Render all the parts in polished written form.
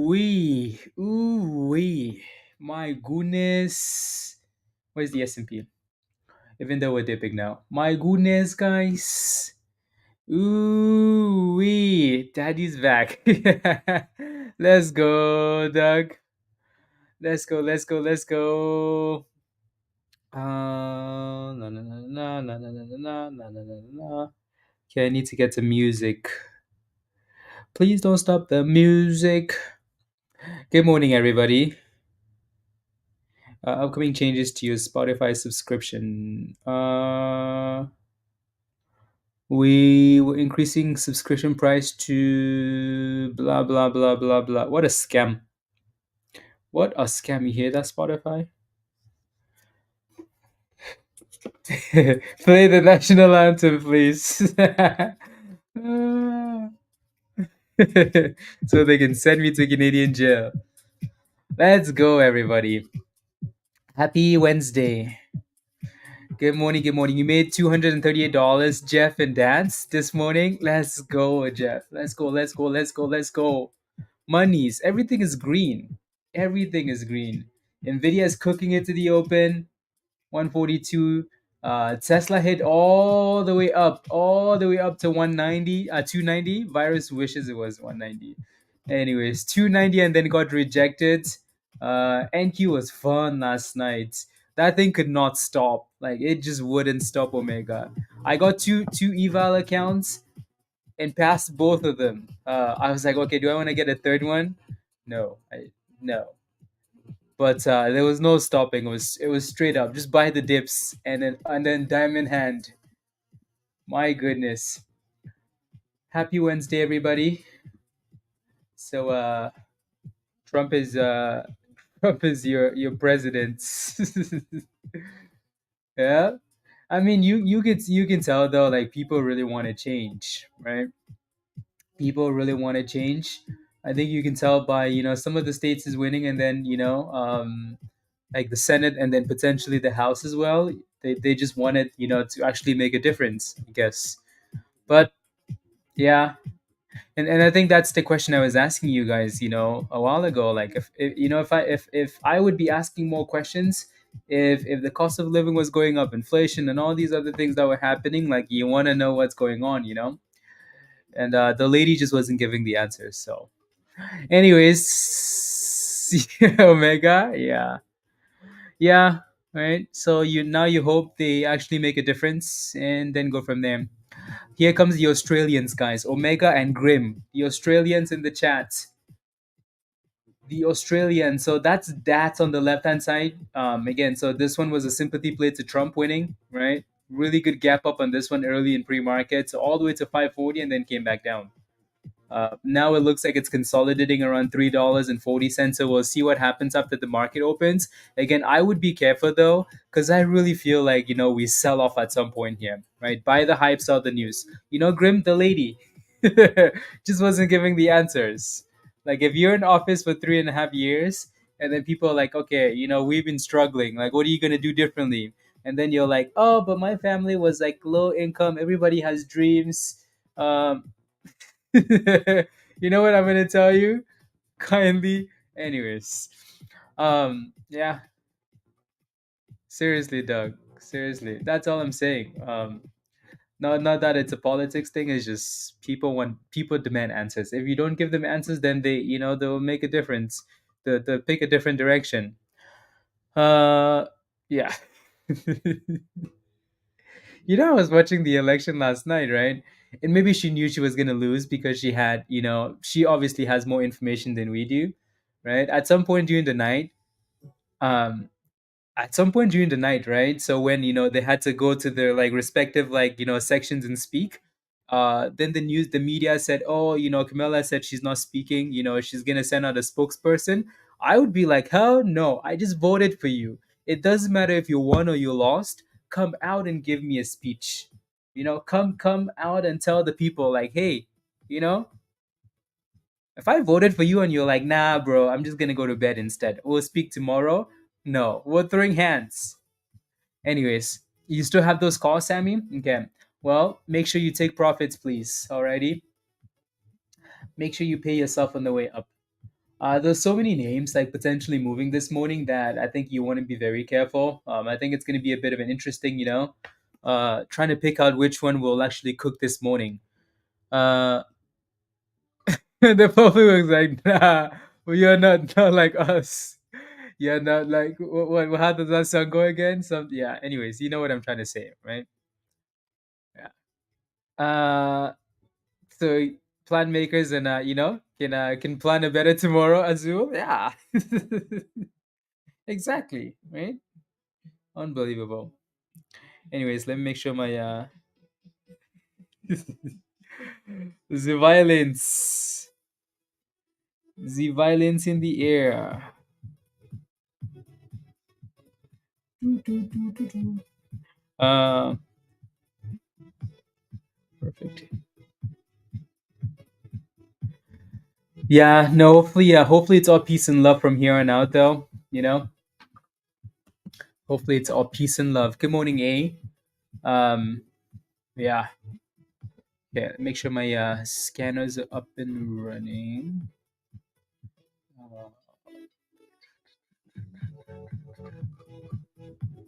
wee. Ooh wee. My goodness. Where's the S&P? Even though we're dipping now. My goodness, guys. Ooh wee. Daddy's back. Let's go, Doug. Let's go, let's go, let's go. Na na na na na na na na na na na na. Okay, I need to get to music. Please don't stop the music. Good morning, everybody. Upcoming changes to your Spotify subscription. We were increasing subscription price to blah blah blah blah blah. What a scam! What a scam! You hear that, Spotify? Play the national anthem, please. So they can send me to Canadian jail. Let's go, everybody. Happy Wednesday. Good morning, good morning. You made $238, Jeff and Dance, this morning. Let's go, Jeff. Let's go, let's go, let's go, let's go. Monies. Everything is green. Everything is green. NVIDIA is cooking it to the open. 142. Tesla hit all the way up to 190, 290. Virus wishes it was 190. Anyways, 290 and then got rejected. NQ was fun last night. That thing could not stop. Like it just wouldn't stop Omega. I got two eval accounts and passed both of them. I was like, okay, do I want to get a third one? No. But there was no stopping. It was straight up. Just buy the dips and then diamond hand. My goodness. Happy Wednesday, everybody. So Trump is your president. Yeah. I mean, you can tell though, like people really want to change, right? People really want to change. I think you can tell by some of the states is winning, and then like the Senate, and then potentially the House as well. They just wanted to actually make a difference, I guess. But yeah, and I think that's the question I was asking you guys, a while ago. Like if I would be asking more questions, if the cost of living was going up, inflation, and all these other things that were happening, like you want to know what's going on. And the lady just wasn't giving the answers. So, anyways, Omega, yeah, right. So you hope they actually make a difference, and then go from there. Here comes the Australians, guys. Omega and Grim, the Australians in the chat. The Australians. So that's DATS on the left hand side. Again, so this one was a sympathy play to Trump winning, right? Really good gap up on this one early in pre-market, so all the way to 540, and then came back down. Now it looks like it's consolidating around $3.40. So we'll see what happens after the market opens. Again, I would be careful though, because I really feel like we sell off at some point here, right? Buy the hype, sell the news. Grim, the lady, just wasn't giving the answers. Like if you're in office for 3.5 years, and then people are like, okay, we've been struggling. Like, what are you gonna do differently? And then you're like, oh, but my family was like low income. Everybody has dreams. Um, you know what I'm gonna tell you? Kindly. Anyways. Yeah. Seriously, Doug. Seriously. That's all I'm saying. Not that it's a politics thing, it's just people demand answers. If you don't give them answers, then they'll make a difference. They'll pick a different direction. Yeah. I was watching the election last night, right? And maybe she knew she was going to lose because she obviously has more information than we do, right? Um, at some point during the night, right? So when, they had to go to their like respective like, sections and speak, then the media said, oh, Camilla said she's not speaking, she's going to send out a spokesperson. I would be like, hell no, I just voted for you. It doesn't matter if you won or you lost. Come out and give me a speech. Come out and tell the people like, hey, you know, if I voted for you and you're like, nah, bro, I'm just gonna go to bed instead. We'll speak tomorrow. No, we're throwing hands. Anyways, you still have those calls, Sammy? Okay. Well, make sure you take profits, please. Alrighty. Make sure you pay yourself on the way up. There's so many names like potentially moving this morning that I think you want to be very careful. I think it's going to be a bit of an interesting, trying to pick out which one will actually cook this morning. Uh, the public was like, nah, well, you're not like us. You're not like what? How does that song go again? Yeah. Anyways, you know what I'm trying to say, right? Yeah. So plan makers and can plan a better tomorrow, Azul. Yeah. Exactly. Right. Unbelievable. Anyways, let me make sure my the violence in the air. Uh, Perfect. Yeah, no, hopefully it's all peace and love from here on out though, Hopefully it's all peace and love. Good morning, A. Um, yeah. Yeah, make sure my scanners are up and running. Uh,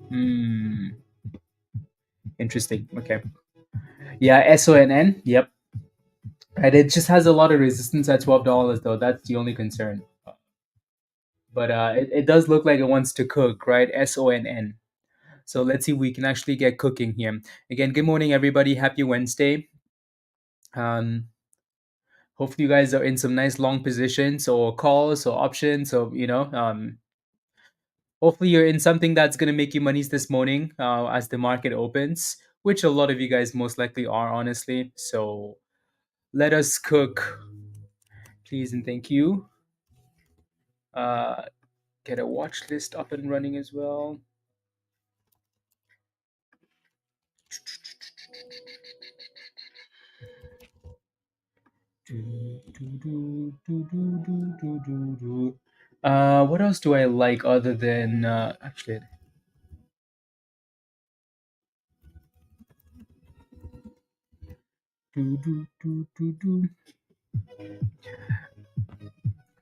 hmm. Interesting. Okay. Yeah, SONN. Yep. And it just has a lot of resistance at $12 though. That's the only concern. But it does look like it wants to cook, right? SONN. So let's see if we can actually get cooking here. Again, good morning, everybody. Happy Wednesday. Um, Hopefully you guys are in some nice long positions or calls or options. So, hopefully you're in something that's going to make you monies this morning as the market opens, which a lot of you guys most likely are, honestly. So let us cook, please and thank you. Uh, get a watch list up and running as well. What else do I like other than actually?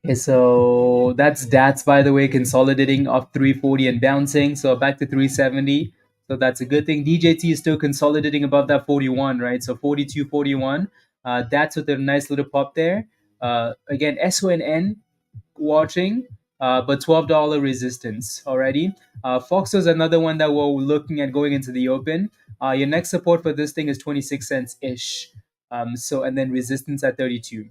Okay, so that's DATS, by the way, consolidating off 340 and bouncing. So back to 370. So that's a good thing. DJT is still consolidating above that 41, right? So 42, 41. That's with a nice little pop there. Again, SONN watching, but $12 resistance already. FOXO is another one that we're looking at going into the open. Your next support for this thing is 26 cents ish. And then resistance at 32.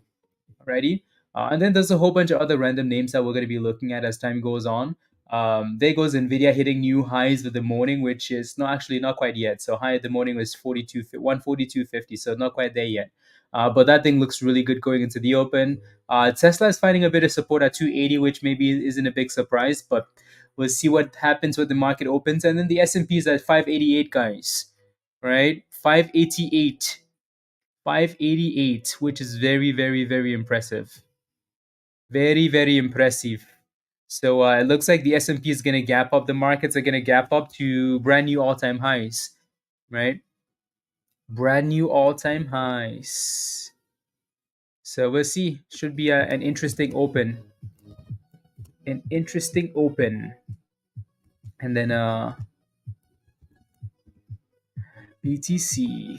Alrighty. And then there's a whole bunch of other random names that we're going to be looking at as time goes on. There goes Nvidia hitting new highs with the morning, which is not quite yet. So high at the morning was 142.50, so not quite there yet. But that thing looks really good going into the open. Tesla is finding a bit of support at 280, which maybe isn't a big surprise, but we'll see what happens when the market opens. And then the S&P is at 588, guys. Right? 588. 588, which is very, very, very impressive. Very, very impressive. So it looks like the S&P is going to gap up. The markets are going to gap up to brand new all-time highs, right? Brand new all-time highs. So we'll see. Should be an interesting open. An interesting open. And then BTC.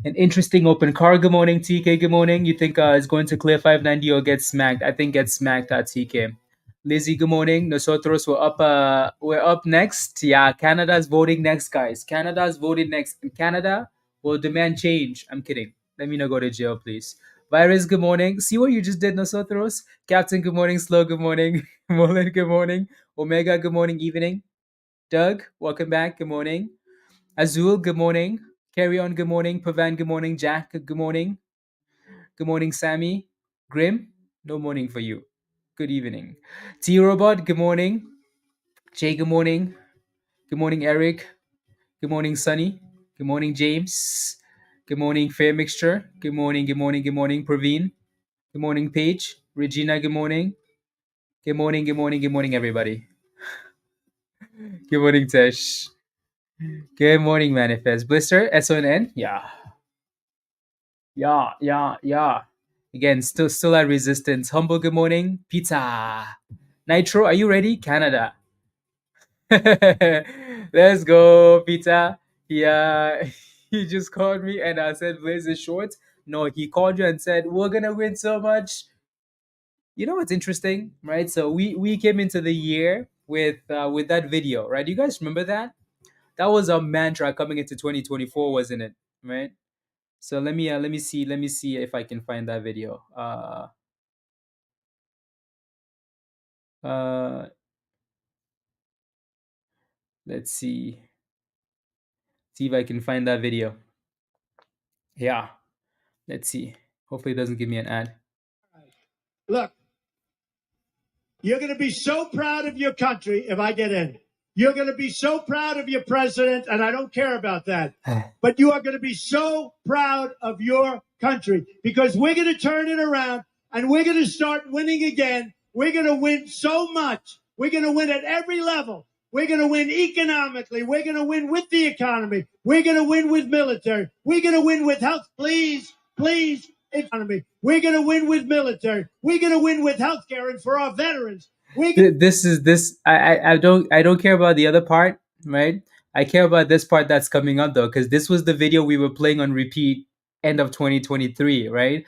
An interesting open. Car, good morning. TK, good morning. You think it's going to clear 590 or get smacked? I think get smacked at TK. Lizzie, good morning. Nosotros, we're up next. Yeah, Canada's voting next, guys. Canada's voting next. And Canada will demand change. I'm kidding. Let me not go to jail, please. Virus, good morning. See what you just did, Nosotros? Captain, good morning. Slow, good morning. Mullen, good morning. Omega, good morning, evening. Doug, welcome back. Good morning. Azul, good morning. Carry on, good morning. Pavan, good morning. Jack, good morning. Good morning, Sammy. Grim, no morning for you. Good evening. T Robot, good morning. Jay, good morning. Good morning, Eric. Good morning, Sunny. Good morning, James. Good morning, Fair Mixture. Good morning, good morning, good morning, Praveen. Good morning, Paige. Regina, good morning. Good morning, good morning, good morning, everybody. Good morning, Tesh. Good morning, Manifest. Blister, SONN? Yeah. Yeah, yeah, yeah. Again, still at resistance. Humble, good morning. Pizza. Nitro, are you ready? Canada. Let's go, Pizza. Yeah, he just called me and I said, "Where's the shorts?" No, he called you and said, "We're gonna win so much." You know what's interesting, right? So we came into the year with that video, right? You guys remember that? That was our mantra coming into 2024, wasn't it? Right? So let me see if I can find that video. Uh let's see if I can find that video. Yeah, let's see. Hopefully it doesn't give me an ad. Look, you're going to be so proud of your country if I get in. You're going to be so proud of your president, and I don't care about that. But you are going to be so proud of your country because we're going to turn it around and we're going to start winning again. We're going to win so much. We're going to win at every level. We're going to win economically. We're going to win with the economy. We're going to win with military. We're going to win with health. Please, please, economy. We're going to win with military. We're going to win with healthcare and for our veterans. This is this. I don't care about the other part, right? I care about this part that's coming up though, because this was the video we were playing on repeat end of 2023, right?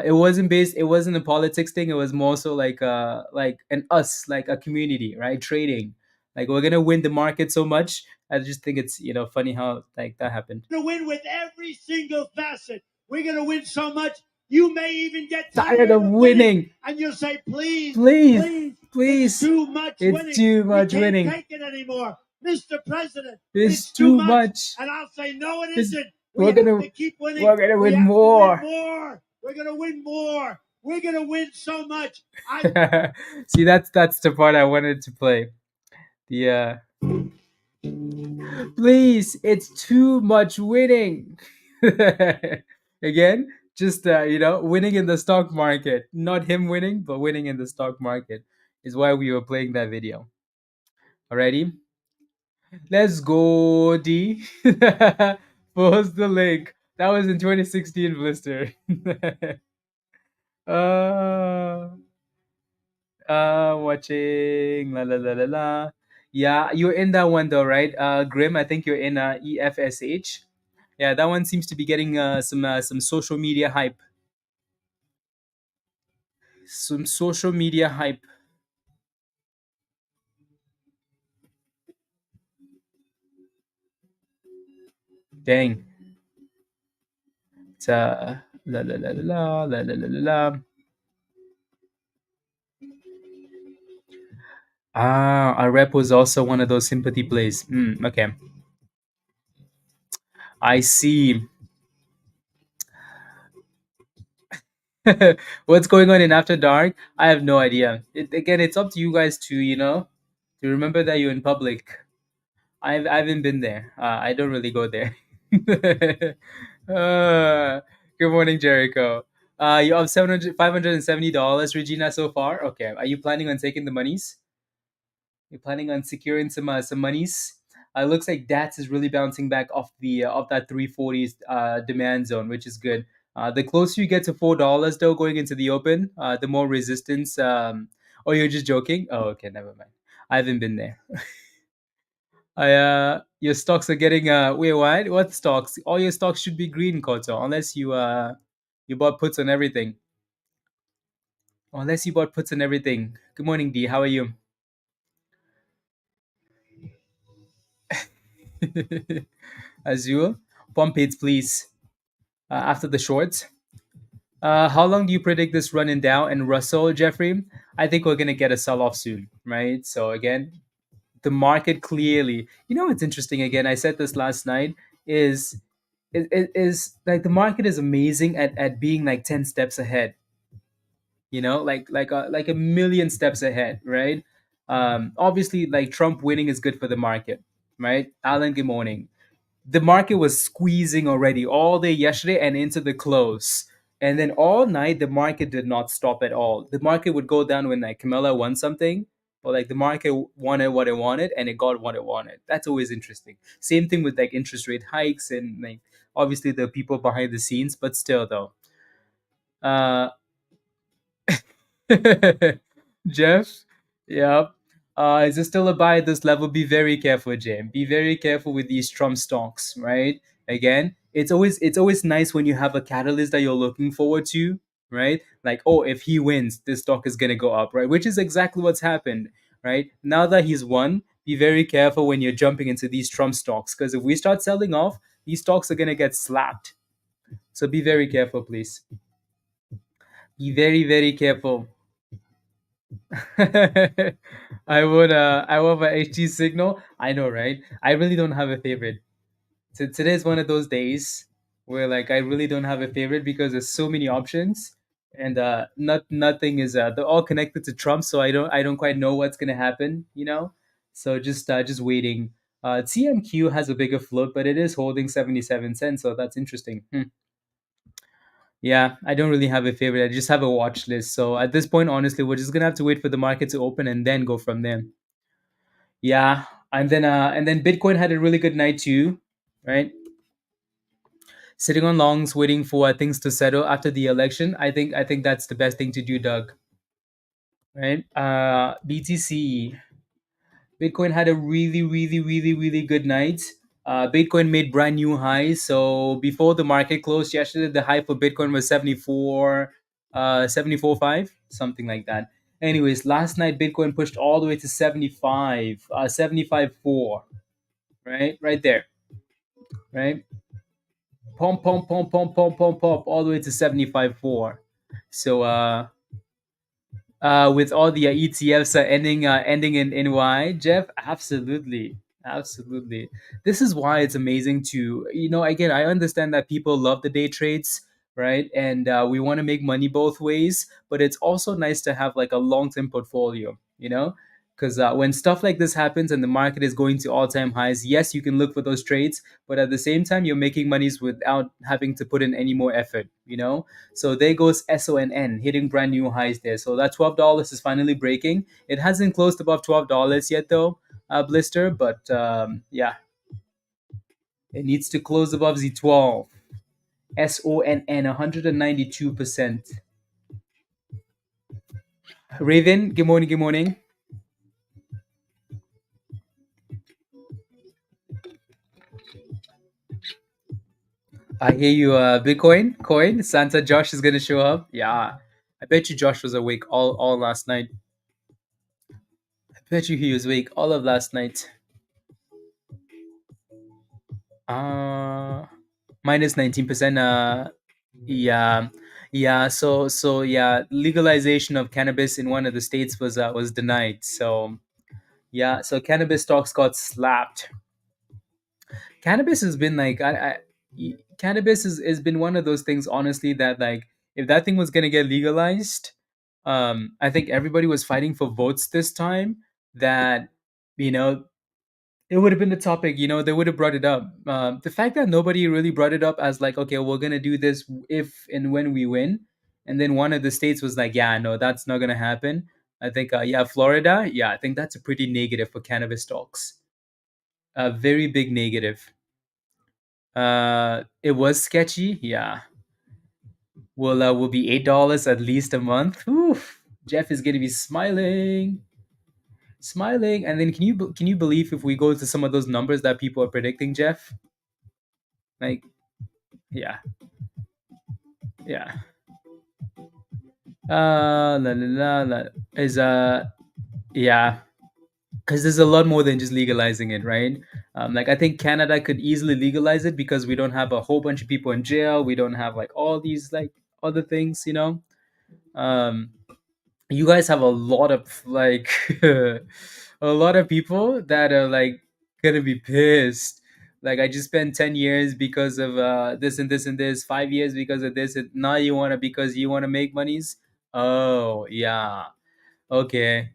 It wasn't based. It wasn't a politics thing. It was more so like an us, like a community, right? Trading. Like we're gonna win the market so much. I just think it's funny how like that happened. We're gonna win with every single facet. We're gonna win so much. You may even get tired of winning, and you'll say, "Please, please, it's too much winning. It's too much winning. We can't take it anymore, Mr. President. It's too much." And I'll say, "No, it isn't. We're gonna keep winning. We're gonna win more. We're gonna win more. We're gonna win so much." See, that's the part I wanted to play. The please, it's too much winning. Again, just winning in the stock market, not him winning, but winning in the stock market is why we were playing that video. Alrighty, let's go, D. Post the link. That was in 2016, Blister. uh, watching la la la la la. Yeah, you're in that one though, right? Grim, I think you're in EFSH. Yeah, that one seems to be getting some social media hype. Some social media hype. Dang. It's la la la la la la la la la. Ah, AREB was also one of those sympathy plays. Okay, I see. What's going on in After Dark? I have no idea. Again, it's up to you guys to remember that you're in public. I haven't been there. I don't really go there. Good morning, Jericho. You have $570, Regina, so far. Okay, are you planning on taking the monies? You're planning on securing some monies. It looks like DATS is really bouncing back off that 340s demand zone, which is good. The closer you get to $4 though, going into the open, the more resistance. Oh, you're just joking? Oh, okay, never mind. I haven't been there. Your stocks are getting wait, what stocks? All your stocks should be green, Koto, unless you bought puts on everything. Unless you bought puts on everything. Good morning, D. How are you? Azul, pump it, please. After the shorts. How long do you predict this run in Dow and Russell, Jeffrey? I think we're gonna get a sell-off soon, right? So again, the market clearly. You know what's interesting? Again, I said this last night. Is like the market is amazing at being like 10 steps ahead, like a million steps ahead, right? Obviously, like Trump winning is good for the market, right? Alan, good morning. The market was squeezing already all day yesterday and into the close. And then all night, the market did not stop at all. The market would go down when like Camilla won something, but like the market wanted what it wanted and it got what it wanted. That's always interesting. Same thing with like interest rate hikes and like obviously the people behind the scenes, but still though. Jeff, yeah. Is it still a buy at this level? Be very careful, Jim. Be very careful with these Trump stocks, right? Again, it's always nice when you have a catalyst that you're looking forward to, right? Like, oh, if he wins, this stock is gonna go up, right? Which is exactly what's happened, right? Now that he's won, be very careful when you're jumping into these Trump stocks, because if we start selling off, these stocks are gonna get slapped. So be very careful, please. Be very, very careful. I would have a HT signal. I know, right? I really don't have a favorite. So today's one of those days where like I really don't have a favorite because there's so many options and nothing is they're all connected to Trump, so I don't quite know what's gonna happen, you know? So just waiting. TMQ has a bigger float, but it is holding 77 cents, so that's interesting. Yeah, I don't really have a favorite. I just have a watch list. So at this point, honestly, we're just gonna have to wait for the market to open and then go from there. Yeah, and then Bitcoin had a really good night too, right? Sitting on longs, waiting for things to settle after the election. I think that's the best thing to do, Doug. Right? BTC. Bitcoin had a really, really, really, really good night. Bitcoin made brand new highs. So before the market closed yesterday, the high for Bitcoin was 74, 74.5, something like that. Anyways, last night Bitcoin pushed all the way to 75, 75.4, right? Right there, right? Pump, pump, pump, pump, pump, pump, pump, all the way to 75.4. So with all the ETFs ending in NY, Jeff, absolutely, absolutely. This is why it's amazing to again. I understand that people love the day trades, right? And we want to make money both ways, but it's also nice to have like a long term portfolio, because when stuff like this happens and the market is going to all time highs, yes, you can look for those trades, but at the same time, you're making monies without having to put in any more effort. So there goes SONN hitting brand new highs there. So that $12 is finally breaking. It hasn't closed above $12 yet though, Blister, but yeah, it needs to close above the 12. SONN 192%. Raven, good morning, good morning. I hear you, Bitcoin, coin. Santa Josh is gonna show up. Yeah, I bet you Josh was awake all last night. I bet you he was awake all of last night. Uh minus 19%. Yeah, yeah. So yeah, legalization of cannabis in one of the states was denied. So yeah, so cannabis stocks got slapped. Cannabis has been like cannabis has been one of those things, honestly, that like if that thing was gonna get legalized, I think everybody was fighting for votes this time. That you know it would have been the topic, they would have brought it up. The fact that nobody really brought it up as like, okay, we're gonna do this if and when we win, and then one of the states was like, yeah, no, that's not gonna happen. I think, yeah, Florida, yeah, I think that's a pretty negative for cannabis stocks. A very big negative. It was sketchy, yeah. Will be $8 at least a month. Oof. Jeff is gonna be smiling. And then can you believe if we go to some of those numbers that people are predicting, Jeff? Like, yeah, yeah. La la la la is yeah, because there's a lot more than just legalizing it, right? Like I think Canada could easily legalize it because we don't have a whole bunch of people in jail. We don't have like all these like other things. Um, you guys have a lot of like a lot of people that are like gonna be pissed. Like I just spent 10 years because of this and this and this, 5 years because of this, and now you wanna because you wanna make monies. Oh yeah, okay.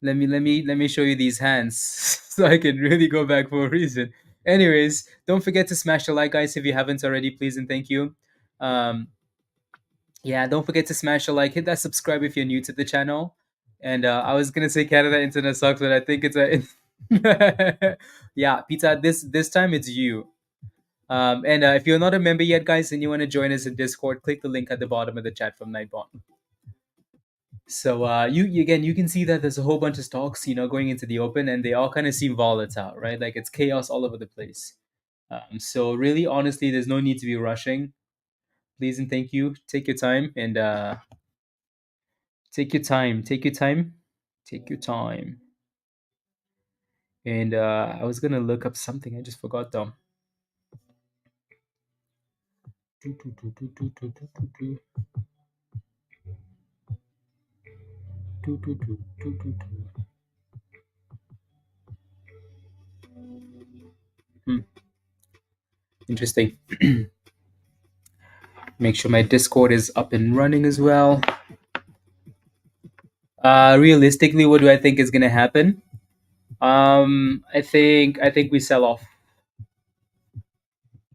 Let me show you these hands so I can really go back for a reason. Anyways, don't forget to smash the like, guys, if you haven't already, please and thank you. um yeah, don't forget to smash a like, hit that subscribe if you're new to the channel. And I was gonna say Canada internet sucks, but I think it's a yeah, pizza. This time it's you. And if you're not a member yet, guys, and you want to join us in Discord, click the link at the bottom of the chat from Nightbot. So you again, you can see that there's a whole bunch of stocks, going into the open, and they all kind of seem volatile, right? Like it's chaos all over the place. So really, honestly, there's no need to be rushing. Please and thank you. Take your time and take your time. Take your time. Take your time. And I was gonna look up something. I just forgot though. Hmm, interesting. Make sure my Discord is up and running as well. Realistically, what do I think is gonna happen? I think we sell off.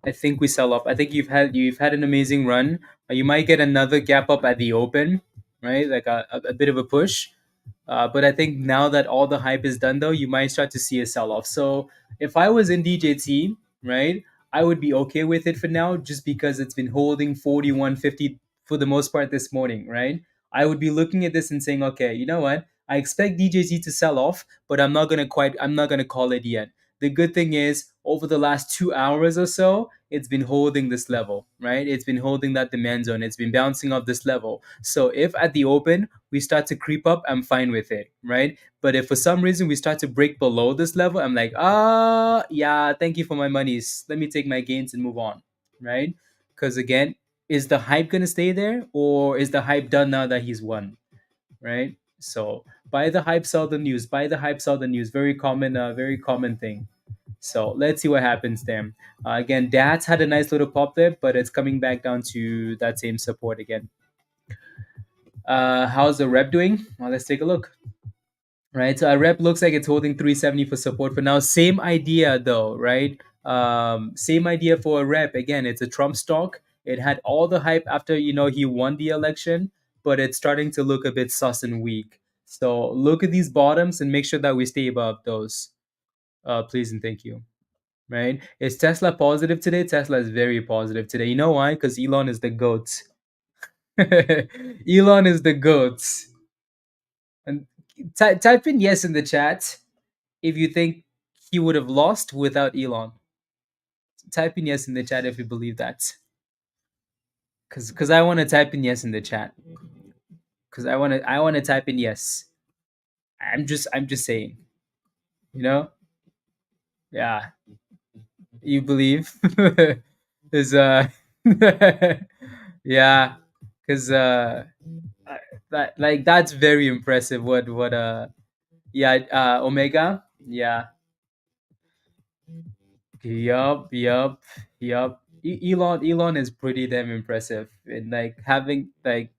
I think we sell off. I think you've had an amazing run. You might get another gap up at the open, right? Like a bit of a push. But I think now that all the hype is done, though, you might start to see a sell off. So if I was in DJT, right, I would be okay with it for now, just because it's been holding 41.50 for the most part this morning, right? I would be looking at this and saying, okay, you know what? I expect DJT to sell off, but I'm not gonna call it yet. The good thing is, over the last 2 hours or so, it's been holding this level, right? It's been holding that demand zone. It's been bouncing off this level. So if at the open we start to creep up, I'm fine with it, right? But if for some reason we start to break below this level, I'm like, yeah, thank you for my monies. Let me take my gains and move on, right? Because again, is the hype gonna stay there, or is the hype done now that he's won, right? So buy the hype, sell the news. Buy the hype, sell the news. Very common thing. So let's see what happens there. Again, DATS had a nice little pop there, but it's coming back down to that same support again. How's the rep doing? Well, let's take a look. Right, so a rep looks like it's holding 370 for support for now. Same idea though, right? Same idea for a rep. Again, it's a Trump stock. It had all the hype after he won the election, but it's starting to look a bit sus and weak. So look at these bottoms and make sure that we stay above those. Please and thank you. Right? Is Tesla positive today? Tesla is very positive today. You know why? Because Elon is the goat. Elon is the goat. And type in yes in the chat if you think he would have lost without Elon. Type in yes in the chat if you believe that. Cause I want to type in yes in the chat. Cause I want to type in yes. I'm just saying. You know? Yeah. You believe? Is yeah. Cause that's very impressive. What yeah, Omega? Yeah. Yup. Elon is pretty damn impressive, and like having like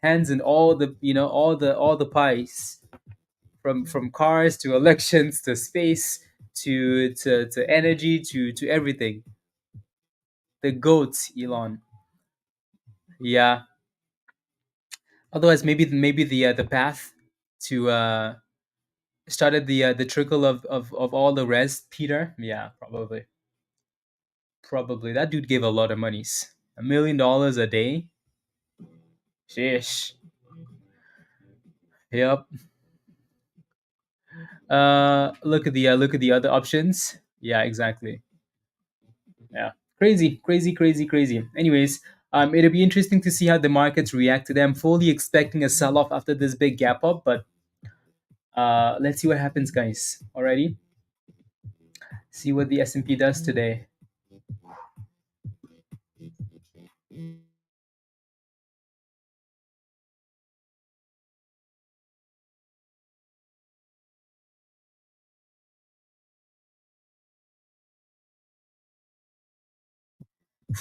hands in all the pies, from cars to elections to space to energy to everything. The goats, Elon. Yeah. Otherwise, maybe the path to started the trickle of all the rest. Peter. Yeah, probably that dude gave a lot of monies. $1 million a day. Sheesh. Yep. Look at the other options. Yeah, exactly. Yeah. Crazy. Anyways, it'll be interesting to see how the markets react to them. Fully expecting a sell-off after this big gap up, but let's see what happens, guys. Alrighty. See what the S&P does today.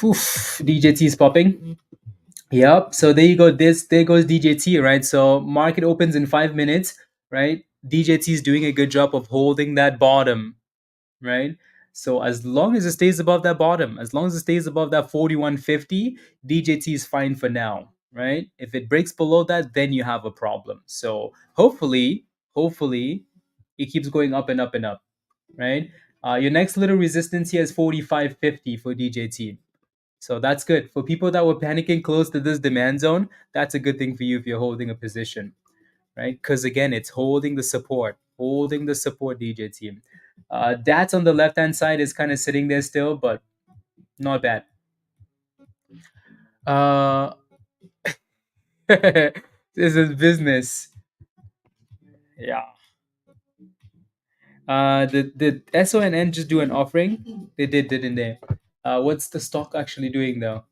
Oof, DJT is popping. Yep. So there you go. There goes DJT, right? So market opens in 5 minutes, right? DJT is doing a good job of holding that bottom, right? So as long as it stays above that bottom, as long as it stays above that 41.50, DJT is fine for now, right? If it breaks below that, then you have a problem. So hopefully, it keeps going up and up and up, right? Your next little resistance here is 45.50 for DJT. So that's good for people that were panicking close to this demand zone. That's a good thing for you if you're holding a position, right? Because again, it's holding the support, DJ team. DATS on the left hand side is kind of sitting there still, but not bad. Uh, this is business. Yeah. Did SONN just do an offering? They did, didn't they? What's the stock actually doing though?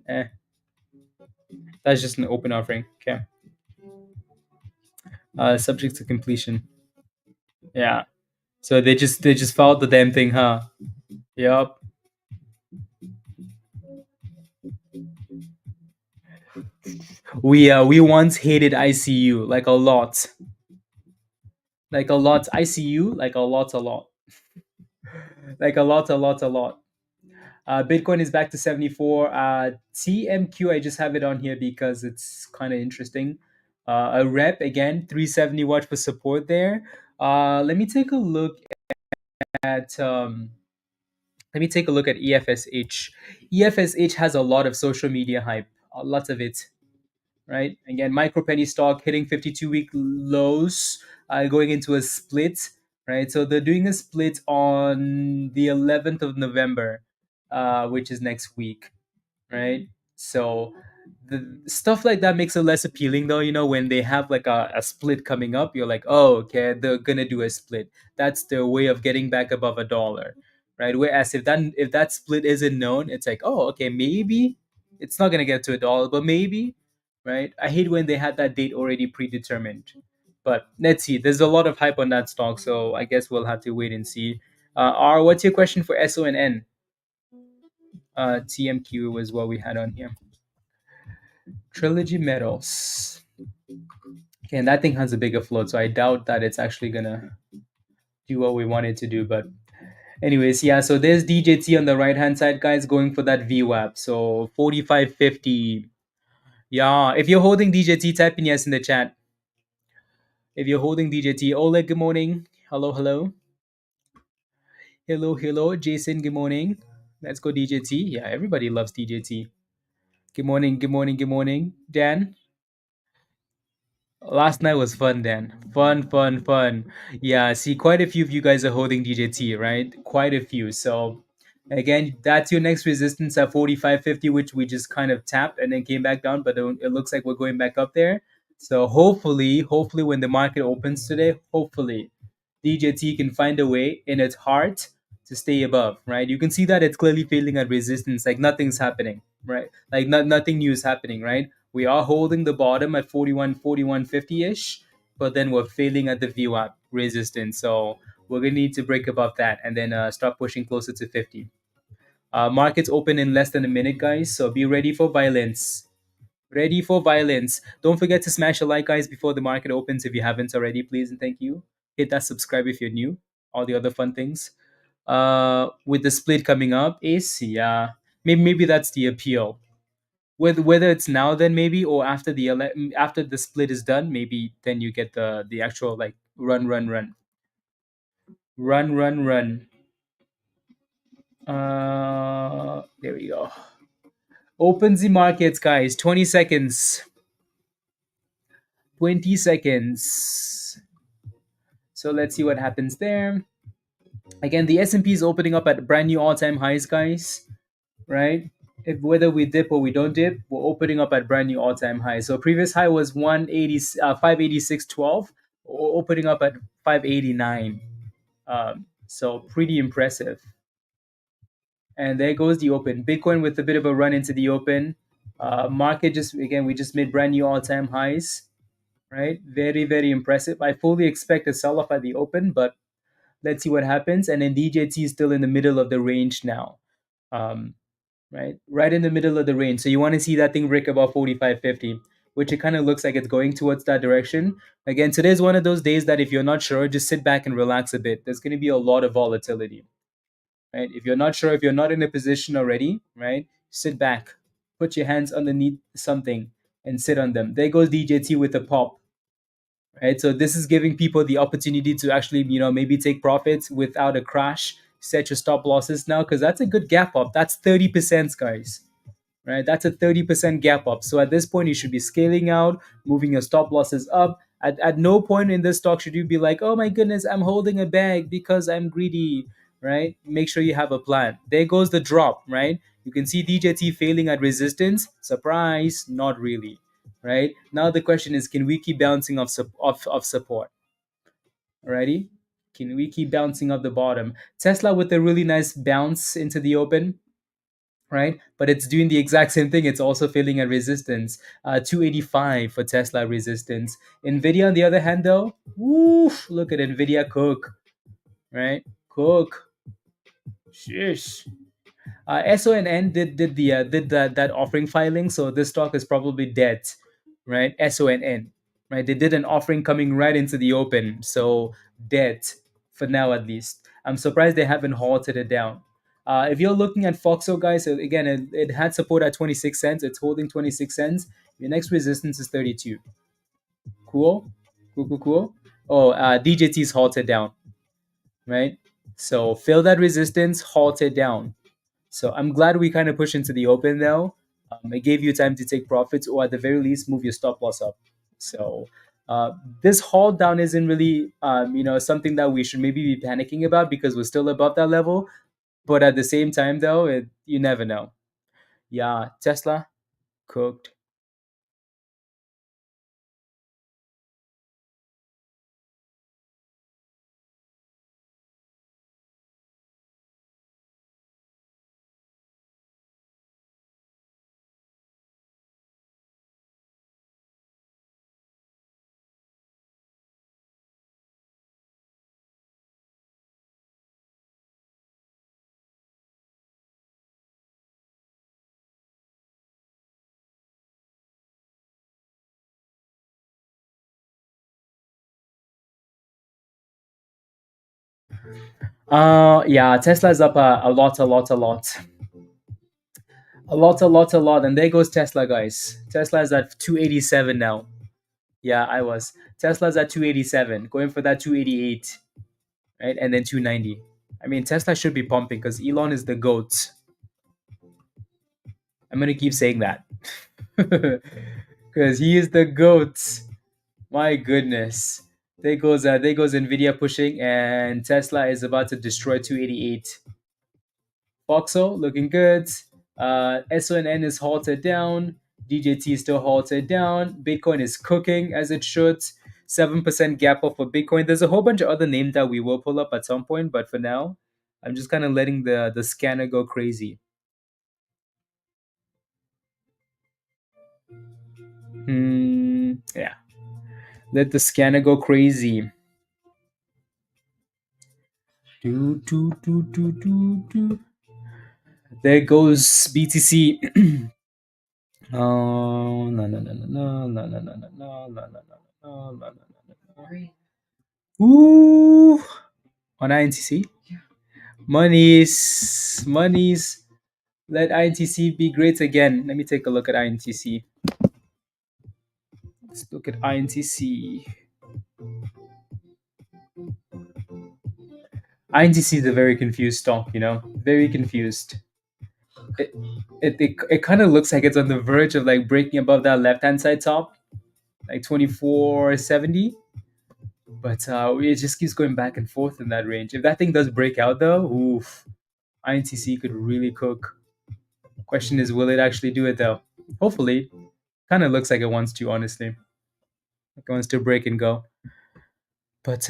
Eh, that's just an open offering. Okay. Subject to completion. Yeah. So they just followed the damn thing, huh? Yup. We once hated ICU like a lot. Like a lot. ICU like a lot. Like a lot. Bitcoin is back to 74. TMQ, I just have it on here because it's kind of interesting. A rep again, 370 watch for support there. Let me take a look at EFSH. EFSH has a lot of social media hype, lots of it, right? Again, micro penny stock hitting 52-week lows, going into a split, right? So they're doing a split on the 11th of November, which is next week, right? So the stuff like that makes it less appealing though, when they have like a split coming up, you're like, oh, okay, they're gonna do a split. That's their way of getting back above $1, right? Whereas if that split isn't known, it's like, oh, okay, maybe it's not gonna get to $1, but maybe, right? I hate when they had that date already predetermined. But let's see. There's a lot of hype on that stock, so I guess we'll have to wait and see. R, what's your question for SONN? TMQ was what we had on here. Trilogy Metals. Okay, and that thing has a bigger float, so I doubt that it's actually gonna do what we want it to do. But anyways, yeah, so there's DJT on the right hand side, guys, going for that VWAP. So 45.50. Yeah, if you're holding DJT, type in yes in the chat. If you're holding DJT, Oleg, good morning. Hello, hello. Hello, hello. Jason, good morning. Let's go DJT. Yeah, everybody loves DJT. Good morning, good morning, good morning. Dan, last night was fun, Dan. Fun, fun, fun. Yeah, see, quite a few of you guys are holding DJT, right? Quite a few. So, again, that's your next resistance at 45.50, which we just kind of tapped and then came back down, but it looks like we're going back up there. So, hopefully, when the market opens today, hopefully, DJT can find a way in its heart to stay above, right? You can see that it's clearly failing at resistance, like nothing's happening, right? Like nothing new is happening, right? We are holding the bottom at 41.50-ish, but then we're failing at the VWAP resistance. So we're going to need to break above that and then start pushing closer to 50. Markets open in less than a minute, guys. So be ready for violence. Ready for violence. Don't forget to smash a like, guys, before the market opens if you haven't already, please and thank you. Hit that subscribe if you're new. All the other fun things. With the split coming up, yeah, maybe that's the appeal. Whether it's now then maybe or after after the split is done, maybe then you get the actual like run. There we go. Open the markets, guys. 20 seconds. 20 seconds. So let's see what happens there. Again, the S&P is opening up at brand new all-time highs, guys. Right? If whether we dip or we don't dip, we're opening up at brand new all-time high. So previous high was 586.12, opening up at 589. So pretty impressive. And there goes the open. Bitcoin with a bit of a run into the open. Market we just made brand new all-time highs. Right? Very, very impressive. I fully expect a sell-off at the open, but let's see what happens. And then DJT is still in the middle of the range now. Right in the middle of the range. So you want to see that thing break above 45.50, which it kind of looks like it's going towards that direction. Again, today's one of those days that if you're not sure, just sit back and relax a bit. There's going to be a lot of volatility, right? If you're not sure, if you're not in a position already, right, sit back, put your hands underneath something and sit on them. There goes DJT with a pop, right? So this is giving people the opportunity to actually, maybe take profits without a crash set your stop losses now, because that's a good gap up. That's 30%, guys. Right? That's a 30% gap up. So at this point, you should be scaling out, moving your stop losses up. At no point in this stock should you be like, oh my goodness, I'm holding a bag because I'm greedy, right? Make sure you have a plan. There goes the drop, right? You can see DJT failing at resistance. Surprise, not really, right? Now the question is, can we keep bouncing off support? Alrighty? Can we keep bouncing off the bottom? Tesla with a really nice bounce into the open, right? But it's doing the exact same thing. It's also failing at resistance. 285 for Tesla resistance. NVIDIA, on the other hand, though, woof, look at NVIDIA cook, right? Cook. Shish. SONN did that offering filing, so this stock is probably dead, right? SONN, right? They did an offering coming right into the open, so dead for now at least. I'm surprised they haven't halted it down. If you're looking at FOXO, guys, so again, it had support at 26 cents. It's holding 26 cents. Your next resistance is 32. Cool, cool, cool, cool. Oh, DJT's halted down, right? So fill that resistance, halt it down. So I'm glad we kind of pushed into the open now. It gave you time to take profits, or at the very least, move your stop loss up. So this haul down isn't really, something that we should maybe be panicking about, because we're still above that level. But at the same time, though, you never know. Yeah, Tesla cooked. Yeah, Tesla's up a lot, a lot, a lot. A lot. And there goes Tesla, guys. Tesla's at 287 now. Yeah, I was. Tesla's at 287, going for that 288, right? And then 290. I mean, Tesla should be pumping because Elon is the GOAT. I'm going to keep saying that. Because he is the GOAT. My goodness. There goes Nvidia pushing, and Tesla is about to destroy 288. FOXO looking good. SONN is halted down. DJT is still halted down. Bitcoin is cooking as it should. 7% gap up for Bitcoin. There's a whole bunch of other names that we will pull up at some point, but for now, I'm just kind of letting the scanner go crazy. Yeah. Let the scanner go crazy. Do, do, do, do, do, do. There goes BTC. Oh, no, no, no, no, no, no, no, no, no, no, no, no, no, no, no, no. Ooh, on INTC. Monies. Let INTC be great again. Let me take a look at INTC. Let's look at INTC. INTC is a very confused stock, very confused. It it kind of looks like it's on the verge of like breaking above that left hand side top, like 2470. But it just keeps going back and forth in that range. If that thing does break out, though, oof, INTC could really cook. Question is, will it actually do it though? Hopefully. Kind of looks like it wants to, honestly. Like it wants to break and go. But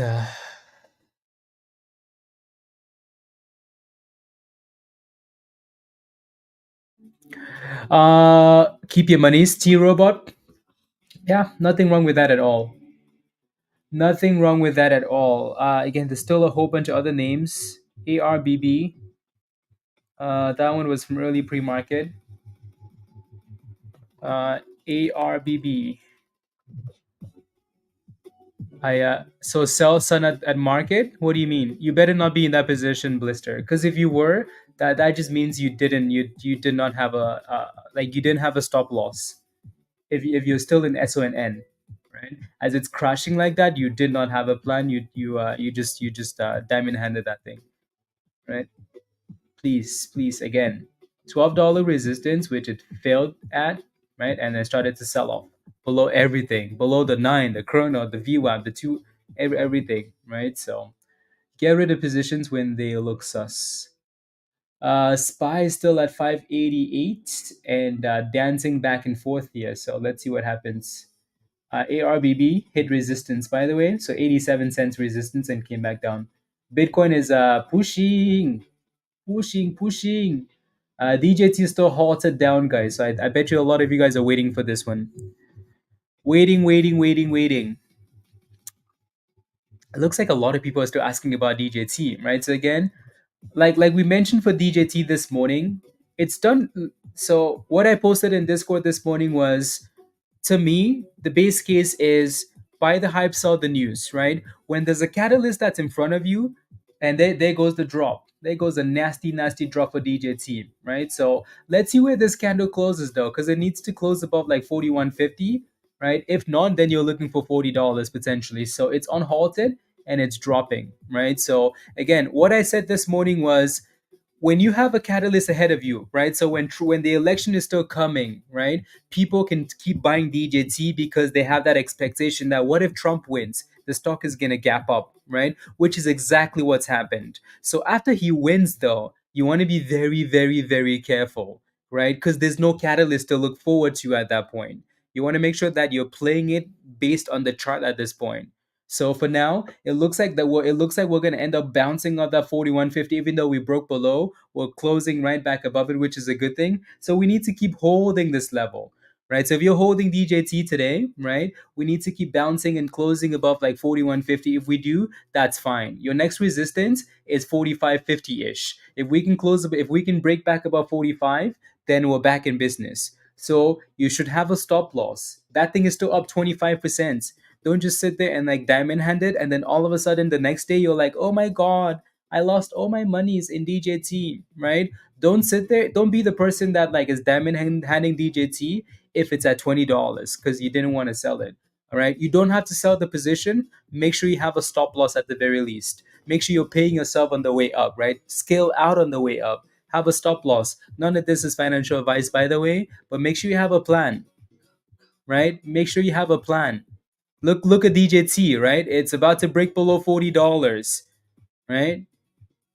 keep your monies, T Robot. Yeah, nothing wrong with that at all. Nothing wrong with that at all. Again, there's still a whole bunch of other names. ARBB. That one was from early pre-market. ARBB. So sell SONN at market. What do you mean? You better not be in that position, Blister. Because if you were, that just means you did not have you didn't have a stop loss. If you're still in SONN, right? As it's crashing like that, you did not have a plan. You just diamond handed that thing. right? Please, again, $12 resistance, which it failed at, right? And then started to sell off below everything, below the 9, the chrono, the VWAP, the 2, everything, right? So get rid of positions when they look sus. SPY is still at 588 and dancing back and forth here. So let's see what happens. ARBB hit resistance, by the way. So 87 cents resistance and came back down. Bitcoin is pushing. DJT is still halted down, guys. So I bet you a lot of you guys are waiting for this one. Waiting. It looks like a lot of people are still asking about DJT, right? So again, like we mentioned for DJT this morning, it's done. So what I posted in Discord this morning was, to me, the base case is buy the hype, sell the news, right? When there's a catalyst that's in front of you, and there goes the drop. There goes a nasty drop for DJT, right? So let's see where this candle closes though, because it needs to close above like 41.50, right? If not, then you're looking for $40 potentially. So it's unhalted and it's dropping, right? So again, what I said this morning was, when you have a catalyst ahead of you, right? So when the election is still coming, right? People can keep buying DJT because they have that expectation that what if Trump wins? The stock is going to gap up, right? Which is exactly what's happened. So after he wins, though, you want to be very careful, right? Because there's no catalyst to look forward to at that point. You want to make sure that you're playing it based on the chart at this point. So for now, it looks like we're gonna end up bouncing off that 41.50, even though we broke below. We're closing right back above it, which is a good thing. So we need to keep holding this level, right? So if you're holding DJT today, right, we need to keep bouncing and closing above like 41.50. If we do, that's fine. Your next resistance is 45.50 ish. If we can break back above 45, then we're back in business. So you should have a stop loss. That thing is still up 25%. Don't just sit there and like diamond hand it, and then all of a sudden the next day you're like, oh my god, I lost all my monies in DJT, right? Don't sit there. Don't be the person that like is handing DJT if it's at $20 because you didn't want to sell it. All right. You don't have to sell the position. Make sure you have a stop loss at the very least. Make sure you're paying yourself on the way up, right? Scale out on the way up. Have a stop loss. None of this is financial advice, by the way, but make sure you have a plan, right? Make sure you have a plan. Look at DJT, right? It's about to break below $40, right?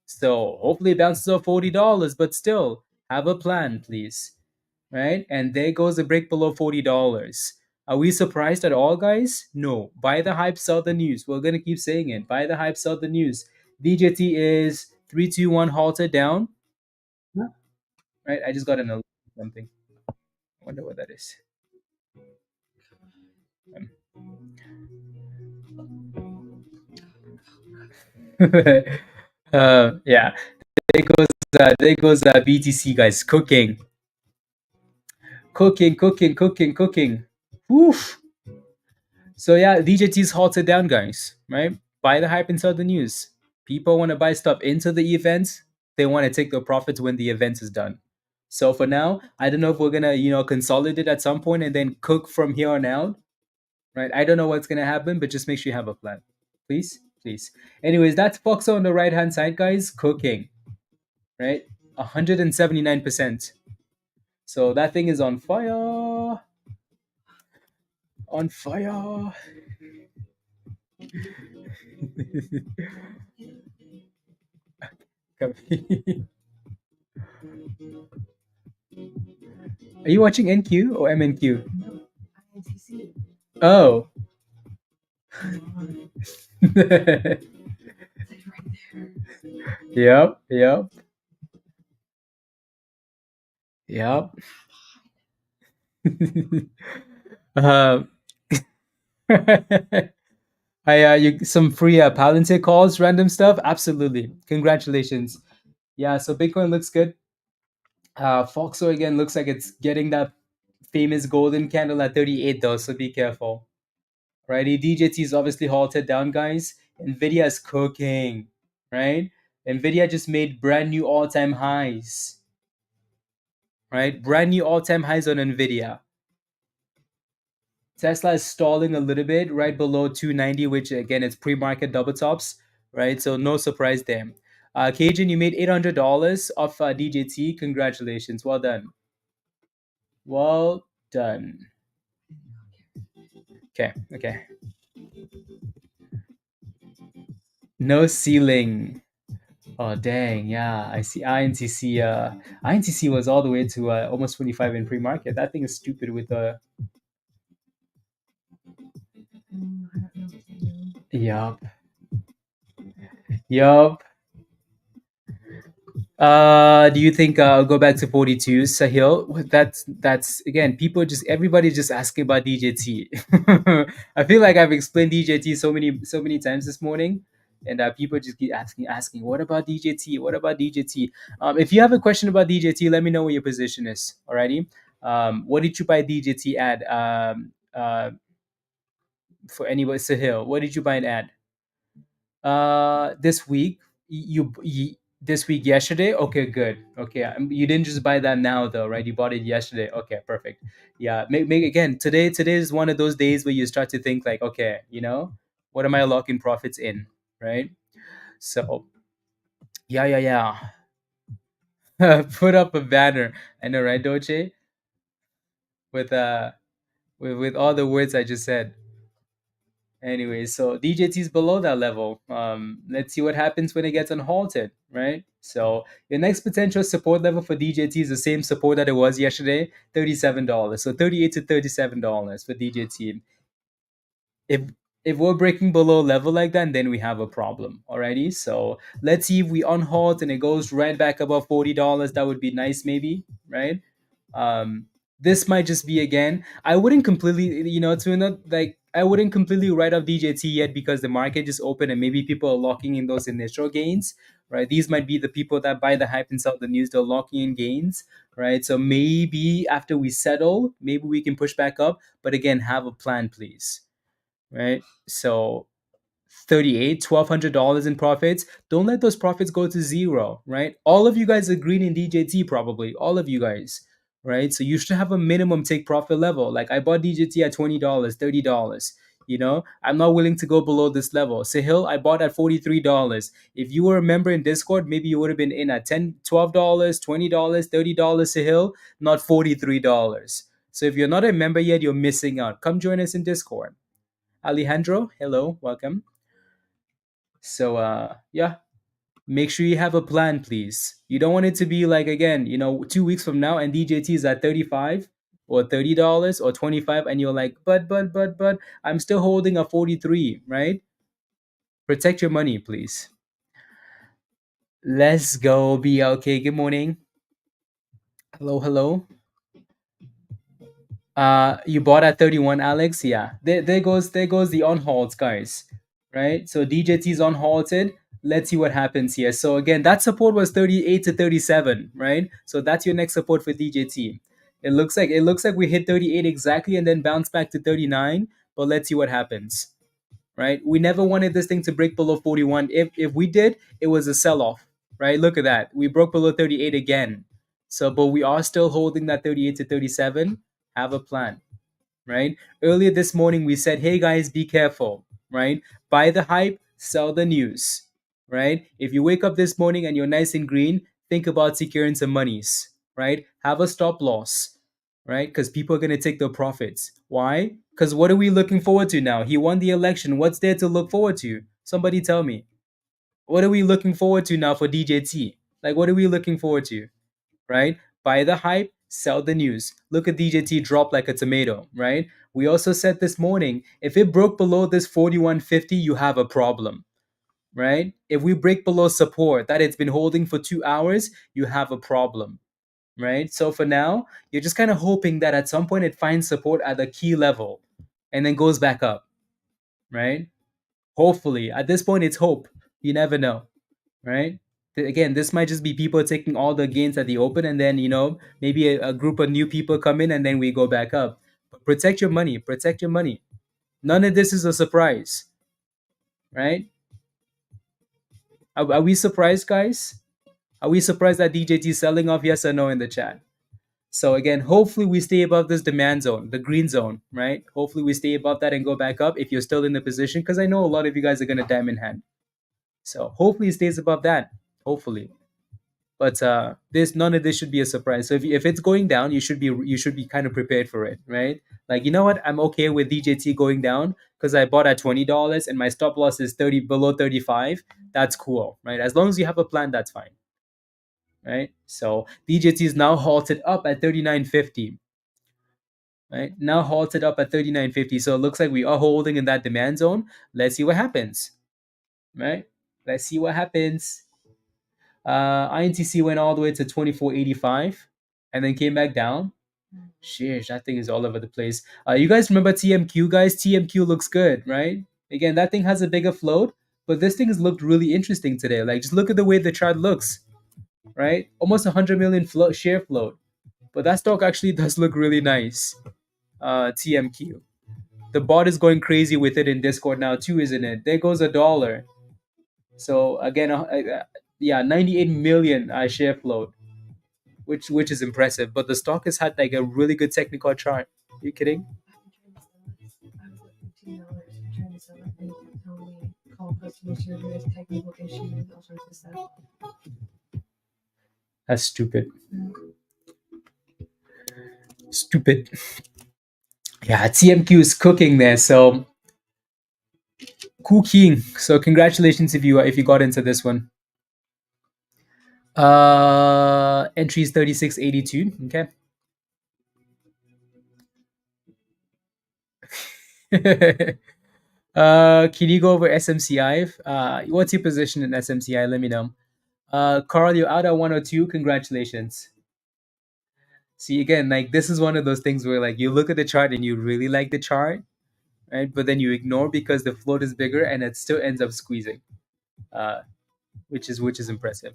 So hopefully it bounces off $40, but still have a plan, please. Right? And there goes the break below $40. Are we surprised at all, guys? No. Buy the hype, sell the news. We're gonna keep saying it. Buy the hype, sell the news. DJT is 3, 2, 1, halted down. Huh? Right? I just got an alert or something. I wonder what that is. Yeah. There goes BTC, guys. Cooking. Woof. So yeah, DJT's halted down, guys. Right? Buy the hype and sell the news. People want to buy stuff into the event. They want to take their profits when the event is done. So for now, I don't know if we're gonna, consolidate at some point and then cook from here on out. Right? I don't know what's gonna happen, but just make sure you have a plan. Please. Anyways, that's FOXO on the right hand side, guys. Cooking. Right? 179%. So that thing is on fire. On fire. Are you watching NQ or MNQ? Oh. Yep. uh, some free Palantir calls, random stuff. Absolutely, congratulations. Yeah, so Bitcoin looks good. FOXO again looks like it's getting that famous golden candle at 38 though, so be careful. Righty, DJT is obviously halted down, guys. NVIDIA is cooking, right? NVIDIA just made brand new all-time highs, right? Brand new all-time highs on NVIDIA. Tesla is stalling a little bit right below 290, which again, it's pre-market double tops, right? So no surprise there. Cajun, you made $800 off DJT. Congratulations. Well done. Well done. Okay. Okay. No ceiling. Oh dang, yeah. I see INTC. INTC was all the way to almost 25 in pre-market. That thing is stupid with the. Yup. Yup. Do you think I'll go back to 42, Sahil? That's again, people just everybody's just asking about DJT. I feel like I've explained DJT so many times this morning, and people just keep asking, what about DJT? What about DJT? If you have a question about DJT, let me know what your position is. Alrighty. What did you buy DJT at? For anybody, Sahil, what did you buy an ad? This week you this week yesterday. Okay, good. Okay, you didn't just buy that now though, right? You bought it yesterday. Okay, perfect. Yeah, make again today. Today is one of those days where you start to think like, okay, what am I locking profits in, right? So yeah. Put up a banner. I know, right, Doche? With with all the words I just said. Anyway, so DJT is below that level. Let's see what happens when it gets unhalted, right? So your next potential support level for DJT is the same support that it was yesterday, $37. So $38 to $37 for DJT. If if we're breaking below level like that, then we have a problem. Alrighty. So let's see if we unhalt and it goes right back above $40. That would be nice, maybe, right? Um, this might just be again. I wouldn't completely, to not like I wouldn't completely write off DJT yet because the market just opened and maybe people are locking in those initial gains, right? These might be the people that buy the hype and sell the news. They're locking in gains, right? So maybe after we settle, maybe we can push back up. But again, have a plan, please, right? So 38 $1,200 in profits. Don't let those profits go to zero, right? All of you guys are green in DJT, probably all of you guys, right? So you should have a minimum take profit level. Like I bought DJT at $20, $30. I'm not willing to go below this level. Sahil, I bought at $43. If you were a member in Discord, maybe you would have been in at $10, $12, $20, $30, Sahil, not $43. So if you're not a member yet, you're missing out. Come join us in Discord. Alejandro, hello, welcome. So yeah, make sure you have a plan, please. You don't want it to be like again, 2 weeks from now and DJT is at 35 or $30 or 25 and you're like, but I'm still holding a 43, right? Protect your money, please. Let's go, BLK. Good morning. Hello, hello. You bought at 31, Alex. Yeah, there goes the on halts, guys. Right. So DJT is on halted. Let's see what happens here. So again, that support was 38 to 37. Right. So that's your next support for DJT. It looks like we hit 38 exactly and then bounce back to 39. But let's see what happens. Right. We never wanted this thing to break below 41. If we did, it was a sell off. Right. Look at that. We broke below 38 again. So, but we are still holding that 38 to 37. Have a plan, right? Earlier this morning, we said, hey guys, be careful, right? Buy the hype, sell the news, right? If you wake up this morning and you're nice and green, think about securing some monies, right? Have a stop loss, right? Because people are going to take their profits. Why? Because what are we looking forward to now? He won the election. What's there to look forward to? Somebody tell me. What are we looking forward to now for DJT? Like, what are we looking forward to? Right? Buy the hype, sell the news. Look at DJT drop like a tomato, right? We also said this morning, if it broke below this 4150, you have a problem, right? If we break below support that it's been holding for 2 hours, you have a problem, right? So for now, you're just kind of hoping that at some point it finds support at a key level and then goes back up, right? Hopefully. At this point, it's hope. You never know, right? Again, this might just be people taking all the gains at the open and then, maybe a group of new people come in and then we go back up. But protect your money. Protect your money. None of this is a surprise, right? Are we surprised, guys? Are we surprised that DJT is selling off? Yes or no in the chat. So again, hopefully we stay above this demand zone, the green zone, right? Hopefully we stay above that and go back up if you're still in the position, because I know a lot of you guys are going to diamond hand. So hopefully it stays above that. hopefully. But this none of this should be a surprise. So if it's going down, you should be kind of prepared for it, right? Like, you know what, I'm okay with DJT going down because I bought at $20 and my stop loss is 30 below 35. That's cool, right? As long as you have a plan, that's fine, right? So DJT is now halted up at 39.50, right? Now halted up at 39.50. So it looks like we are holding in that demand zone. Let's see what happens, right? Let's see what happens. INTC went all the way to 24.85 and then came back down. Sheesh, that thing is all over the place. You guys remember TMQ, guys? TMQ looks good, right? Again, that thing has a bigger float, but this thing has looked really interesting today. Like, just look at the way the chart looks, right? Almost 100 million share float. But that stock actually does look really nice. TMQ. The bot is going crazy with it in Discord now too, isn't it? There goes a dollar. So again, yeah, 98 million share float, which is impressive. But the stock has had like a really good technical chart. Are you kidding? That's stupid. Stupid. Yeah, TMQ is cooking there. So cooking. So congratulations if you got into this one. Entry is 36.82. Okay. Can you go over SMCI? What's your position in SMCI? Let me know. Carl, you're out at 102. Congratulations. See, again, like, this is one of those things where, like, you look at the chart and you really like the chart, right? But then you ignore because the float is bigger and it still ends up squeezing, uh, which is impressive.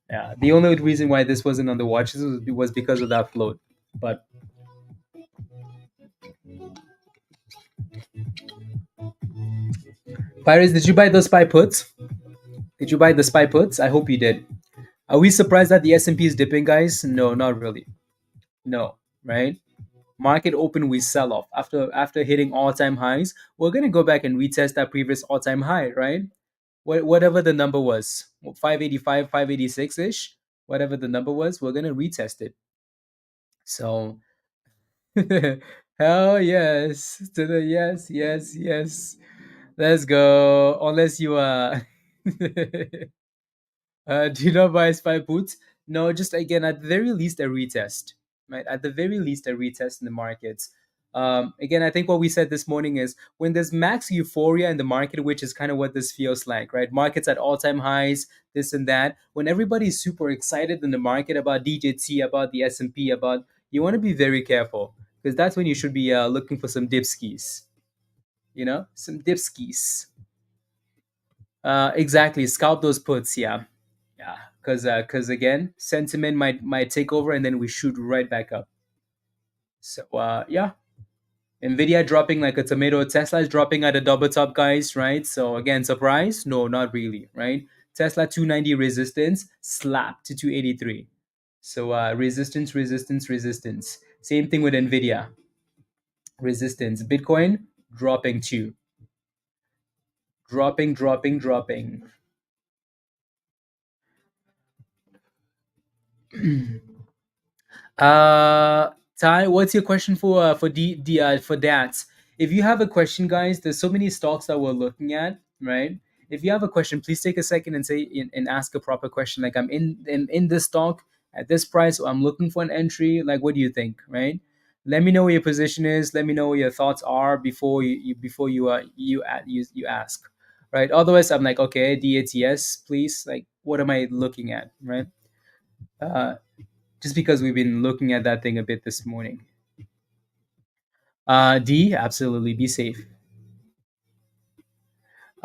Yeah, the only reason why this wasn't on the watch list was because of that float. But Pirates, did you buy those SPY puts? Did you buy the SPY puts? I hope you did. Are we surprised that the S&P is dipping, guys? No, not really. No, right? Market open, we sell off after hitting all-time highs. We're gonna go back and retest that previous all-time high, right? Whatever the number was, 585, 586 ish, whatever the number was, we're gonna retest it. So, hell yes to the yes, yes, yes. Let's go. Unless you do you not buy spy puts? No, just again, at the very least, a retest, right? At the very least, a retest in the markets. Again, I think what we said this morning is when there's max euphoria in the market, which is kind of what this feels like, right? Markets at all-time highs, this and that. When everybody's super excited in the market about DJT, about the S&P, about, you want to be very careful because that's when you should be looking for some dipskis, some dipskis. Exactly. Scalp those puts. Yeah. Yeah. Because again, sentiment might take over and then we shoot right back up. So yeah. Nvidia dropping like a tomato. Tesla is dropping at a double top, guys, right? So again, surprise? No, not really, right? Tesla 290 resistance, slap to 283. So resistance, resistance, resistance. Same thing with Nvidia. Resistance. Bitcoin dropping too. Dropping, dropping, dropping. Ty, what's your question for DATS? If you have a question, guys, there's so many stocks that we're looking at, right? If you have a question, please take a second and and ask a proper question. Like, I'm in this stock at this price, or I'm looking for an entry. Like, what do you think, right? Let me know what your position is. Let me know what your thoughts are before you ask, right? Otherwise, I'm like, okay, DATS, please. Like, what am I looking at, right? Uh, just because we've been looking at that thing a bit this morning. D, absolutely, be safe.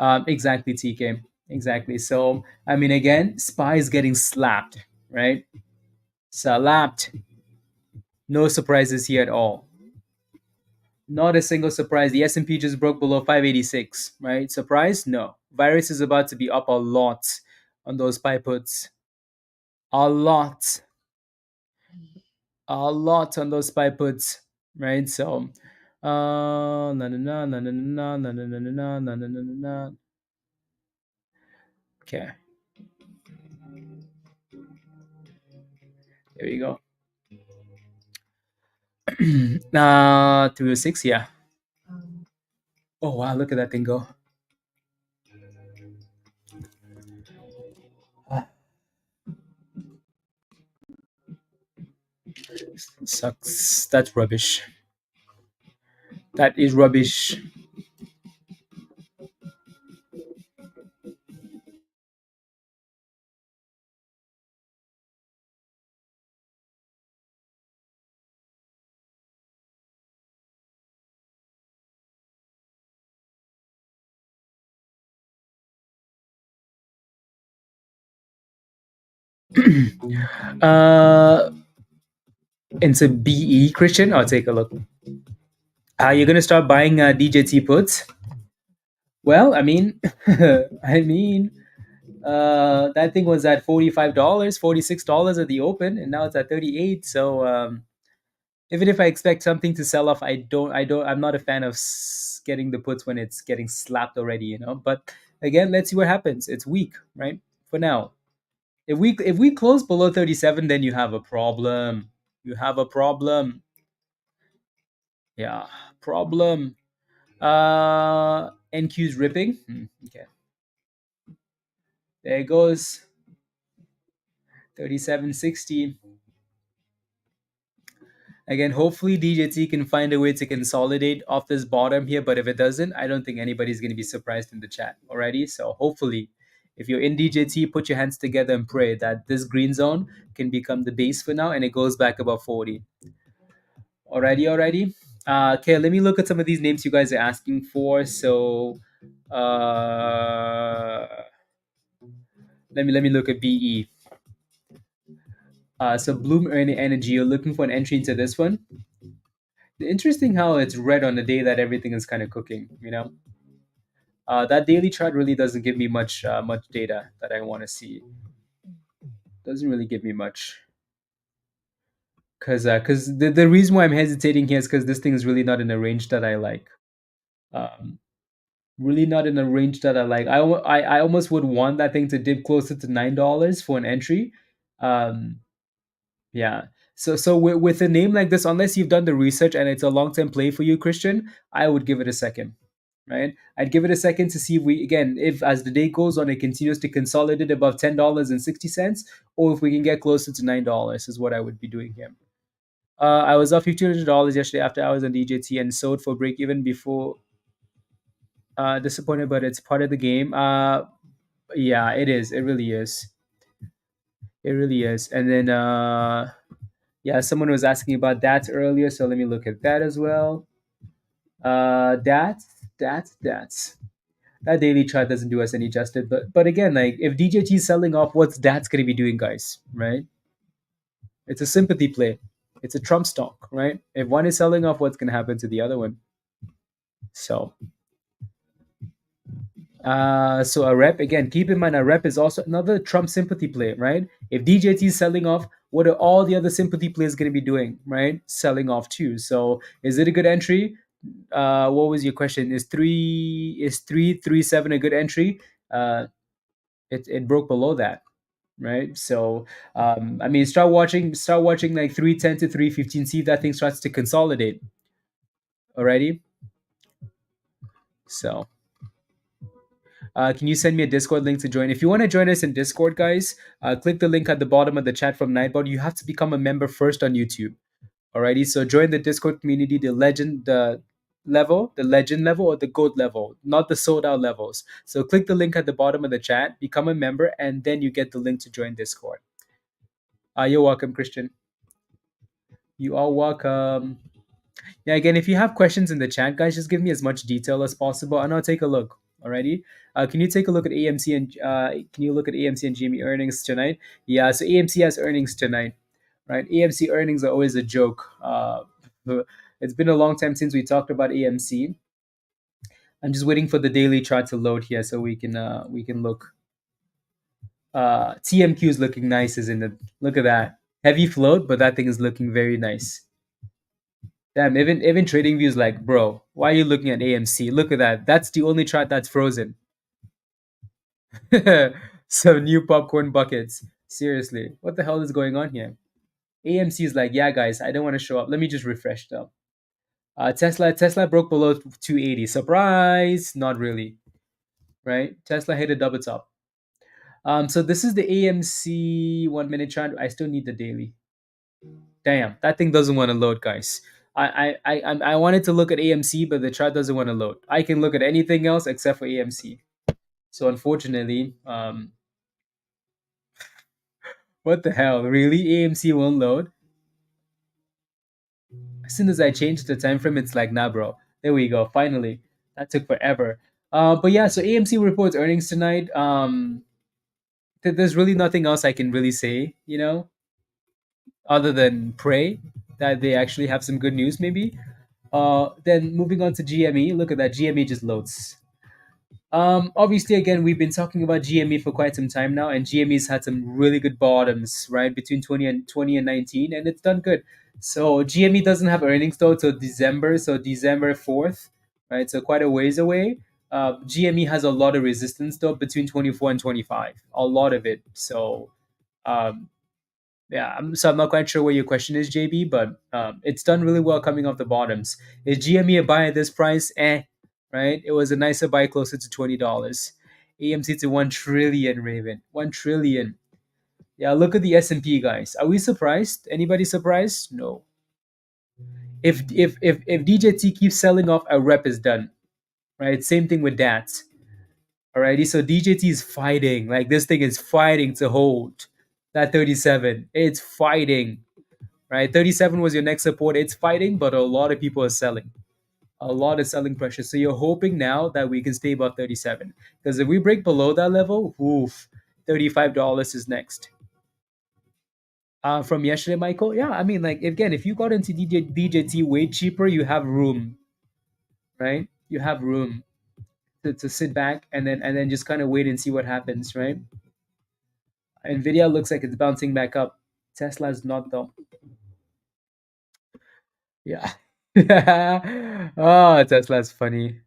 Exactly, TK. Exactly. So, I mean, again, SPY is getting slapped, right? Slapped. No surprises here at all. Not a single surprise. The S&P just broke below 586, right? Surprise? No. Virus is about to be up a lot on those SPY puts. A lot. A lot on those SPY puts, right? So, na na na na na na na na na na na na na na. Okay. There you go. 306, yeah. Oh wow, look at that thing go. Ah, sucks. That's rubbish. That is rubbish. uh, into BE Christian. I'll take a look. You're gonna start buying DJT puts. Well, I mean, I mean, that thing was at $45, $46 at the open, and now it's at 38. So even if I expect something to sell off, I'm not a fan of getting the puts when it's getting slapped already, you know. But again, let's see what happens. It's weak, right? For now, if we close below 37, then you have a problem. You have a problem. Yeah, problem. NQ's ripping. Okay, there it goes. 37.60. Again, hopefully DJT can find a way to consolidate off this bottom here, but if it doesn't, I don't think anybody's going to be surprised in the chat already. So hopefully, if you're in DJT, put your hands together and pray that this green zone can become the base for now and it goes back above 40. Alrighty. Okay, let me look at some of these names you guys are asking for. So let me look at BE. So Bloom Energy, you're looking for an entry into this one. Interesting how it's red on the day that everything is kind of cooking. You know, that daily chart really doesn't give me much data that I want to see. Doesn't really give me much. Because the reason why I'm hesitating here is because this thing is really not in a range that I like. Um, really not in a range that I like. I almost would want that thing to dip closer to $9 for an entry. Um, yeah. So with a name like this, unless you've done the research and it's a long term play for you, Christian, I would give it a second. Right? I'd give it a second to see if as the day goes on, it continues to consolidate above $10.60, or if we can get closer to $9 is what I would be doing here. I was up $1,500 yesterday after hours on DJT and sold for break even before. Disappointed, but it's part of the game. Yeah, it is. It really is. It really is. And then, yeah, someone was asking about that earlier, so let me look at that as well. DATS. That daily chart doesn't do us any justice. But again, like if DJT is selling off, what's DATS going to be doing, guys? Right? It's a sympathy play. It's a Trump stock, right? If one is selling off, what's going to happen to the other one? So so AREB, again, keep in mind AREB is also another Trump sympathy play, right? If DJT is selling off, what are all the other sympathy plays going to be doing, right? Selling off too. So is it a good entry? What was your question? Is 337 a good entry? It broke below that, right? So I mean, start watching like 310 to 315. See if that thing starts to consolidate. Alrighty. So can you send me a Discord link to join? If you want to join us in Discord, guys, click the link at the bottom of the chat from Nightbot. You have to become a member first on YouTube. Alrighty, so join the Discord community, the legend level, or the gold level, not the sold out levels. So click the link at the bottom of the chat, become a member, and then you get the link to join Discord. You're welcome, Christian. You are welcome. Yeah, again, if you have questions in the chat, guys, just give me as much detail as possible, and I'll take a look. Alrighty, can you take a look at AMC and can you look at AMC and GME earnings tonight? Yeah, so AMC has earnings tonight, right? AMC earnings are always a joke. It's been a long time since we talked about AMC. I'm just waiting for the daily chart to load here so we can look. TMQ is looking nice, isn't it? Look at that, heavy float, but that thing is looking very nice. Damn, even TradingView is like, bro, why are you looking at AMC? Look at that. That's the only chart that's frozen. So new popcorn buckets. Seriously, what the hell is going on here? AMC is like, yeah, guys, I don't want to show up. Let me just refresh them. Tesla broke below 280. Surprise! Not really, right? Tesla hit a double top. So this is the AMC 1 minute chart. I still need the daily. Damn, that thing doesn't want to load, guys. I wanted to look at AMC, but the chart doesn't want to load. I can look at anything else except for AMC. So unfortunately, what the hell? Really, AMC won't load. As soon as I change the time frame, it's like, nah, bro. There we go. Finally, that took forever. But yeah, so AMC reports earnings tonight. There's really nothing else I can really say, other than pray that they actually have some good news, maybe. Then moving on to GME, look at that. GME just loads. Obviously, again, we've been talking about GME for quite some time now, and GME's had some really good bottoms, right, between 20 and 19, and it's done good. So GME doesn't have earnings though till December, so December 4th, right? So quite a ways away. GME has a lot of resistance though between 24 and 25, a lot of it. So um, yeah, I'm not quite sure what your question is, JB, but it's done really well coming off the bottoms. Is GME a buy at this price? Right? It was a nicer buy closer to $20. AMC to 1 trillion, Raven. 1 trillion. Yeah, look at the S&P, guys. Are we surprised? Anybody surprised? No. If DJT keeps selling off, a rep is done. Right? Same thing with DATS. Alrighty, so DJT is fighting. Like this thing is fighting to hold that 37. It's fighting. Right? 37 was your next support. It's fighting, but a lot of people are selling. A lot of selling pressure. So you're hoping now that we can stay above 37. Because if we break below that level, oof, $35 is next. From yesterday, Michael, yeah, I mean, like, again, if you got into DJT way cheaper, you have room, right? You have room to sit back and then just kind of wait and see what happens, right? NVIDIA looks like it's bouncing back up. Tesla's not, though. Yeah. Oh, Tesla's funny.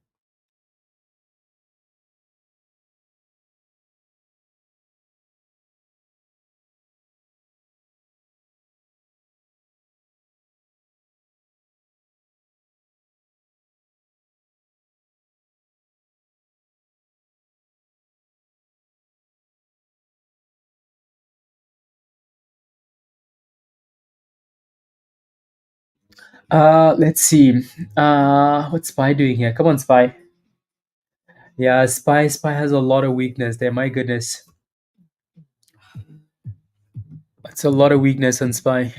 Let's see. What's Spy doing here? Come on, Spy. Yeah, Spy has a lot of weakness there. My goodness, it's a lot of weakness on Spy.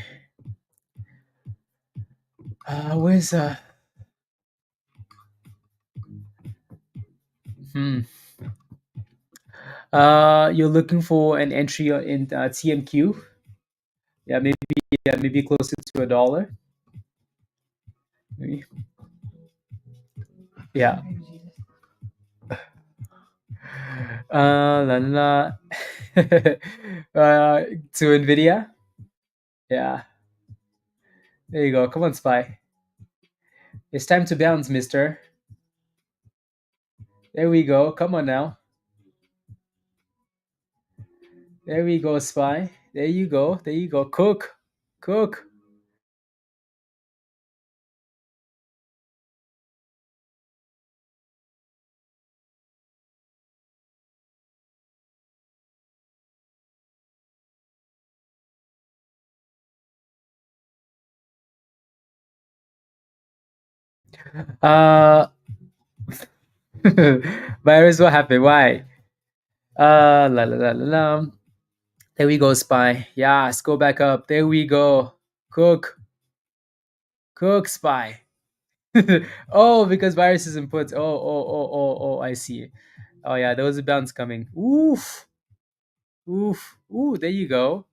Where's hmm. You're looking for an entry in TMQ? Yeah, maybe closer to $1. Maybe. Yeah. La la. To Nvidia. Yeah. There you go. Come on, Spy. It's time to bounce, Mister. There we go. Come on now. There we go, Spy. There you go. There you go. Cook. Cook. Uh, Virus, what happened? Why? La la la la la. There we go, Spy. Yeah, let's go back up. There we go. Cook. Cook, Spy. Oh, because virus is input. Oh, I see. Oh, yeah, there was a bounce coming. Oof. Oof. Ooh, there you go.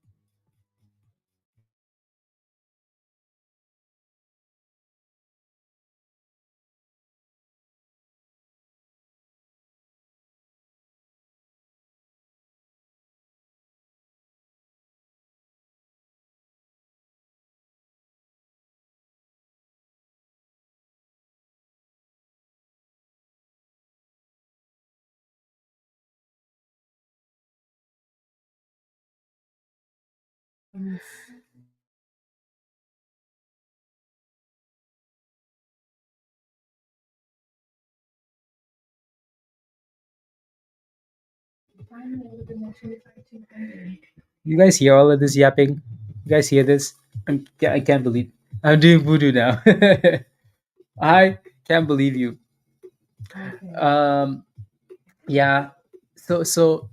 You guys hear all of this yapping? You guys hear this? I can't believe I'm doing voodoo now. I can't believe you. Um, yeah. So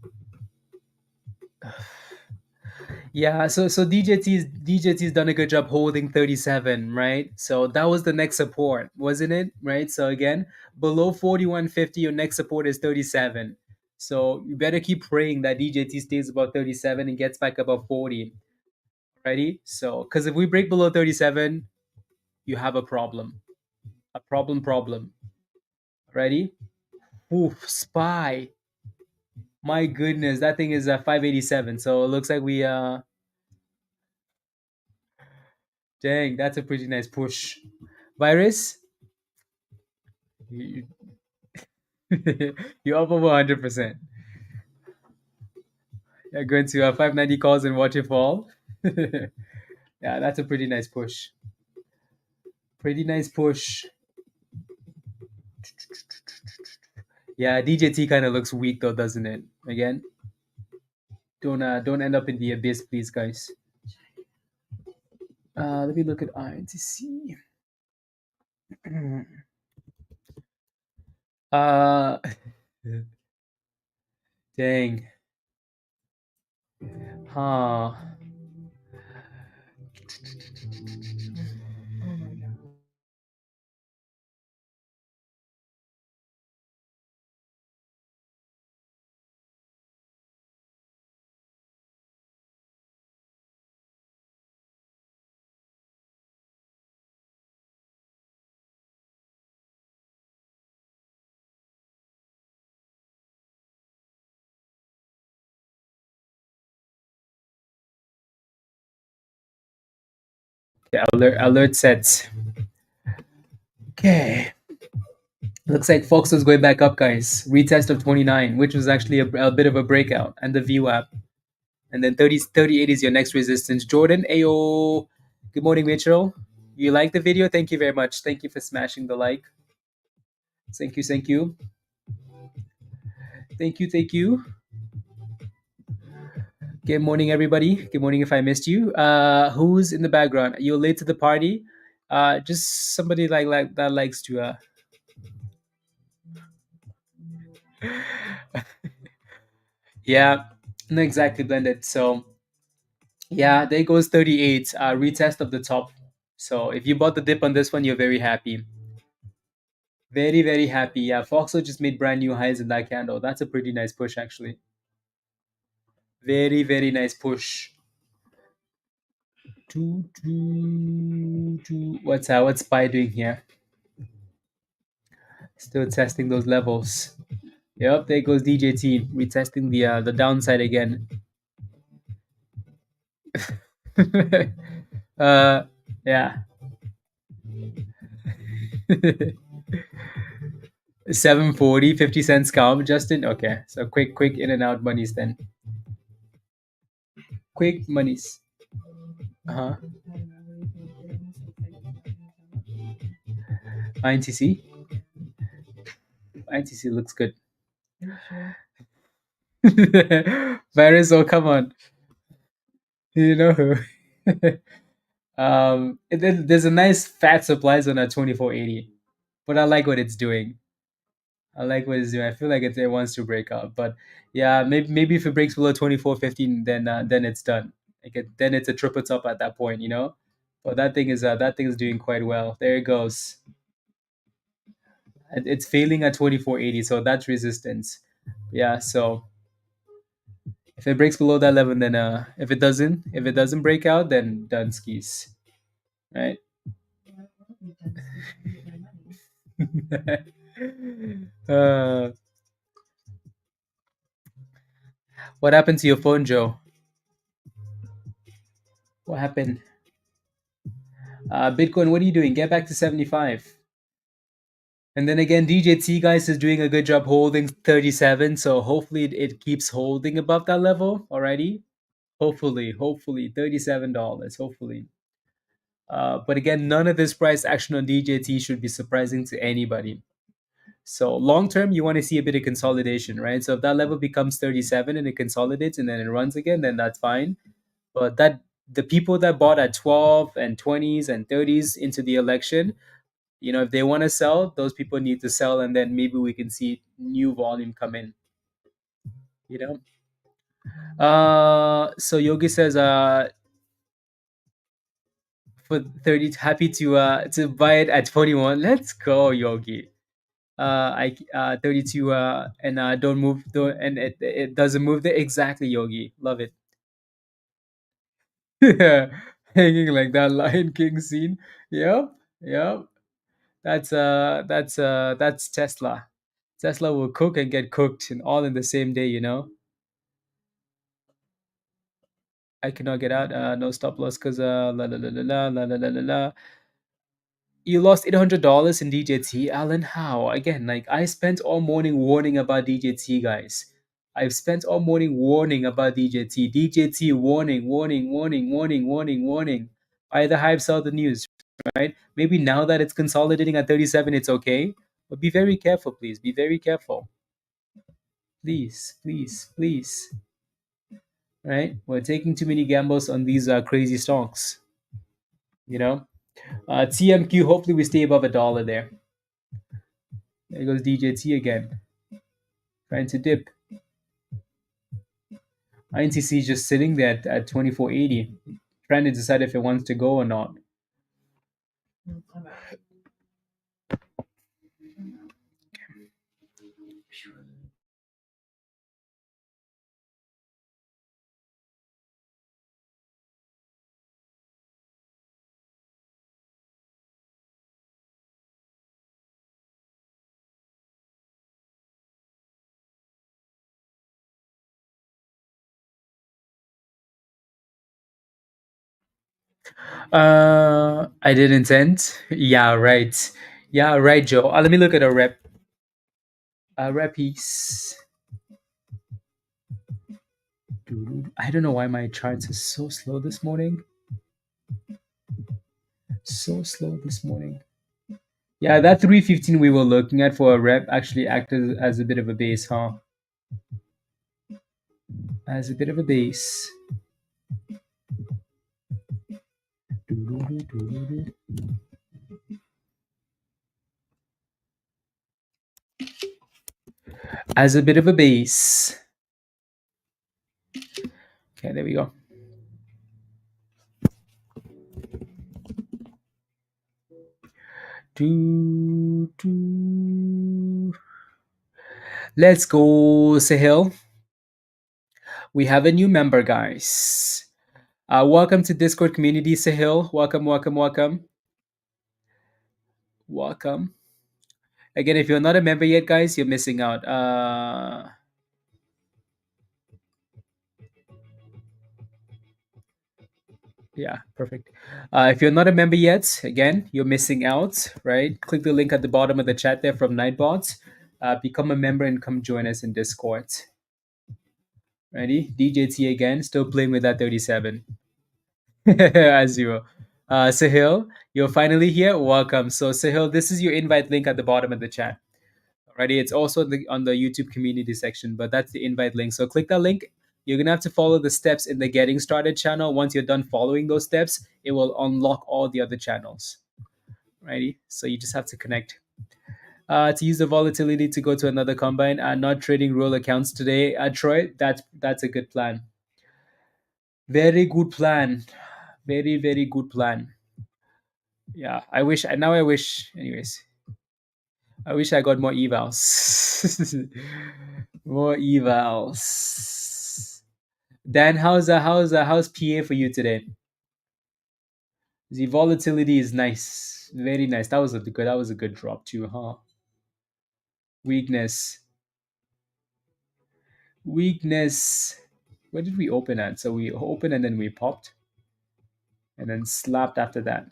yeah. So DJT's done a good job holding 37, right? So that was the next support, wasn't it? Right. So again, below 41.50, your next support is 37. So you better keep praying that DJT stays above 37 and gets back above 40. Ready? So, because if we break below 37, you have a problem. A problem. Ready? Oof, SPY. My goodness, that thing is 587. So it looks like dang, that's a pretty nice push. Virus, you, you're up over 100%. You're going to 590 calls and watch it fall. Yeah, that's a pretty nice push. Pretty nice push. Yeah, DJT kind of looks weak though, doesn't it? Again, don't end up in the abyss, please, guys. Let me look at INTC. uh, dang. Huh. Okay, alert sets. Okay. Looks like FOXO is going back up, guys. Retest of 29, which was actually a bit of a breakout, and the VWAP. And then 38 is your next resistance. Jordan, Ayo. Good morning, Mitchell. You like the video? Thank you very much. Thank you for smashing the like. Thank you, thank you. Thank you. Good morning, everybody. Good morning if I missed you. Who's in the background? You're late to the party. Just somebody like that likes to yeah, not exactly blended. So yeah, there goes 38. Retest of the top. So if you bought the dip on this one, you're very happy. Very, very happy. Yeah, Foxo just made brand new highs in that candle. That's a pretty nice push, actually. Very, very nice push. What's SPY doing here? Still testing those levels. Yep, there goes DJT retesting the downside again. Yeah. 740, 50 cents calm, Justin. Okay, so quick in and out monies then. Quick monies. Uh-huh. INTC. INTC looks good. Virus, oh come on. You know who? There's a nice fat supply zone at 2480, but I like what it's doing. I like what it's doing. I feel like it wants to break out, but yeah, maybe if it breaks below 2415, then it's done. Then it's a triple top at that point, you know. But that thing is doing quite well. There it goes. It's failing at 2480, so that's resistance. Yeah, so if it breaks below that level, then if it doesn't break out, then done skis, right? uh, what happened to your phone, Joe? What happened? Bitcoin, what are you doing? Get back to 75. And then again, DJT guys is doing a good job holding 37. So hopefully it keeps holding above that level already. Hopefully $37. Hopefully. But again, none of this price action on DJT should be surprising to anybody. So long term, you want to see a bit of consolidation, right? So if that level becomes 37 and it consolidates and then it runs again, then that's fine. But that the people that bought at 12 and 20s and 30s into the election, if they want to sell, those people need to sell, and then maybe we can see new volume come in. You know. So Yogi says, for 30, happy to buy it at 21. Let's go, Yogi. I 32 and don't move, don't, and it doesn't move there exactly, Yogi. Love it. Yeah, hanging like that Lion King scene. Yep, yep. That's Tesla. Tesla will cook and get cooked and all in the same day. I cannot get out. No stop loss because la la la la la la la la la. You lost $800 in DJT, Alan. How? Again, like I spent all morning warning about DJT, guys. I've spent all morning warning about DJT. DJT warning, warning, warning, warning, warning, warning. Buy the hype, sell the news, right? Maybe now that it's consolidating at 37, it's okay. But be very careful, please. Be very careful. Please, please, please. Right? We're taking too many gambles on these crazy stocks. You know? TMQ, hopefully we stay above $1 there. There goes DJT again, trying to dip. INTC is just sitting there at 24.80, trying to decide if it wants to go or not. I did intent. Yeah, right. Yeah, right, Joe. Let me look at a rep. Rep piece. I don't know why my charts is so slow this morning. So slow this morning. Yeah, that 315 we were looking at for a rep actually acted as a bit of a base, huh? As a bit of a base. As a bit of a base. Okay, there we go. Let's go, Sahil. We have a new member, guys. Welcome to Discord community, Sahil. Welcome, welcome, welcome. Welcome. Again, if you're not a member yet, guys, you're missing out. Yeah, perfect. If you're not a member yet, again, you're missing out, right? Click the link at the bottom of the chat there from Nightbot. Become a member and come join us in Discord. Ready? DJT again, still playing with that 37. As zero. Sahil, you're finally here. Welcome. So, Sahil, this is your invite link at the bottom of the chat. Alrighty, it's also on the YouTube community section, but that's the invite link. So, click that link. You're gonna have to follow the steps in the Getting Started channel. Once you're done following those steps, it will unlock all the other channels. Righty. So you just have to connect. To use the volatility to go to another combine. Not trading roll accounts today. Troy, that's a good plan. Very good plan. Very, very good plan. Yeah, I wish. Now I wish. Anyways, I wish I got more evals. More evals. Dan, how's PA for you today? The volatility is nice, very nice. That was a good drop too, huh? Weakness, weakness. Where did we open at? So we opened and then we popped, and then slapped after that.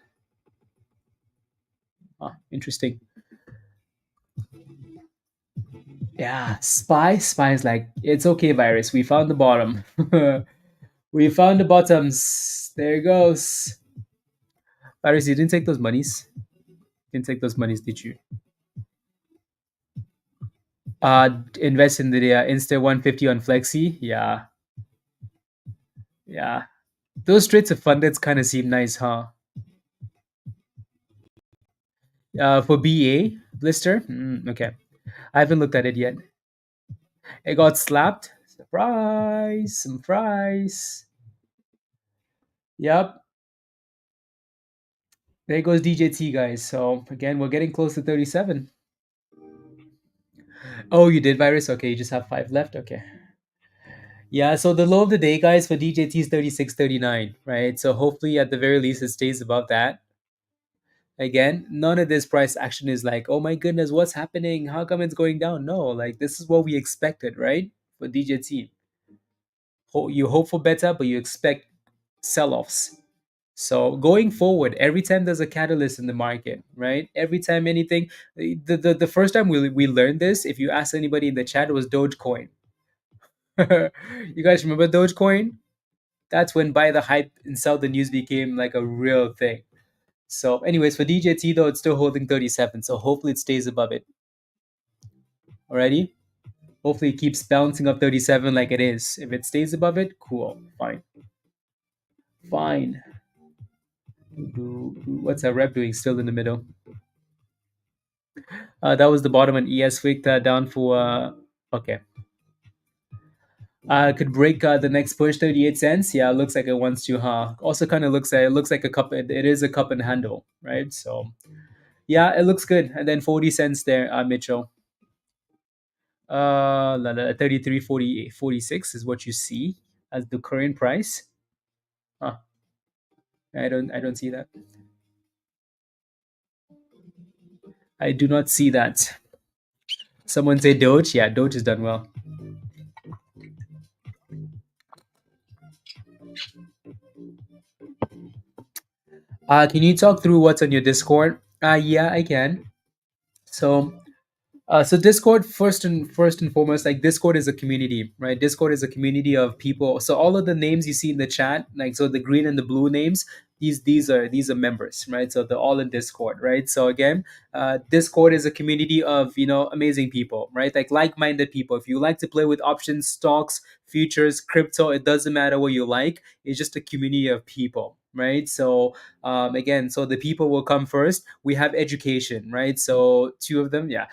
Interesting. Yeah, spy is like, it's okay, virus. We found the bottom. We found the bottoms. There it goes. Virus, you didn't take those monies. Didn't take those monies, did you? Invest in the Insta 150 on Flexi. Yeah, yeah. Those trades of fundeds kind of seem nice, huh? For BA blister. Okay, I haven't looked at it yet. It got slapped. Surprise! Some fries. Yep. There goes DJT, guys. So again, we're getting close to 37. Oh, you did virus? Okay, you just have five left. Okay. Yeah, so the low of the day, guys, for DJT is 36.39, right? So hopefully, at the very least, it stays above that. Again, none of this price action is like, oh my goodness, what's happening? How come it's going down? No, like this is what we expected, right? For DJT. You hope for better, but you expect sell offs. So going forward, every time there's a catalyst in the market, right? Every time anything, the first time we learned this, if you ask anybody in the chat, it was Dogecoin. You guys remember Dogecoin? That's when buy the hype and sell the news became like a real thing. So, anyways, for DJT though, it's still holding 37. So hopefully it stays above it. Alrighty? Hopefully it keeps bouncing up 37 like it is. If it stays above it, cool. Fine. Fine. What's our rep doing? Still in the middle. That was the bottom, and ES wicked down for okay. Could break the next push 38 cents. Yeah, looks like it wants to, huh? Also kind of looks like a cup. It is a cup and handle, right? So yeah, it looks good. And then 40 cents there, Mitchell. 33 40 46 is what you see as the current price. Huh. I don't see that. I do not see that. Someone say Doge. Yeah, Doge has done well. Can you talk through what's on your Discord? Yeah, I can. So so Discord first and foremost, like Discord is a community, right? Discord is a community of people. So all of the names you see in the chat, like so the green and the blue names, these are members, right? So they're all in Discord, right? So again, Discord is a community of amazing people, right? Like-minded people. If you like to play with options, stocks, futures, crypto, it doesn't matter what you like. It's just a community of people, right? So again, so the people will come first. We have education, right? So two of them, yeah.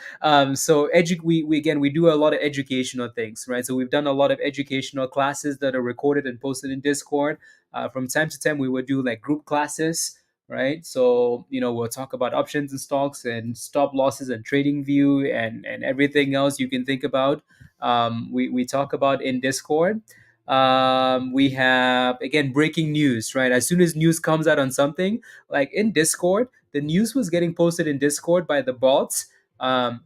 So we again we do a lot of educational things, right? So we've done a lot of educational classes that are recorded and posted in Discord. From time to time we would do like group classes, right? So we'll talk about options and stocks and stop losses and trading view and everything else you can think about. We talk about in Discord. We have again breaking news, right? As soon as news comes out on something, like in Discord, the news was getting posted in Discord by the bots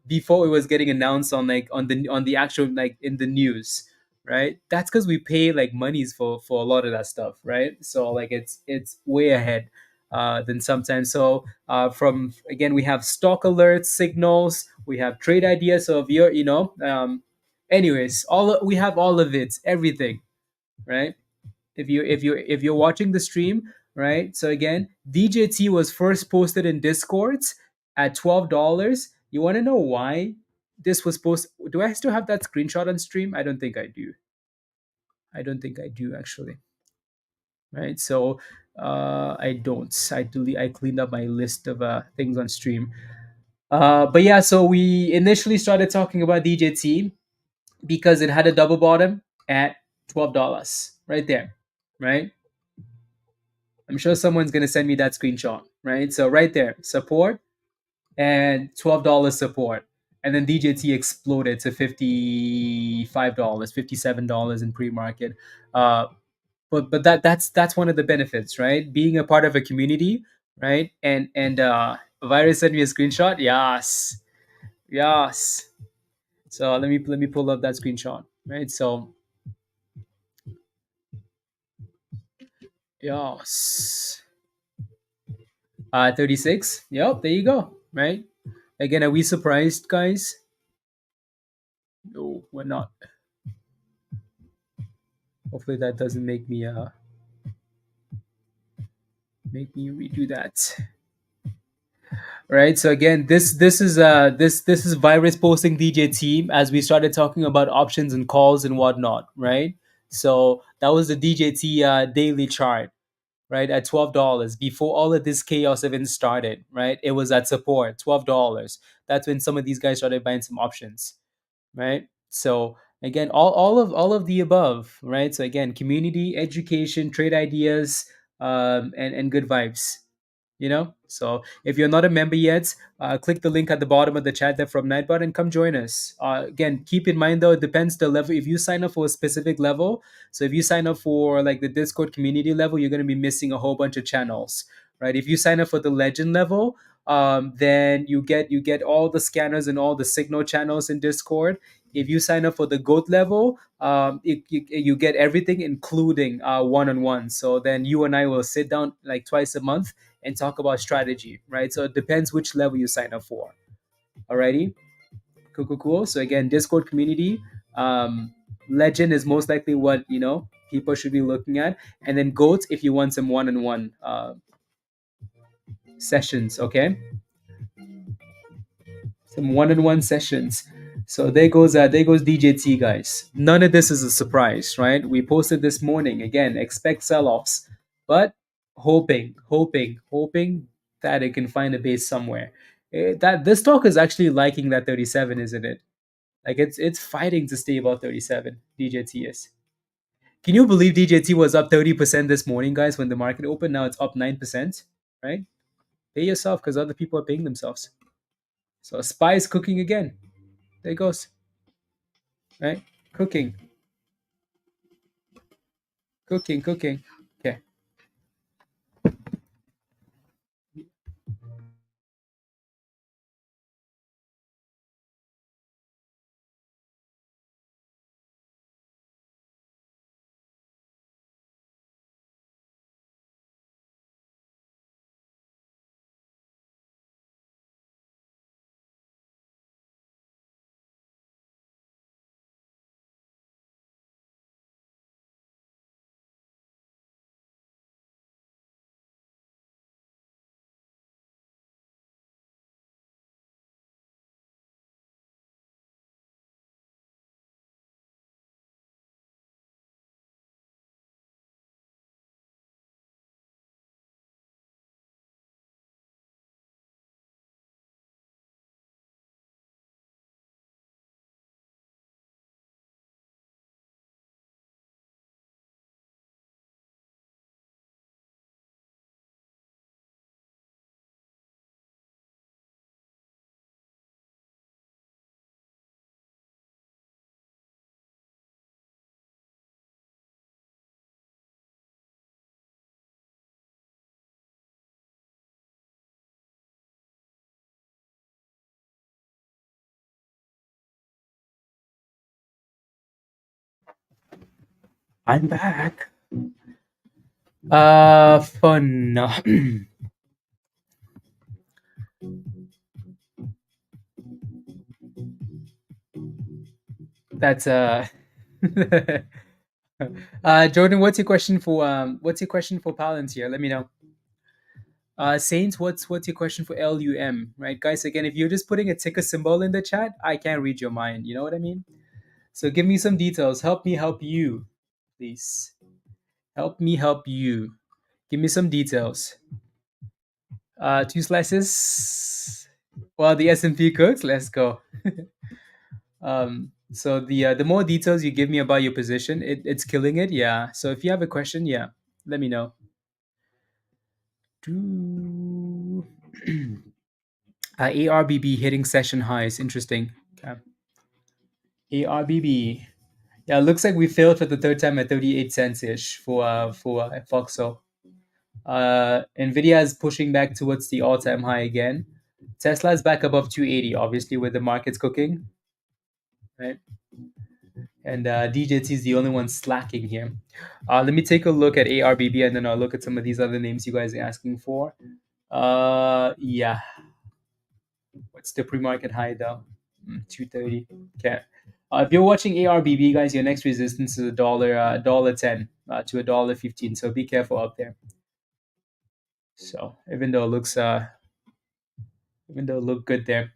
before it was getting announced on the actual like in the news, right? That's because we pay like monies for a lot of that stuff, right? So like it's way ahead than sometimes. So from again we have stock alerts, signals, we have trade ideas. So if you're anyways, we have all of it, everything, right? If you're watching the stream, right? So again, DJT was first posted in Discords at $12. You want to know why this was posted? Do I still have that screenshot on stream? I don't think I do. I don't think I do actually. Right? So I don't. I cleaned up my list of things on stream. But yeah, so we initially started talking about DJT because it had a double bottom at $12 right there, right? I'm sure someone's going to send me that screenshot, right? So right there, support and $12 support. And then DJT exploded to $55, $57 in pre-market. But that's one of the benefits, right? Being a part of a community, right? And Virus sent me a screenshot. Yes. Yes. So let me pull up that screenshot, right? So yes. 36. Yep, there you go. Right? Again, are we surprised, guys? No, we're not. Hopefully that doesn't make me redo that. right? So again, this is virus posting DJT as we started talking about options and calls and whatnot, right? So that was the DJT daily chart, right, at $12 before all of this chaos even started, right? It was at support $12. That's when some of these guys started buying some options, right? So again, all of the above, right? So again, community education, trade ideas, and good vibes, so if you're not a member yet, click the link at the bottom of the chat there from Nightbot and come join us. Again, keep in mind though, it depends the level. If you sign up for a specific level, so if you sign up for like the Discord community level, you're going to be missing a whole bunch of channels, right? If you sign up for the legend level, then you get all the scanners and all the signal channels in Discord. If you sign up for the goat level, you get everything including one-on-one. So then you and I will sit down like twice a month and talk about strategy, right? So it depends which level you sign up for. Alrighty, cool, cool, cool. So again, Discord community, legend is most likely what people should be looking at, and then goats if you want some one-on-one sessions. Okay, some one-on-one sessions. So there goes DJT, guys. None of this is a surprise, right? We posted this morning again. Expect sell-offs, but hoping that it can find a base somewhere. That this stock is actually liking that 37, isn't it? Like it's fighting to stay above 37. DJT is. Can you believe DJT was up 30% this morning, guys, when the market opened? Now it's up 9%, right? Pay yourself because other people are paying themselves. So SPY is cooking again. There it goes, right? Cooking, cooking. Okay, I'm back. Fun. That's Jordan, what's your question for Palantir? Let me know. Saints, what's your question for LUM? Right, guys. Again, if you're just putting a ticker symbol in the chat, I can't read your mind. You know what I mean? So give me some details. Help me help you, please. Help me help you. Give me some details. Two slices. Well, the S&P cooks. Let's go. So the more details you give me about your position, it's killing it. Yeah. So if you have a question, yeah, let me know. ARBB hitting session highs. Interesting. Okay. ARBB. Yeah, it looks like we failed for the third time at 38 cents ish for FOXO. NVIDIA is pushing back towards the all-time high again. Tesla is back above 280, obviously, with the markets cooking, right? And DJT is the only one slacking here. Let me take a look at ARBB and then I'll look at some of these other names you guys are asking for. Yeah. What's the pre-market high though? 230. Okay. If you're watching ARBB, guys, your next resistance is $1.10 to $1.15. So be careful up there. So even though it looks Window look good there.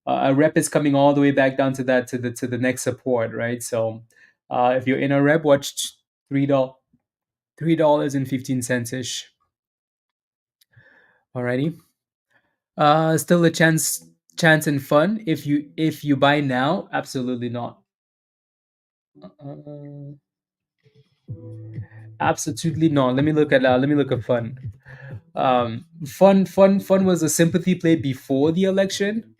A rep is coming all the way back down to that to the next support, right? So if you're in a rep, watch $3.15 ish. Alrighty. Still a chance and fun. If you buy now, absolutely not. Uh, Absolutely not. Let me look at fun. Fun was a sympathy play before the election.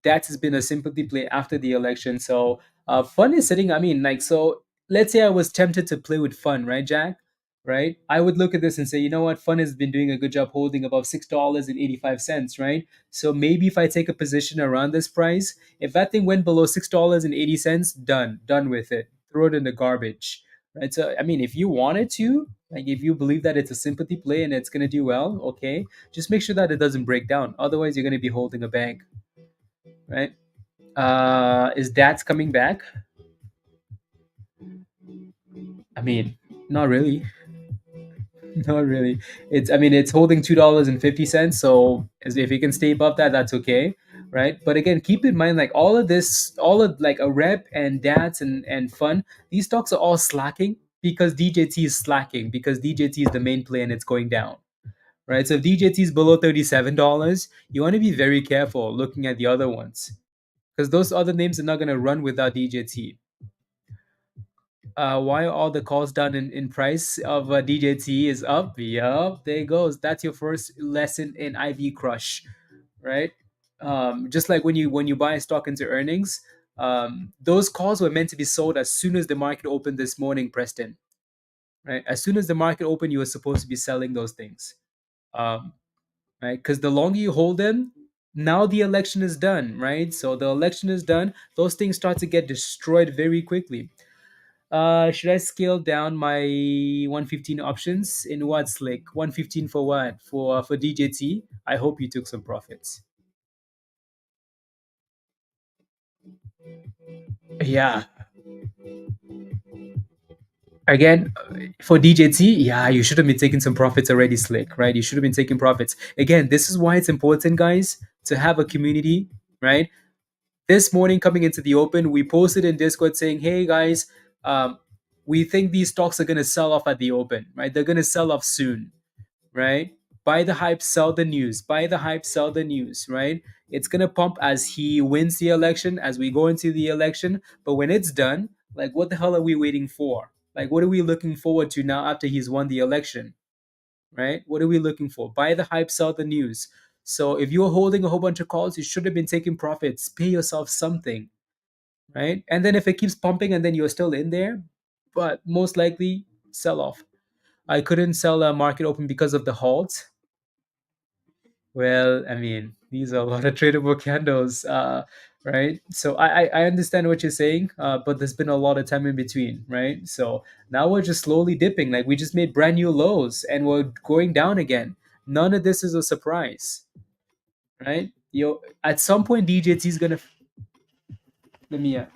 That has been a sympathy play after the election. So fun is sitting. I mean, like, so let's say I was tempted to play with fun, right, Jack? Right? I would look at this and say, you know what, fun has been doing a good job holding above $6.85, right? So maybe if I take a position around this price, if that thing went below $6.80, done with it. Throw it in the garbage. Right. So I mean, if you wanted to, like if you believe that it's a sympathy play and it's gonna do well, okay, just make sure that it doesn't break down. Otherwise, you're gonna be holding a bank, right? Is DATS coming back? I mean, not really. Not really. It's holding $2.50. So if you can stay above that, that's okay, right? But again, keep in mind, like all of this, all of like a rep and DATS and fun, these stocks are all slacking because DJT is slacking because DJT is the main play and it's going down, right? So if DJT is below $37, you want to be very careful looking at the other ones because those other names are not going to run without DJT. Why are all the calls down in price of DJT is up? Yup, there it goes. That's your first lesson in IV crush, right? Just like when you buy stock into earnings, those calls were meant to be sold as soon as the market opened this morning, Preston. Right? As soon as the market opened, you were supposed to be selling those things, um, right? Because the longer you hold them, now the election is done, right? So the election is done. Those things start to get destroyed very quickly. Should I scale down my 115 options in what slick? 115 for what? For DJT? I hope you took some profits. Yeah. Again, for DJT, yeah, you should have been taking some profits already, slick, right? You should have been taking profits. Again, this is why it's important, guys, to have a community, right? This morning coming into the open, we posted in Discord saying, "Hey guys, um, we think these stocks are gonna sell off at the open, right? They're gonna sell off soon, right? Buy the hype, sell the news. Buy the hype, sell the news, right? It's gonna pump as he wins the election, as we go into the election. But when it's done, like, what the hell are we waiting for? Like, what are we looking forward to now after he's won the election, right? What are we looking for? Buy the hype, sell the news. So if you're holding a whole bunch of calls, you should have been taking profits. Pay yourself something, right? And then if it keeps pumping and then you're still in there, but most likely sell off. I couldn't sell a market open because of the halt. Well, I mean, these are a lot of tradable candles, right? So I understand what you're saying, but there's been a lot of time in between, right? So now we're just slowly dipping. Like we just made brand new lows and we're going down again. None of this is a surprise, right? At some point, DJT is gonna. Let me. I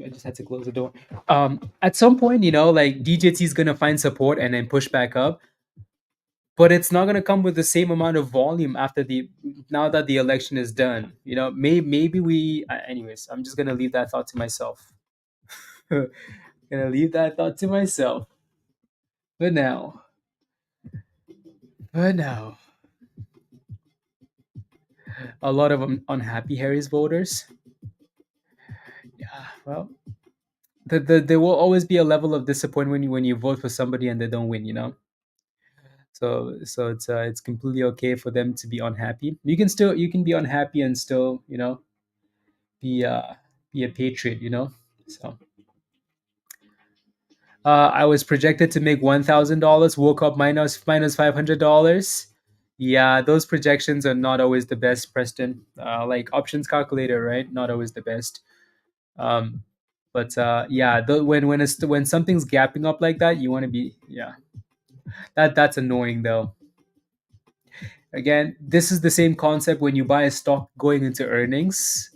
just had to close the door. At some point, like DJT is gonna find support and then push back up, but it's not going to come with the same amount of volume after the now that the election is done. Maybe we anyways, I'm just going to leave that thought to myself. Gonna leave that thought to myself for now. For now, a lot of unhappy Harry's voters. Yeah, well, there will always be a level of disappointment when you vote for somebody and they don't win. So it's completely okay for them to be unhappy. You can be unhappy and still be uh be a patriot. So I was projected to make $1,000, woke up minus $500. Yeah, those projections are not always the best, Preston. Like options calculator, right? Not always the best. Um, but yeah, when something's gapping up like that, you want to be, yeah. That's annoying though. Again, this is the same concept when you buy a stock going into earnings,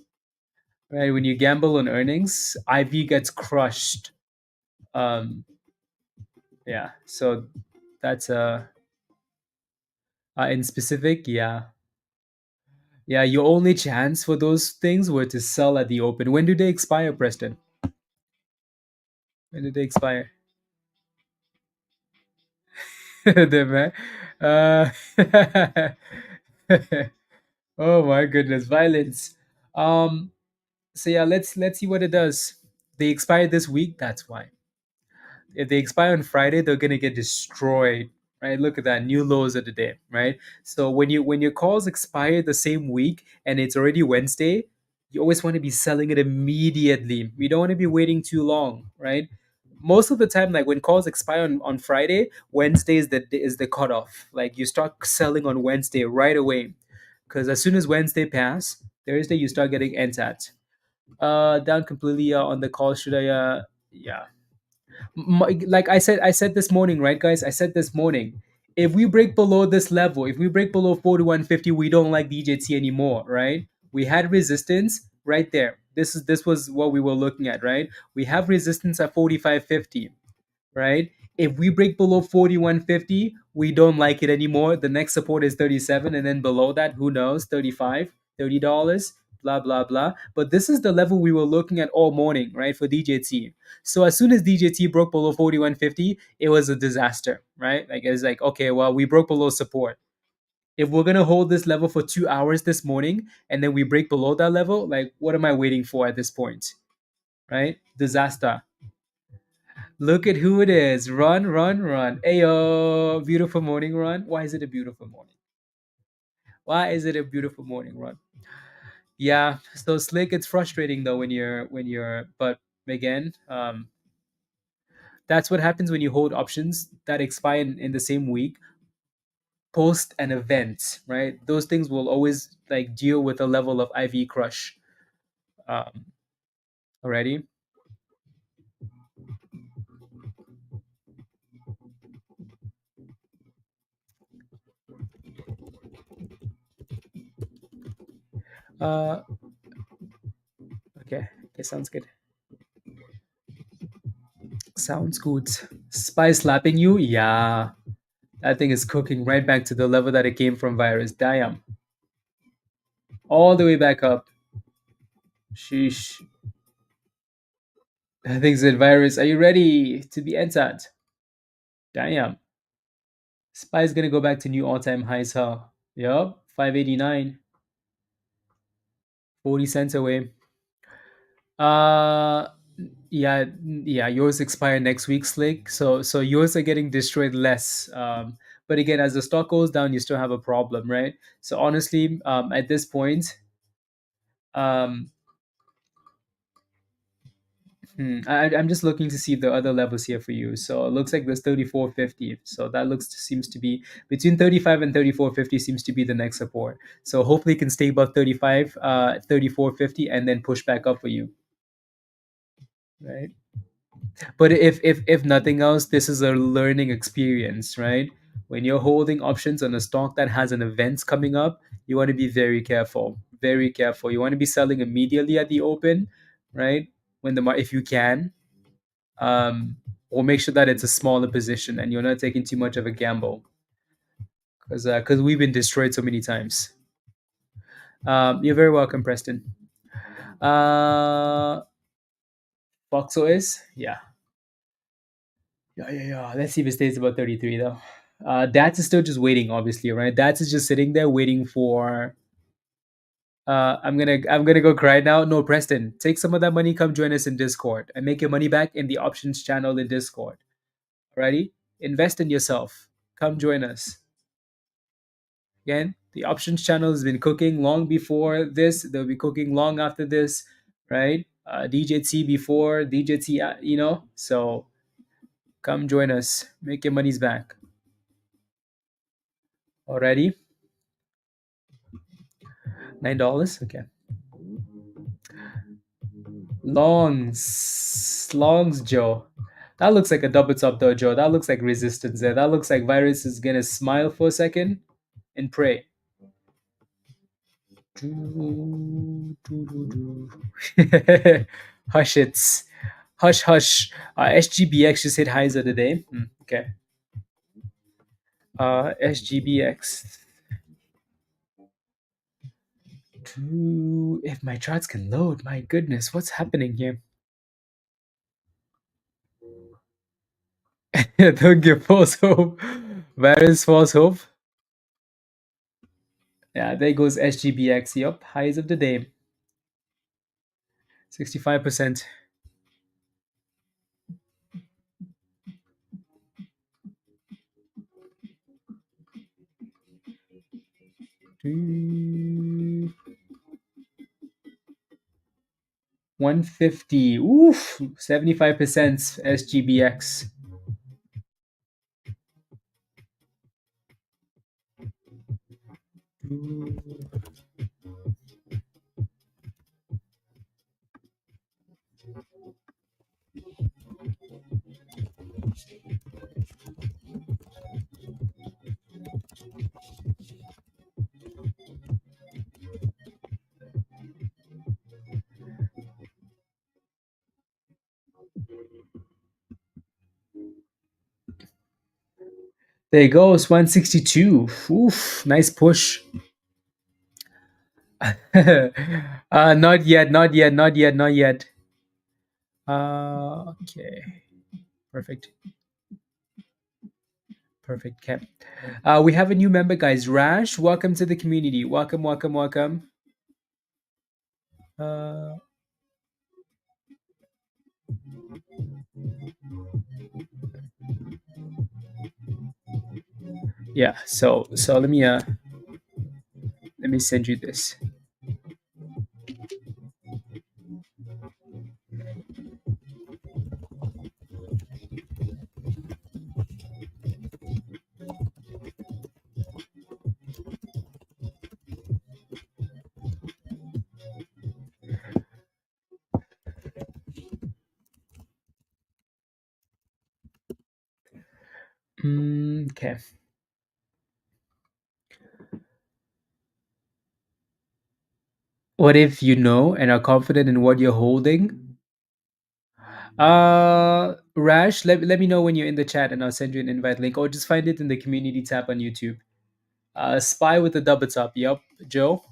right? When you gamble on earnings, IV gets crushed. Um, Yeah. So that's in specific, yeah. Yeah, your only chance for those things were to sell at the open. When do they expire, Preston? When do they expire? The man. Uh, oh my goodness, violence. Um. So yeah, let's see what it does. They expire this week. That's why. If they expire on Friday, they're gonna get destroyed. Right? Look at that, new lows of the day. Right? So when your calls expire the same week and it's already Wednesday, you always want to be selling it immediately. We don't want to be waiting too long. Right? Most of the time, like when calls expire on Friday, Wednesday is the cutoff. Like you start selling on Wednesday right away, because as soon as Wednesday pass, Thursday you start getting NSAT. Down completely on the call. Should I? Yeah, like I said this morning, right, guys? I said this morning, if we break below this level, if we break below 4150, we don't like DJT anymore, right? We had resistance right there. This was what we were looking at, right? We have resistance at 4550, right? If we break below 4150, we don't like it anymore. The next support is 37, and then below that, who knows, 35, $30, blah blah blah. But this is the level we were looking at all morning, right, for DJT. So as soon as DJT broke below 4150, it was a disaster, right? Like it's like, okay, well, we broke below support. If we're gonna hold this level for 2 hours this morning and then we break below that level, like what am I waiting for at this point? Right? Disaster. Look at who it is. Run, run, run. Ayo, beautiful morning, run. Why is it a beautiful morning? Why is it a beautiful morning, run? Yeah, so slick. It's frustrating though but again, that's what happens when you hold options that expire in the same week post an event, right? Those things will always like deal with a level of IV crush. Um, already. Uh, okay. Okay, sounds good. Sounds good. Spy slapping you? Yeah. That thing is cooking right back to the level that it came from virus. Damn. All the way back up. Sheesh. That thing said, virus, are you ready to be entered? Damn. Spy's gonna go back to new all-time highs, huh? Yup. 589. 40 cents away. Uh yeah, yours expire next week, Slick. So yours are getting destroyed less. But again, as the stock goes down, you still have a problem, right? So honestly, at this point, um, I'm just looking to see the other levels here for you. So it looks like there's 3450. So that looks seems to be between 35 and 3450 seems to be the next support. So hopefully it can stay above 35, 3450, and then push back up for you, right? But if nothing else, this is a learning experience, right? When you're holding options on a stock that has an event coming up, you want to be very careful, very careful. You want to be selling immediately at the open, right? When if you can, or make sure that it's a smaller position and you're not taking too much of a gamble, because we've been destroyed so many times. You're very welcome, Preston. Uh, FOXO is, yeah. Yeah. Let's see if it stays above 33 though. DATS is still just waiting, obviously, right? DATS is just sitting there waiting for. I'm gonna go cry now. No, Preston, take some of that money. Come join us in Discord and make your money back in the options channel in Discord. Alrighty, invest in yourself. Come join us. Again, the options channel has been cooking long before this. They'll be cooking long after this, right? DJT before DJT, So come join us. Make your monies back. Already, $9. Okay. Longs, Joe. That looks like a double top though, Joe. That looks like resistance there. That looks like virus is gonna smile for a second and pray. Hush it. Hush, hush. SGBX just hit highs of the day. Okay. SGBX. If my charts can load, my goodness, what's happening here? Don't give false hope. Where is false hope? Yeah, there goes SGBX. Yup, highs of the day. 65%. Doo- 150. Oof. 75% SGBX. There goes 162. Oof. Nice push. Not yet, not yet, not yet, not yet. Okay. Perfect. Perfect. Okay. We have a new member, guys. Rash, welcome to the community. Welcome, welcome, welcome. Uh, yeah. So let me send you this. Okay. What if you know and are confident in what you're holding? Rash, let me know when you're in the chat and I'll send you an invite link or just find it in the community tab on YouTube. Spy with the double top. Yep, Joe.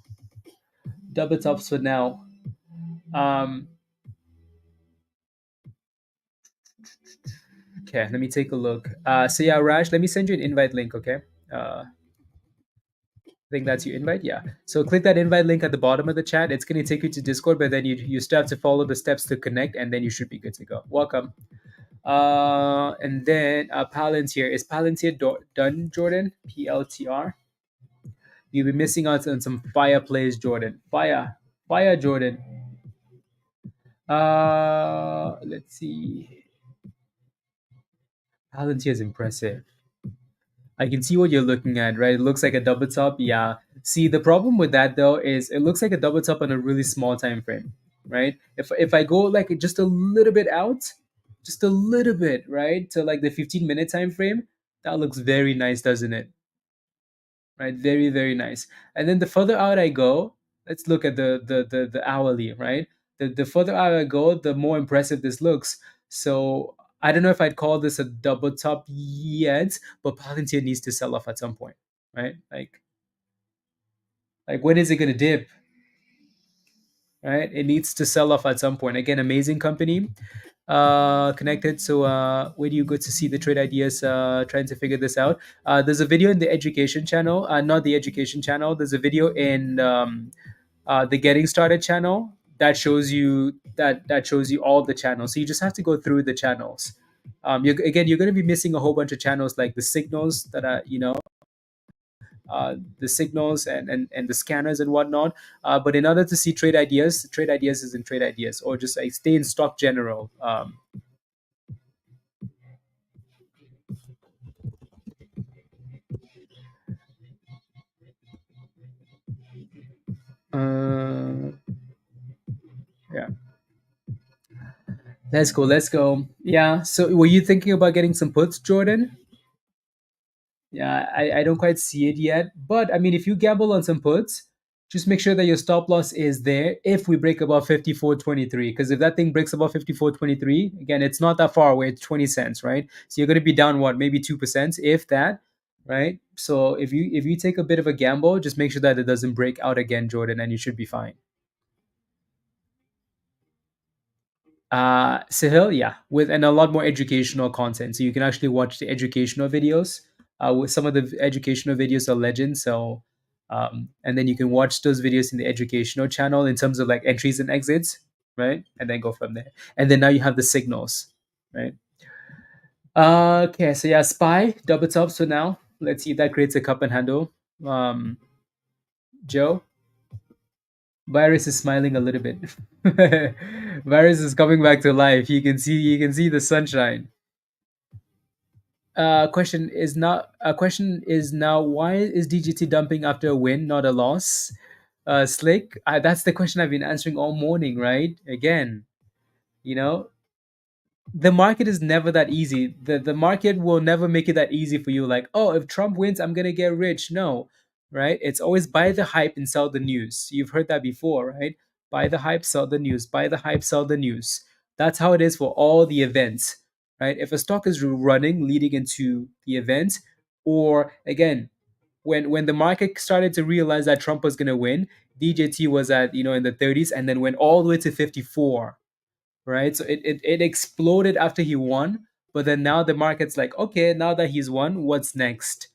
Double tops for now. Um, okay, let me take a look. So yeah, Rash, let me send you an invite link, okay? I think that's your invite. Yeah. So click that invite link at the bottom of the chat. It's going to take you to Discord, but then you still have to follow the steps to connect, and then you should be good to go. Welcome. And then Palantir. Is Palantir done, Jordan? PLTR. You'll be missing out on some fire plays, Jordan. Fire, Jordan. Let's see. Palantir is impressive. I can see what you're looking at, right? It looks like a double top. Yeah. See, the problem with that though is it looks like a double top on a really small time frame, right? If I go like just a little bit out, just a little bit, right, to like the 15-minute time frame, that looks very nice, doesn't it? Right, very very nice. And then the further out I go, let's look at the hourly, right? The further out I go, the more impressive this looks. So I don't know if I'd call this a double top yet, but Palantir needs to sell off at some point, right? Like when is it going to dip? Right, it needs to sell off at some point. Again, amazing company, connected. So where do you go to see the trade ideas, trying to figure this out? There's a video in the education channel, not the education channel. There's a video in the getting started channel that shows you that shows you all the channels. So you just have to go through the channels. You're going to be missing a whole bunch of channels like the signals that are, the signals and the scanners and whatnot. But in order to see trade ideas is in trade ideas, or just like stay in stock general. Uh, yeah. Let's go. Let's go. Yeah. So were you thinking about getting some puts, Jordan? Yeah, I don't quite see it yet. But I mean, if you gamble on some puts, Just make sure that your stop loss is there if we break above 54.23. Because if that thing breaks above 54.23, again, it's not that far away. It's 20 cents, right? So you're going to be down what, maybe 2%, if that, right? So if you take a bit of a gamble, just make sure that it doesn't break out again, Jordan, and you should be fine. Sahil, yeah, with and a lot more educational content. So you can actually watch the educational videos. With some of the educational videos are legend. So, and then you can watch those videos in the educational channel in terms of like entries and exits, right? And then go from there. And then now you have the signals, right? Okay, so yeah, SPY double top. So now let's see if that creates a cup and handle. Joe, Virus is smiling a little bit. Virus is coming back to life. You can see the sunshine. Question is now, why is DGT dumping after a win, not a loss? Slick, that's the question I've been answering all morning, right? Again, you know, the market is never that easy. The market will never make it that easy for you. Like, oh, if Trump wins, I'm gonna get rich. No, right? It's always buy the hype and sell the news. You've heard that before, right? Buy the hype, sell the news. Buy the hype, sell the news. That's how it is for all the events, right? If a stock is running leading into the event, or again, when the market started to realize that Trump was gonna win, DJT was at in the 30s and then went all the way to 54, right? So it exploded after he won, but then now the market's like, okay, now that he's won, what's next?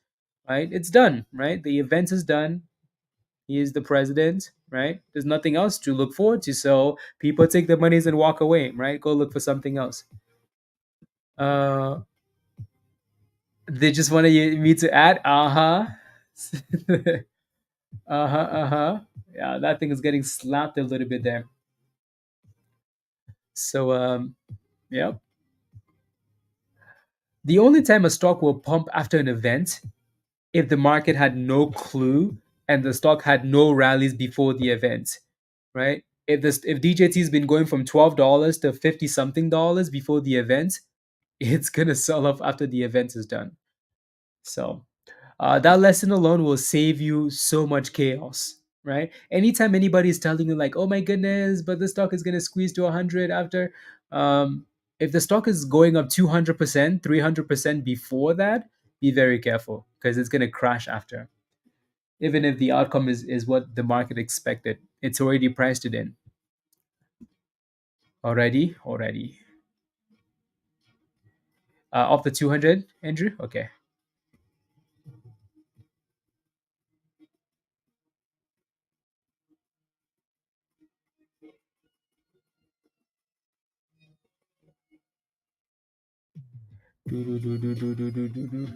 Right? It's done, right? The event is done. He is the president, right? There's nothing else to look forward to. So people take their monies and walk away, right? Go look for something else. Uh, they just wanted me to add, uh-huh. Uh-huh, uh-huh. Yeah, that thing is getting slapped a little bit there. So yeah. The only time a stock will pump after an event if the market had no clue and the stock had no rallies before the event, right? If DJT has been going from $12 to 50 something dollars before the event, it's gonna sell off after the event is done. So that lesson alone will save you so much chaos, right? Anytime anybody is telling you like, "Oh my goodness, but the stock is gonna squeeze to 100 after," if the stock is going up 200%, 300% before that, be very careful because it's gonna crash after. Even if the outcome is what the market expected, it's already priced it in. Already. Off the 200, Andrew. Okay. Do, do, do, do, do, do, do, do, do.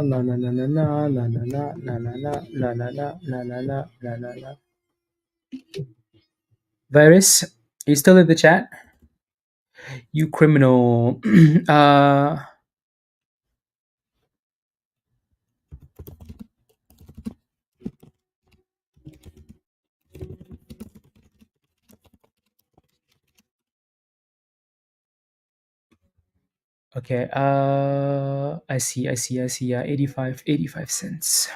La la la la la la la la la la la la la la la la la la la. Virus, are you still in the chat? You criminal. uh Okay. I see. Yeah, 85 cents.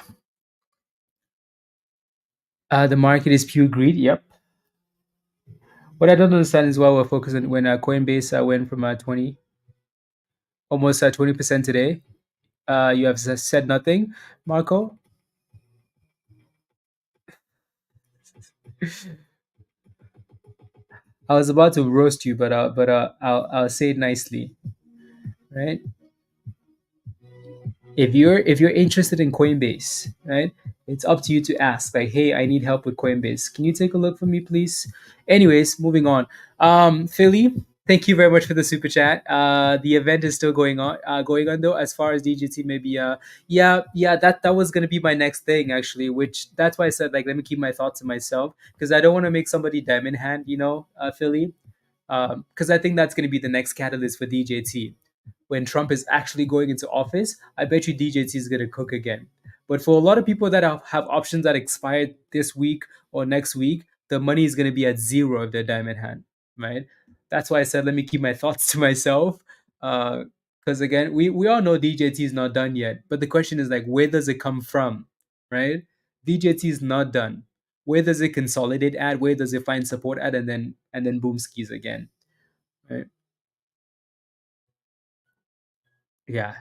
The market is pure greed. Yep. What I don't understand is why we're focusing when Coinbase went from 20, almost 20% today. You have said nothing, Marco. I was about to roast you, but I'll say it nicely, right? If you're interested in Coinbase, right? It's up to you to ask, like, hey, I need help with Coinbase. Can you take a look for me, please? Anyways, moving on. Philly, thank you very much for the super chat. The event is still going on though. As far as DJT, maybe yeah, that was gonna be my next thing actually. Which that's why I said like let me keep my thoughts to myself because I don't want to make somebody diamond hand, Philly, because I think that's gonna be the next catalyst for DJT when Trump is actually going into office, I bet you DJT is going to cook again. But for a lot of people that have options that expired this week or next week, the money is going to be at zero if they're diamond hand, right? That's why I said let me keep my thoughts to myself. Because again, we all know DJT is not done yet, but the question is like, where does it come from, right? DJT is not done. Where does it consolidate at? Where does it find support at? And then boom skis again, right? Yeah,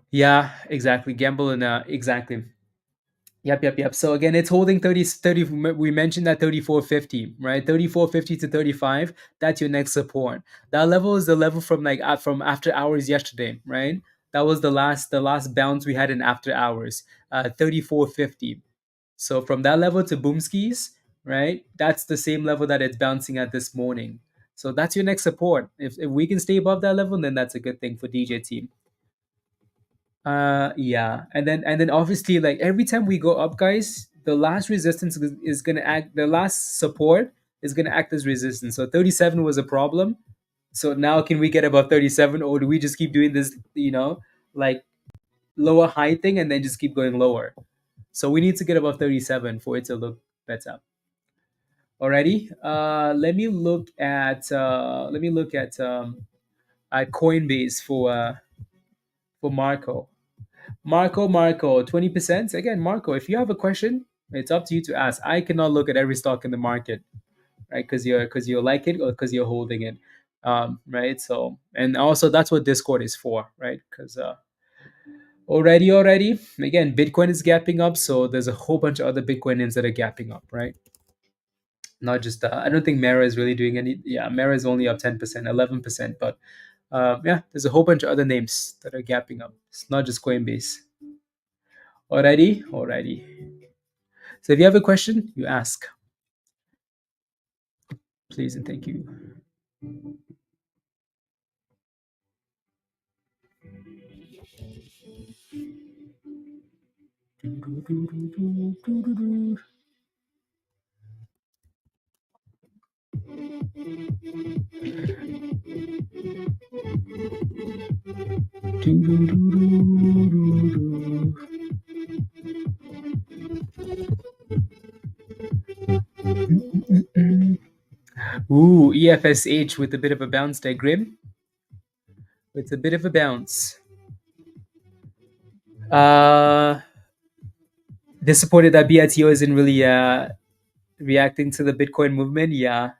yeah, exactly. Gamble and exactly. Yep. So again, it's holding 30. We mentioned that 34.50, right? 34.50 to 35. That's your next support. That level is the level from from after hours yesterday, right? That was the last bounce we had in after hours. 34.50. So from that level to boomskis, right? That's the same level that it's bouncing at this morning. So that's your next support. If we can stay above that level, then that's a good thing for DJT. Yeah, and then obviously like every time we go up, guys, the last resistance is gonna act. The last support is gonna act as resistance. So 37 was a problem. So now can we get above 37, or do we just keep doing this? Like lower high thing and then just keep going lower. So we need to get above 37 for it to look better. Alrighty. Let me look at Coinbase for Marco. Marco, 20%. Again, Marco, if you have a question, it's up to you to ask. I cannot look at every stock in the market, right? Because you like it or because you're holding it, right? So, and also that's what Discord is for, right? Because already, again, Bitcoin is gapping up, so there's a whole bunch of other Bitcoin names that are gapping up, right? Not just I don't think Mara is really doing any. Yeah, Mara is only up 10%, 11%, but yeah, there's a whole bunch of other names that are gapping up. It's not just Coinbase. Alrighty. So if you have a question, you ask, please and thank you. Ooh, EFSH with a bit of a bounce there, Grim. With a bit of a bounce. Uh, Disappointed that BITO isn't really reacting to the Bitcoin movement. Yeah.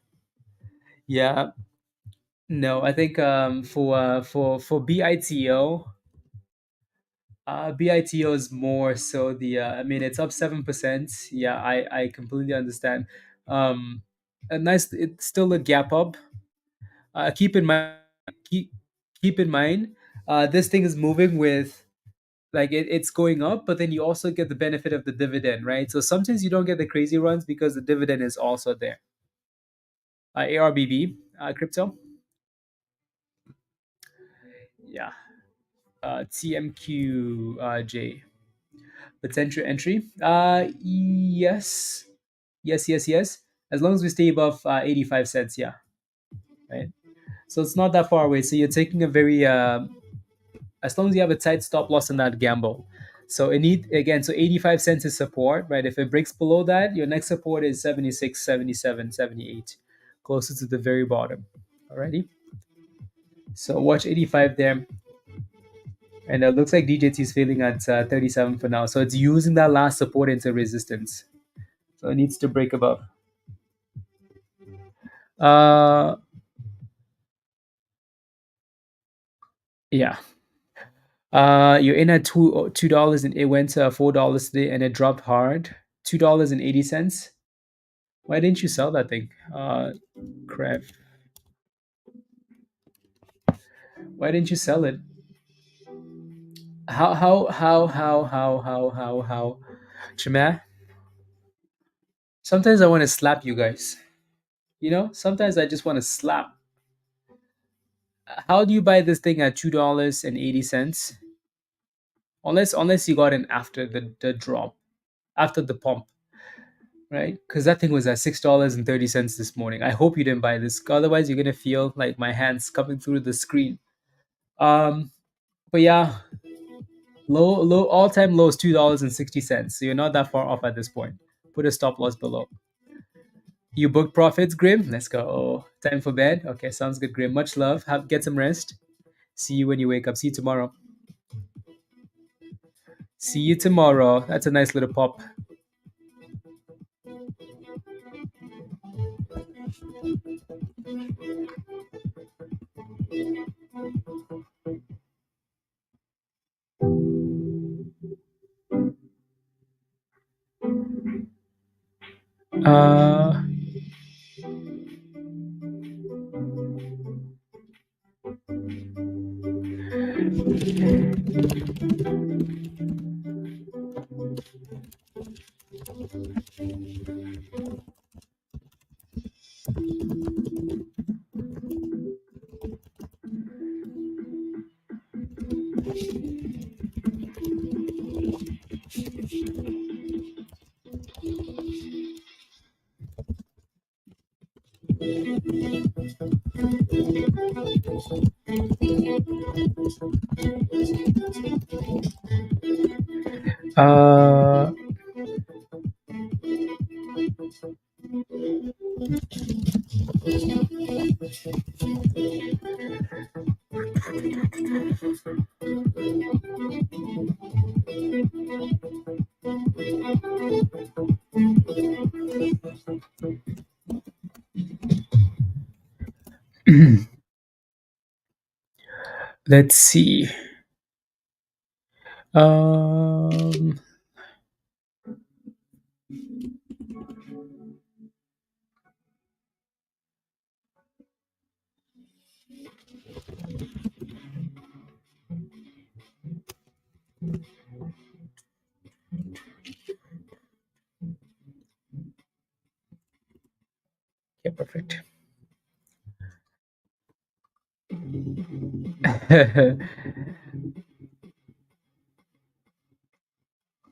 No, I think for BITO, BITO is more so the. I mean, it's up 7%. Yeah, I completely understand. A nice. It's still a gap up. Keep in mind. Keep keep in mind. This thing is moving with like it's going up, but then you also get the benefit of the dividend, right? So sometimes you don't get the crazy runs because the dividend is also there. ARBB crypto. Yeah. TMQJ. Potential entry. Yes. As long as we stay above 85 cents, yeah, right. So it's not that far away. So you're taking a very as long as you have a tight stop loss in that gamble. So it need again. So 85 cents is support, right? If it breaks below that, your next support is 76, 77, 78, closer to the very bottom. Alrighty. So watch 85 there. And it looks like DJT is failing at 37 for now. So it's using that last support into resistance. So it needs to break above. Uh, yeah. You're in at $2 and it went to $4 today and it dropped hard. $2.80. Why didn't you sell that thing? Crap. Why didn't you sell it? How? Chima, sometimes I want to slap you guys. Sometimes I just want to slap. How do you buy this thing at $2.80? Unless you got in after the drop, after the pump, right? Because that thing was at $6.30 this morning. I hope you didn't buy this. Otherwise, you're gonna feel like my hands coming through the screen. But yeah, low all time low is $2.60. So you're not that far off at this point. Put a stop loss below. You booked profits, Grim? Let's go. Time for bed? Okay, sounds good, Grim. Much love. Get some rest. See you when you wake up. See you tomorrow. See you tomorrow. That's a nice little pop. Uh, uh, let's see. Um, yeah, perfect.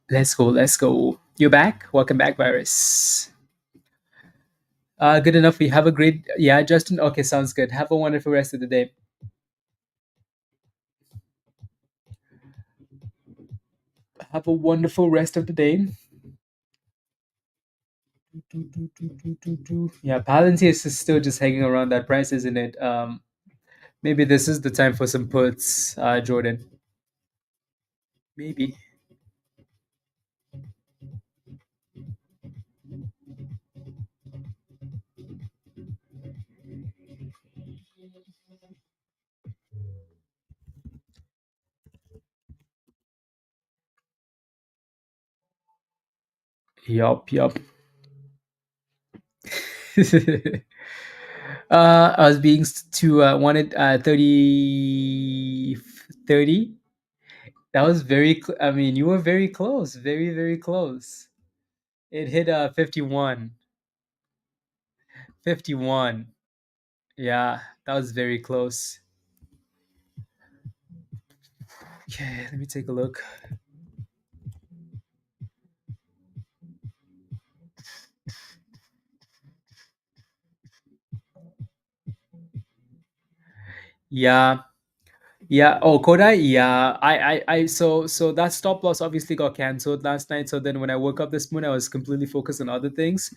Let's go. Let's go. You're back. Welcome back, Virus. Good enough. We have a great. Yeah, Justin. Okay, sounds good. Have a wonderful rest of the day. Have a wonderful rest of the day. Yeah, Palantir is still just hanging around that price, isn't it? Maybe this is the time for some puts, Jordan. Maybe. Yup. I was being to wanted 30. That was very. I mean, you were very close. Very, very close. It hit 51. 51. Yeah, that was very close. Okay, let me take a look. Yeah. Yeah. Oh, Kodai. Yeah. So that stop loss obviously got canceled last night. So then when I woke up this morning, I was completely focused on other things.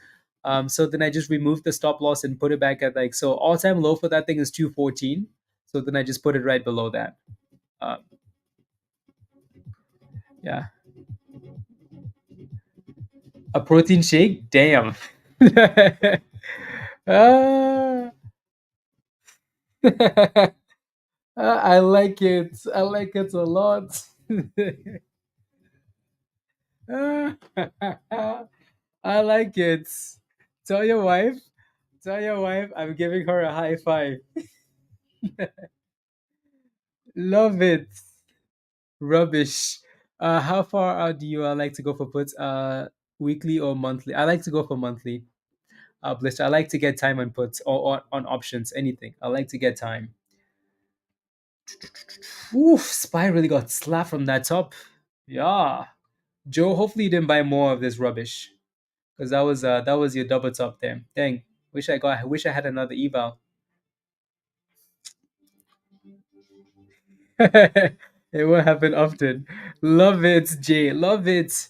So then I just removed the stop loss and put it back at so all time low for that thing is 214. So then I just put it right below that. Uh, yeah. A protein shake? Damn. Ah. I like it. I like it a lot. I like it. Tell your wife. Tell your wife I'm giving her a high five. Love it. Rubbish. How far out do you like to go for puts? Weekly or monthly? I like to go for monthly. Blister. I like to get time on puts or on options. Anything. I like to get time. Oof. Spy really got slapped from that top. Yeah. Joe, hopefully you didn't buy more of this rubbish because that was your double top there. Dang. Wish I had another eval. It won't happen often. Love it, Jay. Love it.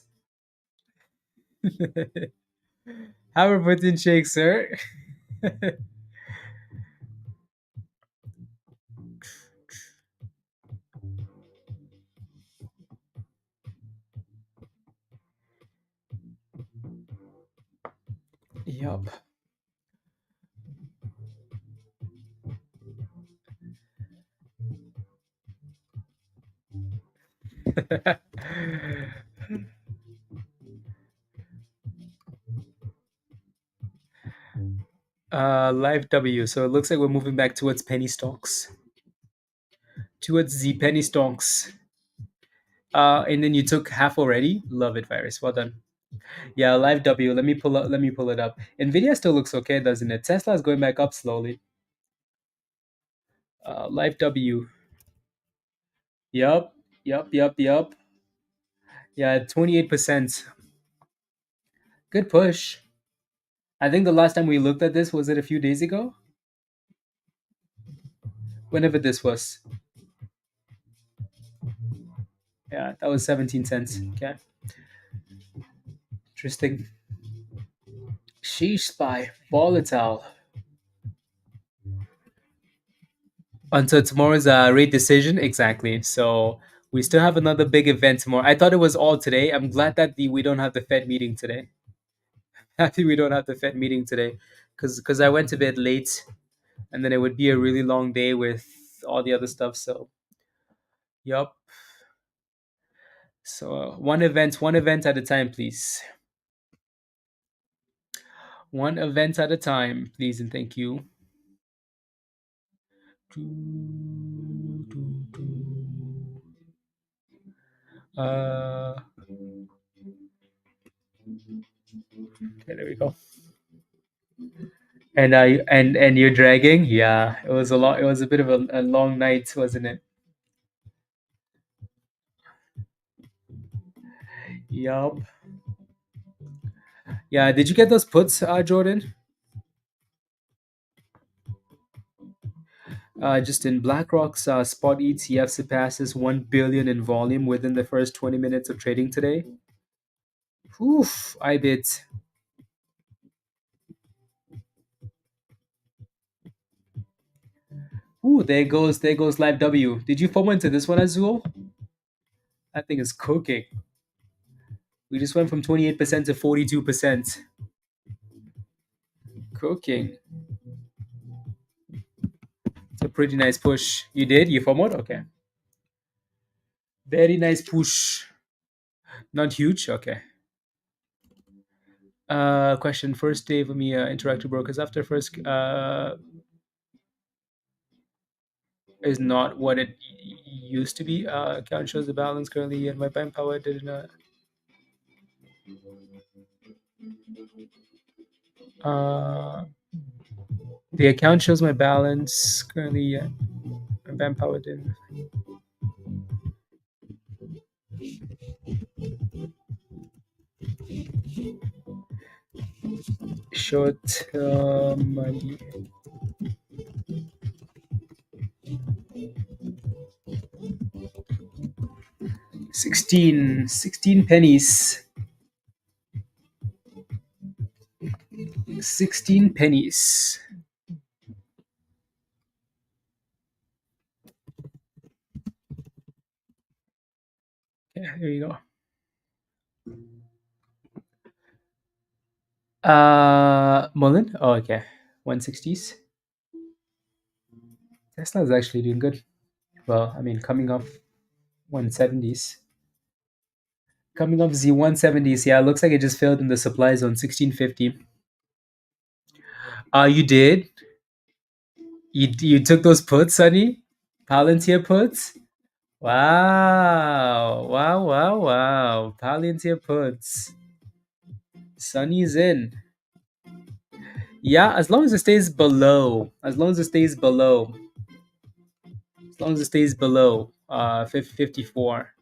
Have a protein shake, sir. Yup. Live W. So it looks like we're moving back towards penny stocks. Towards the penny stocks. And then you took half already. Love it, Virus. Well done. Yeah, live W. Let me pull it up. Nvidia still looks okay, doesn't it? Tesla is going back up slowly. Live W. Yup. Yup. Yup. Yup. Yeah, 28%. Good push. I think the last time we looked at this was it a few days ago? Whenever this was. Yeah, that was 17 cents. Okay. Interesting. Sheesh spy. Volatile. Until tomorrow's rate decision. Exactly. So we still have another big event tomorrow. I thought it was all today. I'm glad that we don't have the Fed meeting today. Happy we don't have the Fed meeting today. Because I went to bed late and then it would be a really long day with all the other stuff. So, yup. So one event at a time, please. One event at a time, please, and thank you. Uh, okay, there we go. And you're dragging? Yeah, it was a lot. It was a bit of a long night, wasn't it? Yup. Yeah. Did you get those puts, Jordan? Just in BlackRock's spot ETF surpasses 1 billion in volume within the first 20 minutes of trading today. Oof, I bit. Ooh, there goes Live W. Did you fall into this one, Azul? That thing is cooking. We just went from 28% to 42%. Cooking. It's a pretty nice push. You did? You FOMO'd? Okay. Very nice push. Not huge? Okay. Question. First day for me, interactive brokers after first is not what it used to be. Account shows the balance currently and my bank power did not. The account shows my balance currently. My bank power didn't. Short money. 16 pennies. 16 pennies. Yeah, there you go. Mullen. Oh, okay. 160s. Tesla is actually doing good. Well, I mean, coming off 170s. Coming off the 170s. Yeah, looks like it just failed in the supply zone 1650. You did? You took those puts, Sonny? Palantir puts? Wow. Wow, wow, wow. Palantir puts. Sonny's in. Yeah, as long as it stays below. As long as it stays below. As long as it stays below 54.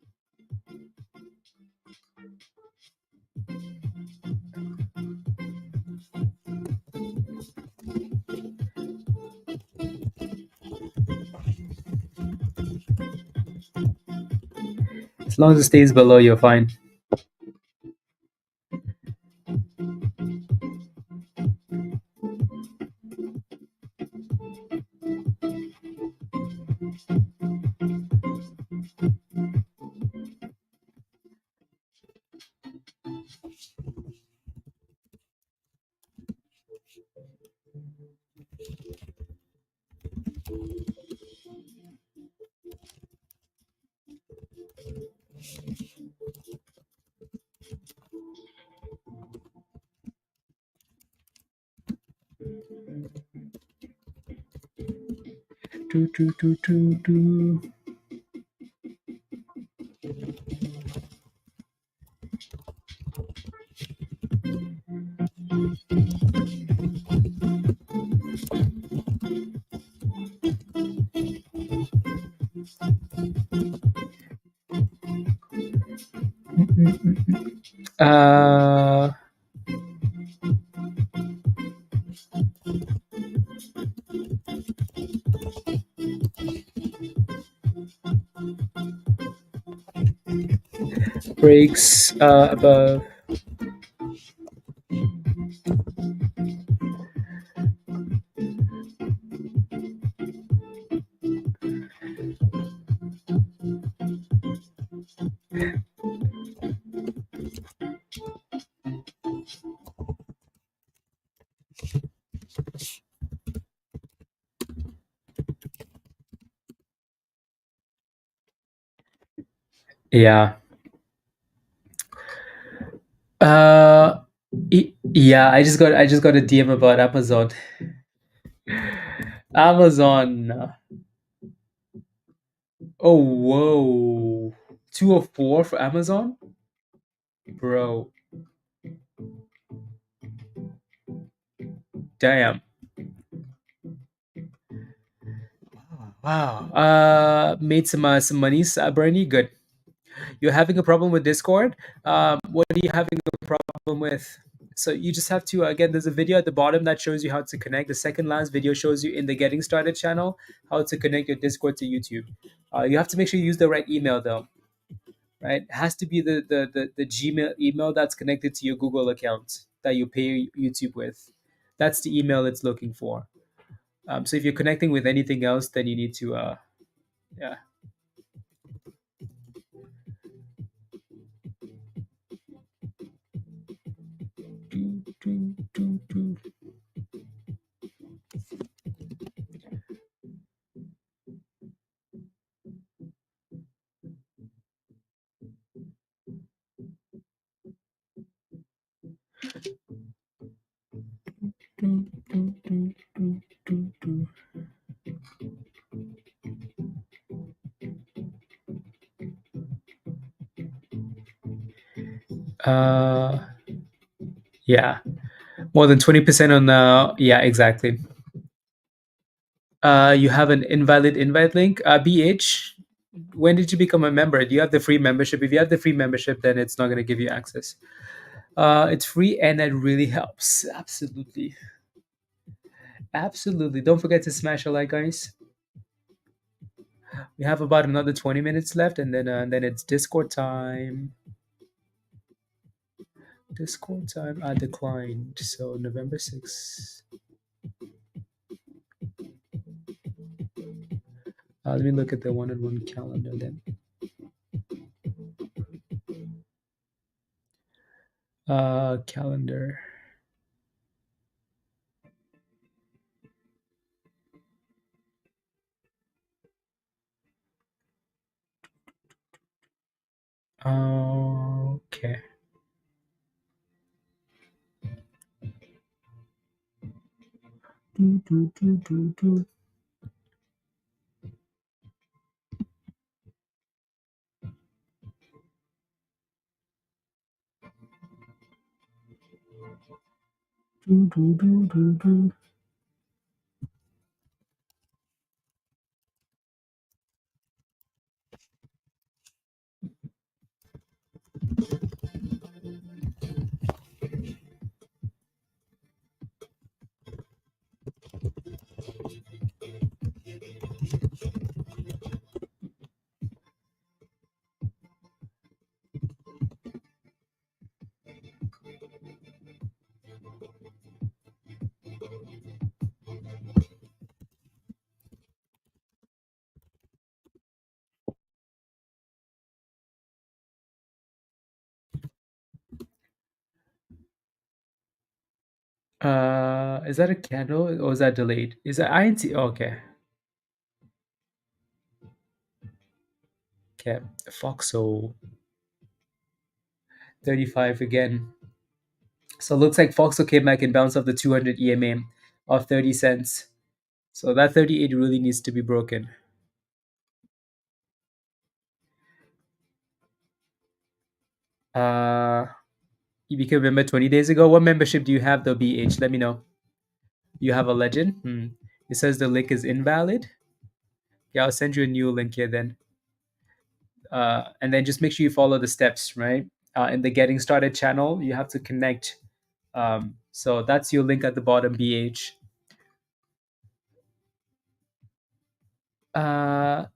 As long as it stays below, you're fine. Do, do, do, do, do. Uh, breaks above. Yeah. Uh, yeah. I just got a DM about Amazon. Amazon. Oh, whoa. 204 for Amazon, bro. Damn. Wow. Made some money, Bernie. Good. You're having a problem with Discord. What are you having a problem with? So you just have to again. There's a video at the bottom that shows you how to connect. The second last video shows you in the Getting Started channel how to connect your Discord to YouTube. You have to make sure you use the right email though. Right? It has to be the Gmail email that's connected to your Google account that you pay YouTube with. That's the email it's looking for. So if you're connecting with anything else, then you need to yeah. Do, do, do, do. Do, do, do, do, do, do. Uh, yeah, more than 20% on yeah, exactly. You have an invalid invite link. BH, when did you become a member? Do you have the free membership? If you have the free membership, then it's not going to give you access. It's free and it really helps. Absolutely. Absolutely. Don't forget to smash a like, guys. We have about another 20 minutes left, and then it's Discord time. Discord time. I declined. So November 6th. Let me look at the one-on-one calendar then. Calendar. Okay. Do, do, do, do, do. Do, do, do, do, do. Is that a candle or is that delayed? Is that INT? Okay. Okay. FOXO 35 again. So it looks like FOXO came back and bounced off the 200 EMA of 30 cents. So that 38 really needs to be broken. Uh, you became a member 20 days ago. What membership do you have though, BH? Let me know. You have a legend? It says the link is invalid. Yeah, I'll send you a new link here then. And then just make sure you follow the steps, right? In the getting started channel, you have to connect. So that's your link at the bottom, BH. Uh,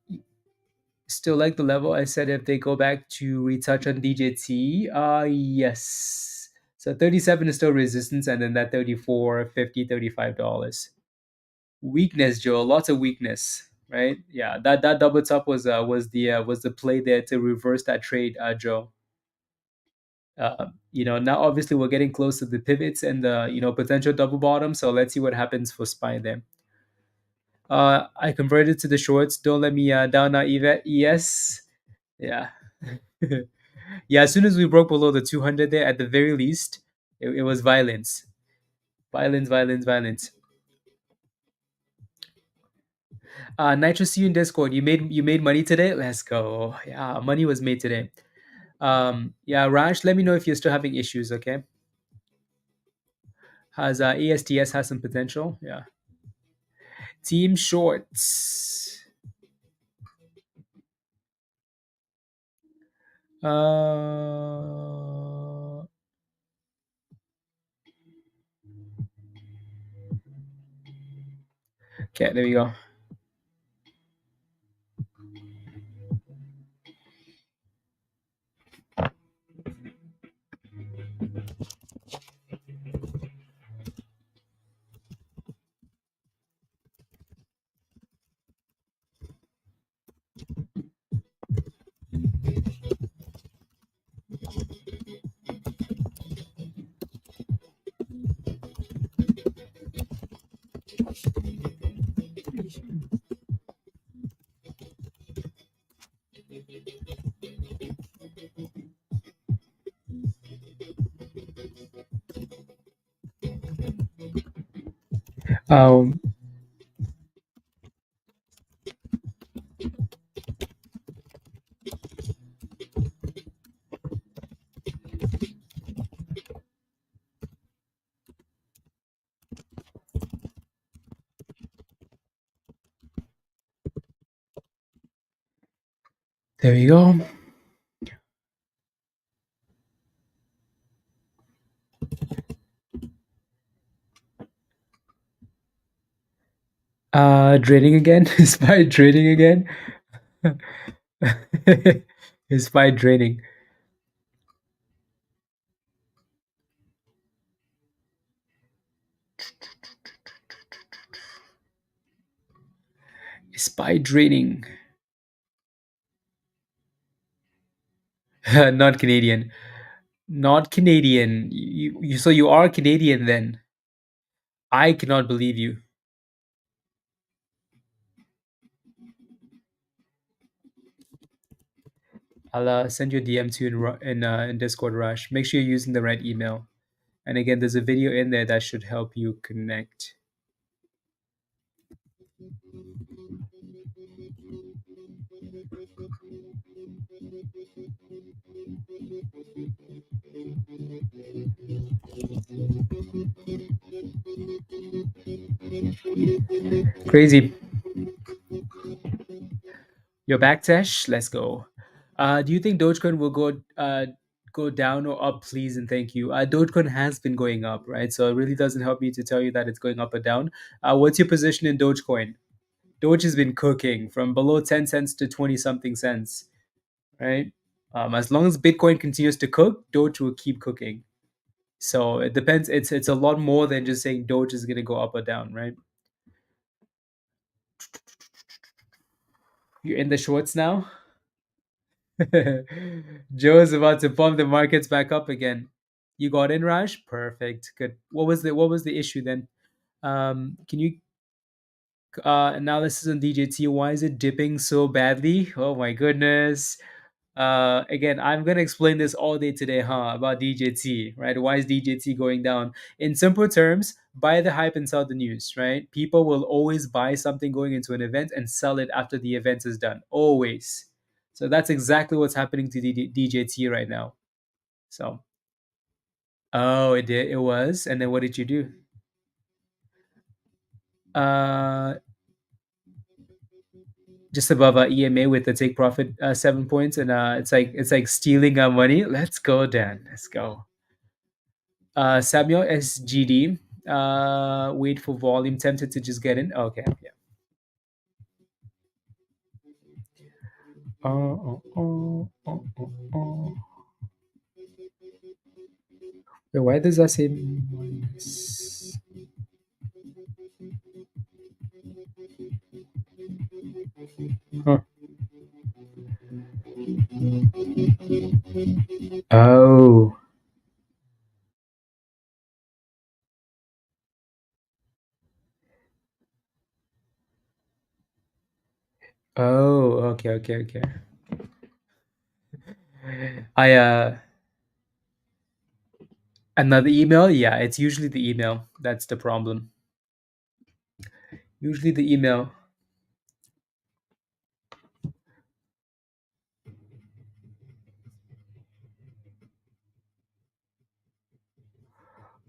Still like the level I said if they go back to retouch on DJT. Yes. So 37 is still resistance, and then that 34, 50, $35. Weakness, Joe. Lots of weakness, right? Yeah, that double top was the play there to reverse that trade, Joe. Now obviously we're getting close to the pivots and the potential double bottom. So let's see what happens for SPY there. I converted to the shorts. Don't let me down now, Yvette. Yes. Yeah. Yeah, as soon as we broke below the 200 there, at the very least, it was violence. Violence, violence, violence. Nitro, see you in Discord. You made money today? Let's go. Yeah, money was made today. Yeah, Raj, let me know if you're still having issues, okay? Has ASTS has some potential? Yeah. Team shorts. Okay, there we go. Um, there we go. Trading again. Spy trading again. Spy trading. Spy trading. Not Canadian. Not Canadian. So you are Canadian then. I cannot believe you. I'll send you a DM to you in Discord Rush. Make sure you're using the right email. And again, there's a video in there that should help you connect. Crazy. You're back, Tesh. Let's go. Do you think Dogecoin will go down or up? Please and thank you. Dogecoin has been going up, right? So it really doesn't help me to tell you that it's going up or down. What's your position in Dogecoin? Doge has been cooking from below 10 cents to 20 something cents, right? As long as Bitcoin continues to cook, Doge will keep cooking. So it depends. It's a lot more than just saying Doge is going to go up or down, right? You're in the shorts now. Joe's about to pump the markets back up again. You got in, Raj? Perfect. Good. What was the issue then? Can you analysis on DJT? Why is it dipping so badly? Oh my goodness. Again, I'm gonna explain this all day today, about DJT, right? Why is DJT going down? In simple terms, buy the hype and sell the news, right? People will always buy something going into an event and sell it after the event is done. Always. So that's exactly what's happening to DJT right now. So, oh, it did. It was. And then what did you do? Uh, just above EMA with the take profit 7 points, and it's like stealing our money. Let's go, Dan. Let's go. Samuel SGD. Wait for volume. Tempted to just get in. Okay. Yeah. Wait, why does that say minus? Huh. Oh. Oh. Okay. Okay. Okay. I Another email. Yeah, it's usually the email. That's the problem. Usually the email.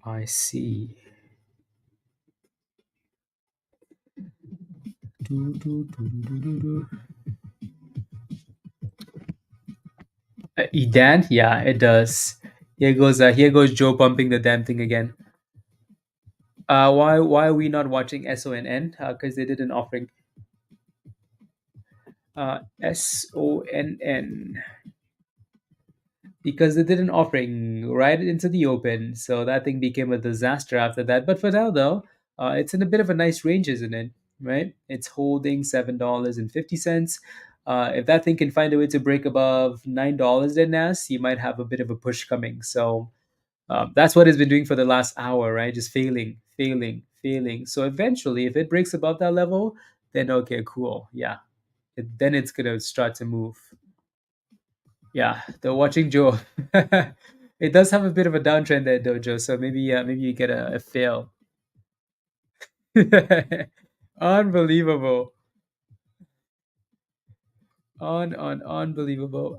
I see. Do, do, do, do, do, do. Dan, yeah, it does. Here goes Joe pumping the damn thing again. Why are we not watching SONN? Because they did an offering. SONN, because they did an offering right into the open, so that thing became a disaster after that. But for now, though, it's in a bit of a nice range, isn't it? Right? It's holding $7.50. If that thing can find a way to break above $9, then NAS, you might have a bit of a push coming. So that's what it's been doing for the last hour, right? Just failing, failing, failing. So eventually, if it breaks above that level, then okay, cool, yeah, then it's gonna start to move. Yeah, the watching Joe. It does have a bit of a downtrend there, though, Joe. So maybe you get a fail. Unbelievable. Unbelievable.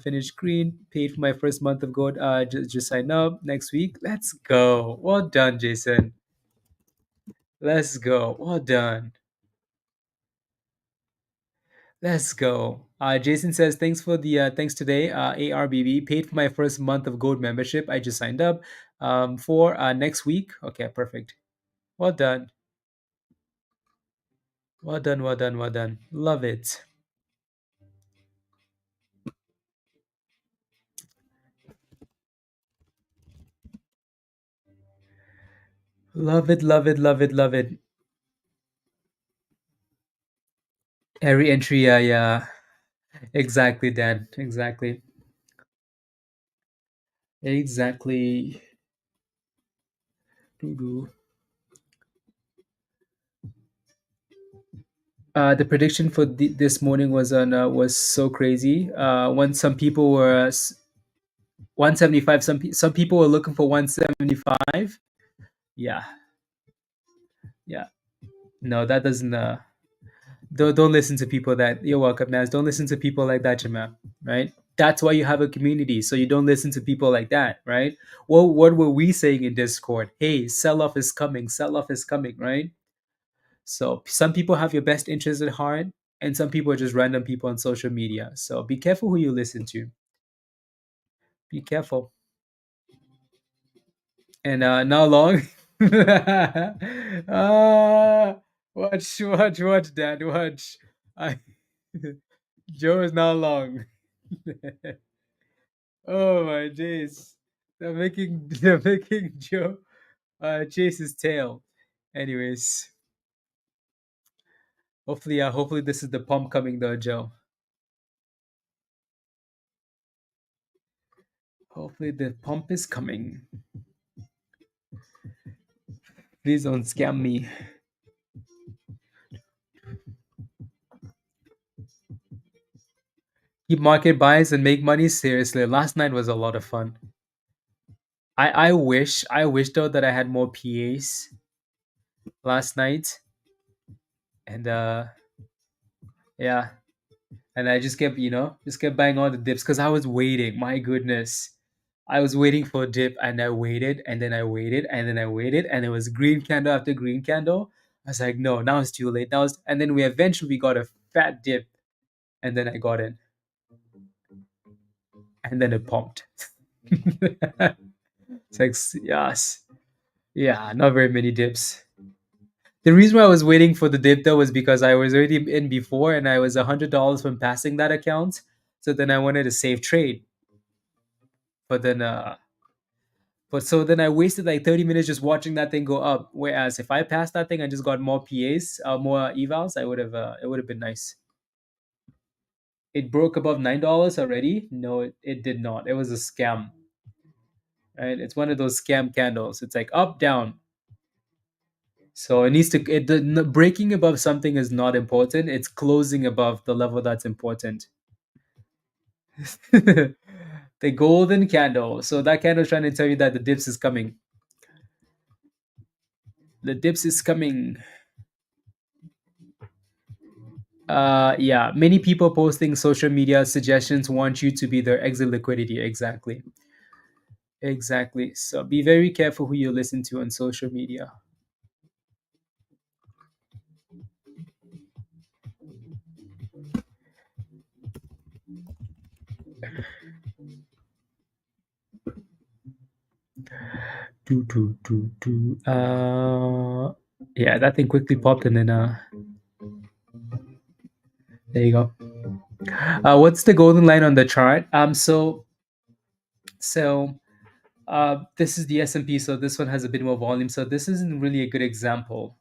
Finished green. Paid for my first month of gold. Just sign up next week. Let's go. Well done, Jason. Let's go. Well done. Let's go. Jason says thanks today. ARBB paid for my first month of gold membership. I just signed up for next week. Okay, perfect. Well done. Well done. Well done. Well done. Love it. Love it. Love it. Love it. Love it. Every entry. Yeah. Yeah. Exactly, Dan. Exactly. Exactly. Doo-doo. The prediction for this morning was so crazy. When some people were 175, some people were looking for 175. Yeah, yeah. No, that doesn't. Don't listen to people that. You're welcome, Naz. Don't listen to people like that, Jamal. Right? That's why you have a community, so you don't listen to people like that, right? Well, what were we saying in Discord? Hey, sell off is coming. Sell off is coming, right? So some people have your best interest at heart, and some people are just random people on social media. So be careful who you listen to. Be careful. And not long. Watch, Dad. Watch. I, Joe is not long. Oh my days. They're making Joe chase his tail. Anyways, hopefully this is the pump coming though, Joe. Hopefully the pump is coming. Please don't scam me. Keep market buys and make money. Seriously, last night was a lot of fun. I wish though that I had more PAs last night, and yeah, and I just kept buying all the dips because I was waiting. My goodness, I was waiting for a dip, and I waited, and then I waited, and then I waited, and it was green candle after green candle. I was like, no, now it's too late. And then we got a fat dip, and then I got in, and then it pumped. It's like, yes, yeah, not very many dips. The reason why I was waiting for the dip though was because I was already in before, and I was $100 from passing that account. So then I wanted to save trade, but then I wasted like 30 minutes just watching that thing go up. Whereas if I passed that thing and just got more PAs, more evals, it would have been nice. It broke above $9 already. No, it did not. It was a scam. Right? It's one of those scam candles. It's like up down. So it needs to breaking above something is not important. It's closing above the level that's important. The golden candle. So that candle is trying to tell you that the dips is coming. The dips is coming. Yeah, many people posting social media suggestions want you to be their exit liquidity. Exactly. Exactly. So be very careful who you listen to on social media. Do. Yeah, that thing quickly popped, and then there you go. What's the golden line on the chart? So this is the S&P, so this one has a bit more volume. So this isn't really a good example.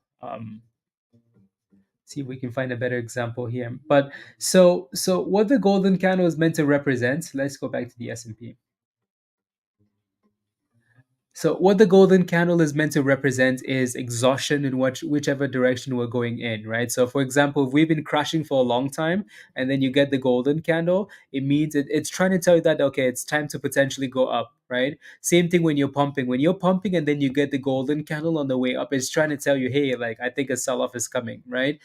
See if we can find a better example here. But so what the golden candle is meant to represent, let's go back to the S&P. So what the golden candle is meant to represent is exhaustion in whichever direction we're going in, right? So for example, if we've been crashing for a long time and then you get the golden candle, it means it's trying to tell you that, okay, it's time to potentially go up, right? Same thing when you're pumping. When you're pumping and then you get the golden candle on the way up, it's trying to tell you, hey, like I think a sell-off is coming, right?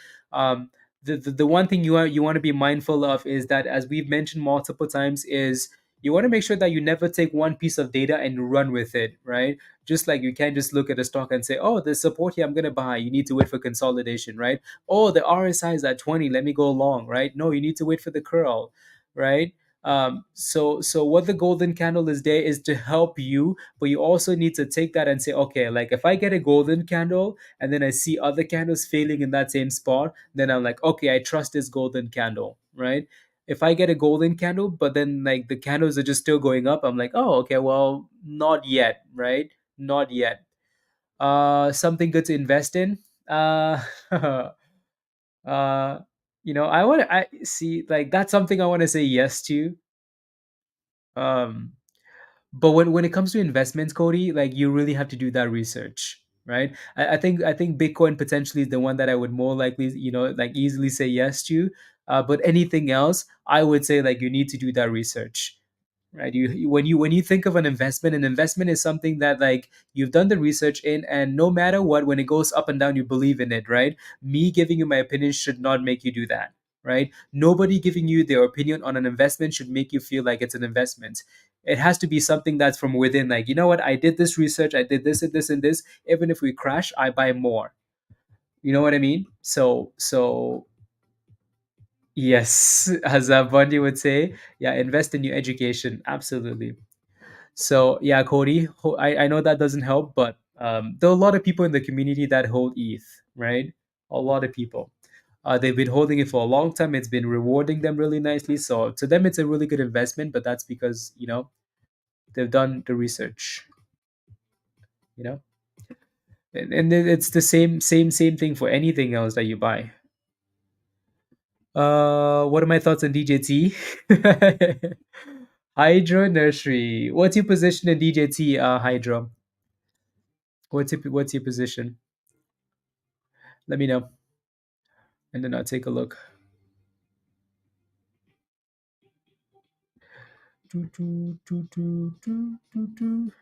The one thing you want to be mindful of is that, as we've mentioned multiple times, is you want to make sure that you never take one piece of data and run with it, right? Just like you can't just look at a stock and say, oh, there's support here, I'm going to buy. You need to wait for consolidation, right? Oh, the RSI is at 20, let me go long, right? No, you need to wait for the curl, right? So what the golden candle is there is to help you, but you also need to take that and say, okay, like if I get a golden candle and then I see other candles failing in that same spot, then I'm like, okay, I trust this golden candle, right? If I get a golden candle, but then like the candles are just still going up, I'm like, oh, okay, well, not yet, right? Not yet. Something good to invest in. Uh, I see like that's something I want to say yes to. Um, But when it comes to investments, Cody, like you really have to do that research, right? I think Bitcoin potentially is the one that I would more likely, like easily say yes to. But anything else, I would say like you need to do that research, right? When you think of an investment is something that like you've done the research in, and no matter what, when it goes up and down, you believe in it, right? Me giving you my opinion should not make you do that, right? Nobody giving you their opinion on an investment should make you feel like it's an investment. It has to be something that's from within, like, you know what, I did this research, I did this and this and this. Even if we crash, I buy more. You know what I mean? So yes, as Bundy would say, yeah, invest in your education. Absolutely. So yeah, Cody, I know that doesn't help, but there are a lot of people in the community that hold ETH, right? A lot of people. They've been holding it for a long time. It's been rewarding them really nicely. So to them, it's a really good investment. But that's because they've done the research. You know, and then it's the same thing for anything else that you buy. What are my thoughts on DJT? Hydro Nursery. What's your position in DJT, Hydro? What's your position? Let me know, and then I'll take a look. Do, do, do, do, do, do, do.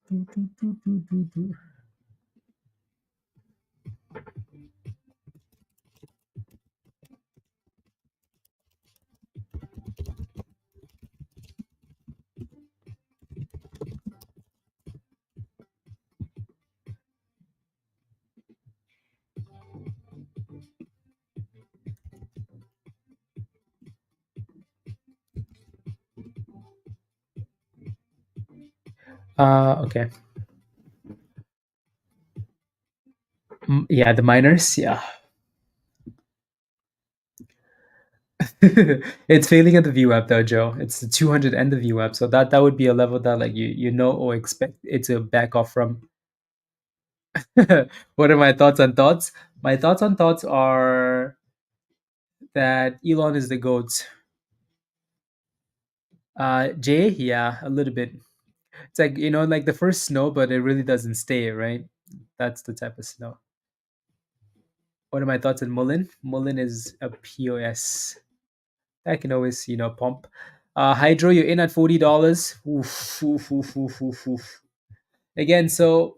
Do, do, do, do, do, do. Okay. Yeah, the miners. Yeah, it's failing at the view app though, Joe. It's the 200 and the view app, so that would be a level that like you know or expect it to back off from. What are my thoughts on thoughts? My thoughts on thoughts are that Elon is the goat. Jay, yeah, a little bit. It's like like the first snow, but it really doesn't stay, right? That's the type of snow. What are my thoughts on Mullen? Mullen is a POS. I can always, pump. Hydro, you're in at $40. Oof, oof, oof, oof, oof, oof. Again, so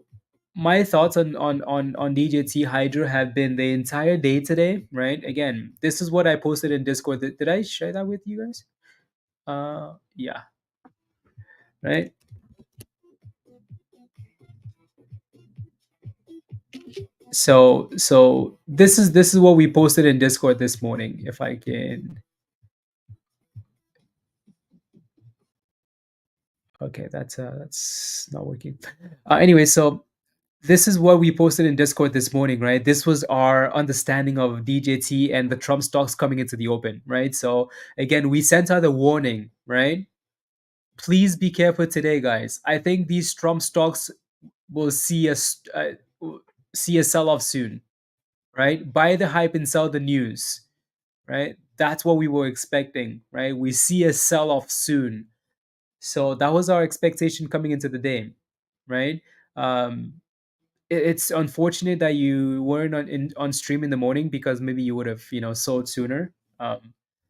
my thoughts on DJT Hydro have been the entire day today, right? Again, this is what I posted in Discord. Did I share that with you guys? Yeah, right. So this is what we posted in Discord this morning. If I can, okay, that's not working. Anyway, so this is what we posted in Discord this morning, right? This was our understanding of DJT and the Trump stocks coming into the open, right? So again, we sent out a warning, right? Please be careful today, guys. I think these Trump stocks will see a sell off soon, right? Buy the hype and sell the news, right? That's what we were expecting, right? We see a sell off soon. So that was our expectation coming into the day, right? Um, it's unfortunate that you weren't on stream in the morning because maybe you would have sold sooner.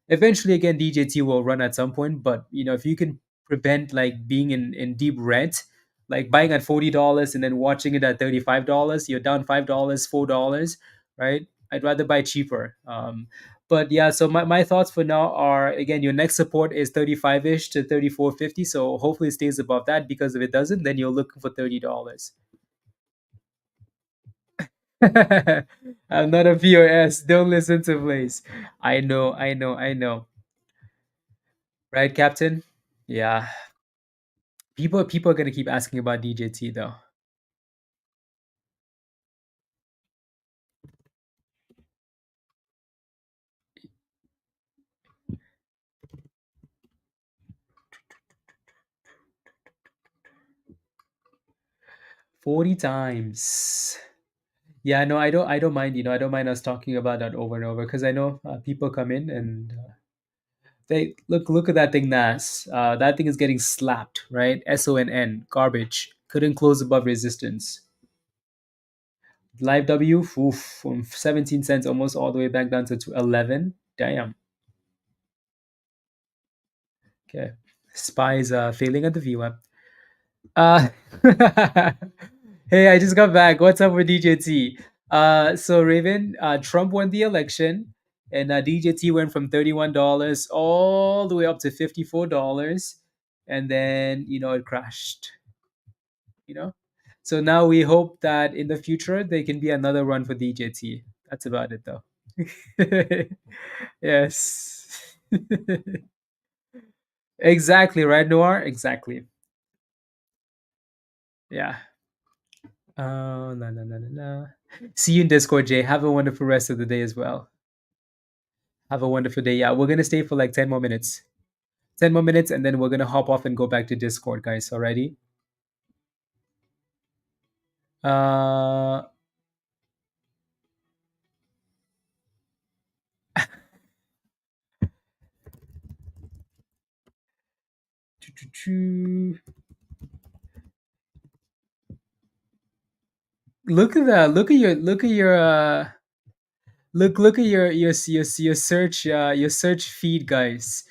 Eventually, again, DJT will run at some point, but if you can prevent like being in deep rent, like buying at $40 and then watching it at $35, you're down $5, $4, right? I'd rather buy cheaper. But yeah, so my thoughts for now are, again, your next support is 35-ish to 34.50. So hopefully it stays above that, because if it doesn't, then you're looking for $30. I'm not a POS. Don't listen to Blaze. I know, I know, I know. Right, Captain? Yeah. People are gonna keep asking about DJT though. 40 times. Yeah, no, I don't mind, I don't mind us talking about that over and over, because I know people come in and They look at that thing, Nas. That thing is getting slapped, right? SONN, garbage. Couldn't close above resistance. Live W, oof, from 17 cents almost all the way back down to 11. Damn. Okay. Spies failing at the VWAP. Uh, hey, I just got back. What's up with DJT? So Raven, Trump won the election, and DJT went from $31 all the way up to $54, and then it crashed. You know, so now we hope that in the future there can be another run for DJT. That's about it, though. Yes. Exactly right, Noir. Exactly. Yeah. No, no, no, no, no. See you in Discord, Jay. Have a wonderful rest of the day as well. Have a wonderful day. Yeah, we're gonna stay for like 10 more minutes. 10 more minutes, and then we're gonna hop off and go back to Discord, guys. Alrighty. Uh, look at that. Look at your search feed, guys.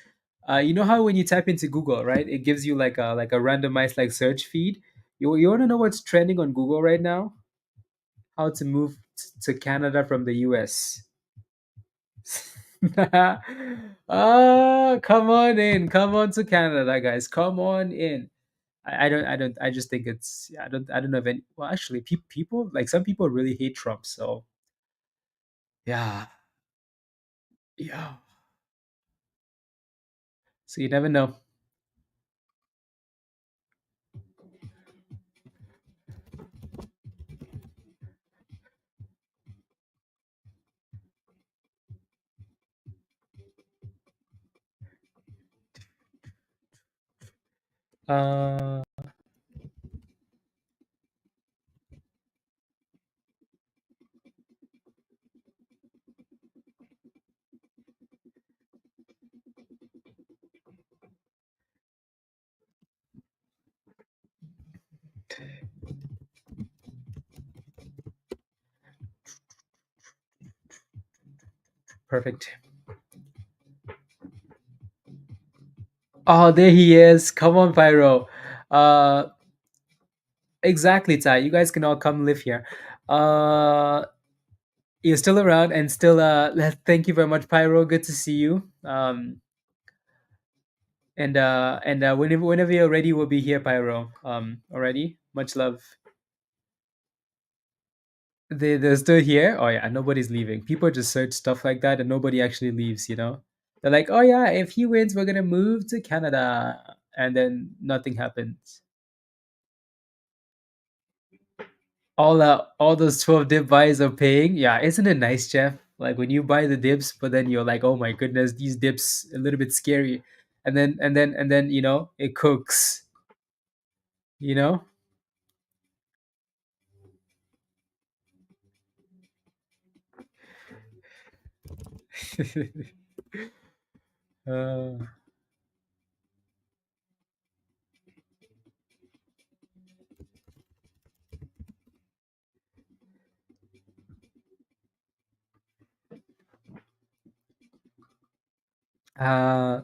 You know how when you type into Google, right, it gives you like a randomized like search feed. You want to know what's trending on Google right now? How to move to Canada from the US. Come on in. Come on to Canada, guys. Come on in. I just think it's, yeah, I don't know if any, well, actually, people, like some people really hate Trump. So, yeah. Yeah. So you never know. Uh, Perfect. Oh, there he is. Come on, Pyro. Uh, exactly, Ty. You guys can all come live here. Uh, you're still around and still. Thank you very much, Pyro. Good to see you. And whenever you're ready, we'll be here, Pyro. Already. Much love. They're still here. Oh yeah, nobody's leaving. People just search stuff like that, and nobody actually leaves. They're like, oh yeah, if he wins, we're gonna move to Canada, and then nothing happens. All those 12 dip buys are paying. Yeah, isn't it nice, Jeff? Like when you buy the dips, but then you're like, oh my goodness, these dips a little bit scary, and then it cooks. You know. uh, uh,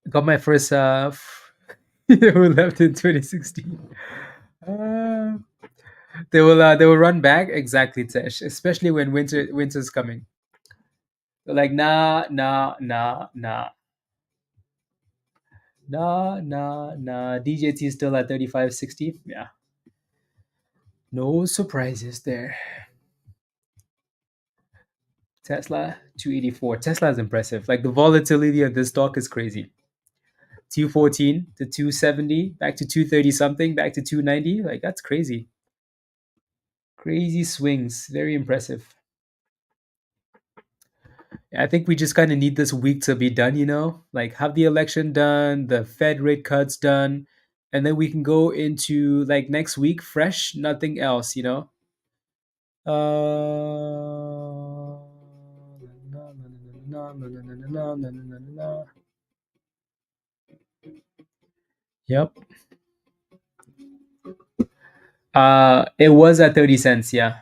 got my first who left in 2016. Uh, they will run back exactly, Tesh, especially when winter's coming. They're like, nah, nah, nah, nah, nah, nah, nah. DJT is still at 35.60. Yeah, no surprises there. Tesla 284. Tesla is impressive. Like the volatility of this stock is crazy. 214 to 270, back to 230 something, back to 290. Like that's crazy. Crazy swings. Very impressive. I think we just kind of need this week to be done. Like have the election done, the Fed rate cuts done, and then we can go into like next week fresh, nothing else. Uh, Yep. It was at 30 cents. Yeah,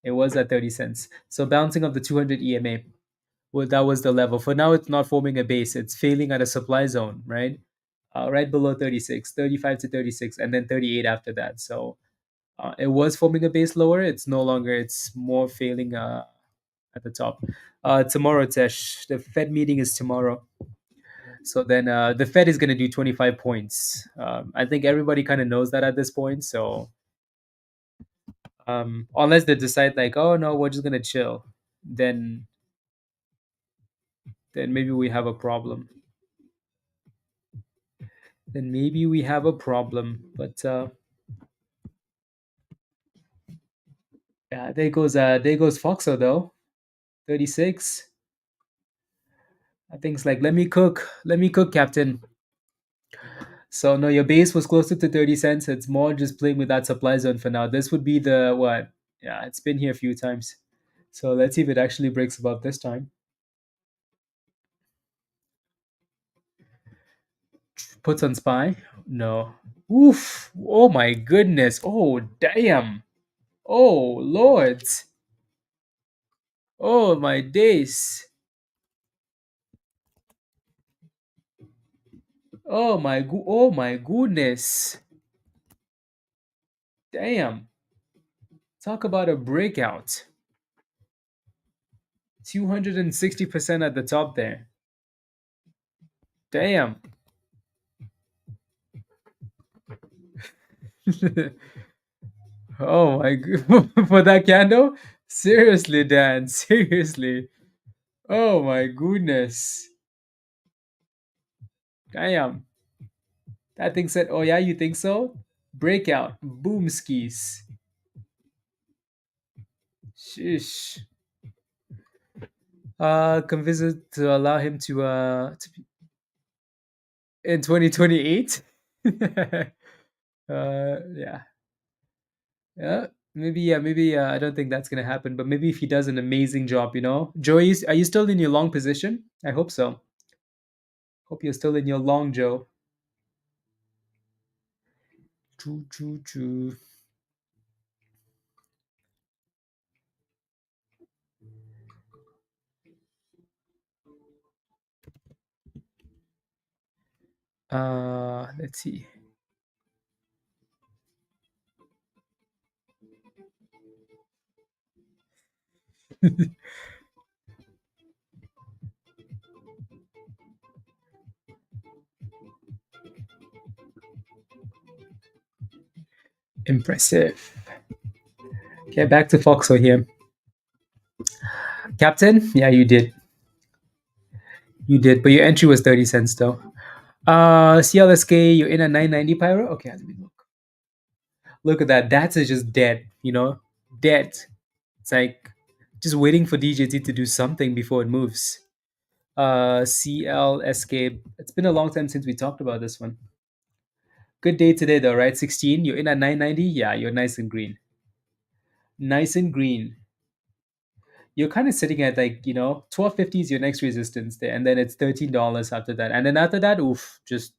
it was at 30 cents. So bouncing of the 200 EMA. Well, that was the level. For now, it's not forming a base. It's failing at a supply zone, right? Right below 36, 35 to 36, and then 38 after that. So it was forming a base lower. It's no longer. It's more failing at the top. Tomorrow, Tesh, the Fed meeting is tomorrow. So then the Fed is going to do 25 points. I think everybody kind of knows that at this point. So unless they decide like, oh no, we're just going to chill, then maybe we have a problem. Then maybe we have a problem. But yeah, there goes FOXO though. 36. I think it's like let me cook, Captain. So no, your base was closer to 30 cents. It's more just playing with that supply zone for now. This would be the what? Yeah, it's been here a few times. So let's see if it actually breaks above this time. Puts on SPY? No. Oof. Oh my goodness. Oh damn. Oh lord. Oh my days. Oh my goodness. Damn. Talk about a breakout. 260% at the top there. Damn. Oh my god. For that candle? Seriously, Dan. Seriously. Oh my goodness. Damn. That thing said, oh yeah, you think so? Breakout. Boom skis. Shish. Convince to allow him to be in 2028. Yeah. Yeah. Maybe I don't think that's gonna happen, but maybe if he does an amazing job, Joey, are you still in your long position? I hope so. Hope you're still in your long, Joe. True, true, true. Let's see. Impressive. Okay, back to Foxo here. Captain? Yeah, you did. You did, but your entry was 30 cents though. CLSK, you're in a 990 pyro? Okay, let me look. Look at that. DATS is just dead. Dead. It's like just waiting for DJT to do something before it moves. CLSK. It's been a long time since we talked about this one. Good day today though, right? 16. You're in at 990? Yeah, you're nice and green. Nice and green. You're kind of sitting at like 1250 is your next resistance there, and then it's $13 after that, and then after that, oof, just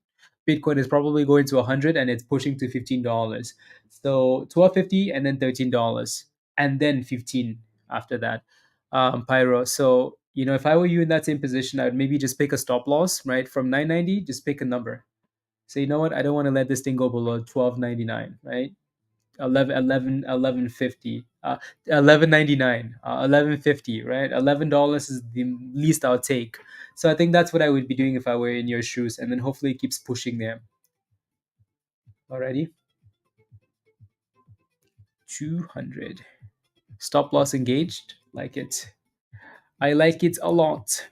Bitcoin is probably going to 100 and it's pushing to $15. So 1250 and then $13 and then 15 after that, pyro. So if I were you in that same position, I would maybe just pick a stop loss right from 990. Just pick a number. So you know what, I don't want to let this thing go below 1299, right? 1150, 1199, 1150, right? $11 is the least I'll take. So I think that's what I would be doing if I were in your shoes, and then hopefully it keeps pushing there. Alrighty. 200. Stop loss engaged. Like it. I like it a lot.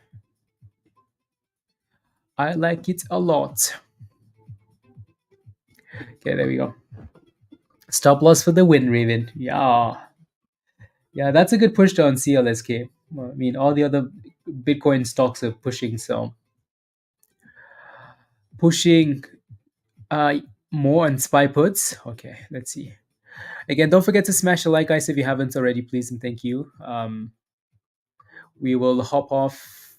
I like it a lot. Okay, there we go. Stop loss for the win, Raven. Yeah. Yeah, that's a good push down CLSK. Well, I mean, all the other Bitcoin stocks are pushing, so pushing more on SPY puts. Okay, let's see. Again, don't forget to smash the like, guys, if you haven't already, please, and thank you. We will hop off.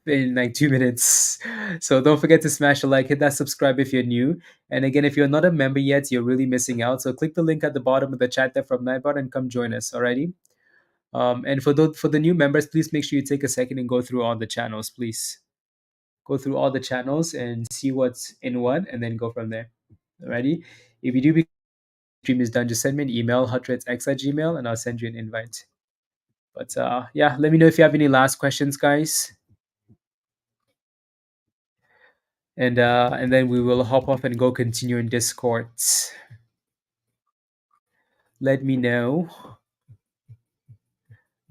in like 2 minutes. So don't forget to smash a like, hit that subscribe if you're new. And again, if you're not a member yet, you're really missing out. So click the link at the bottom of the chat there from Nightbot and come join us. Alrighty. And for the new members, please make sure you take a second and go through all the channels. Please go through all the channels and see what's in what, and then go from there. Alrighty. If you do become stream is done, just send me an email, hotratesx@gmail, and I'll send you an invite. But yeah, let me know if you have any last questions, guys. And then we will hop off and go continue in Discord. Let me know.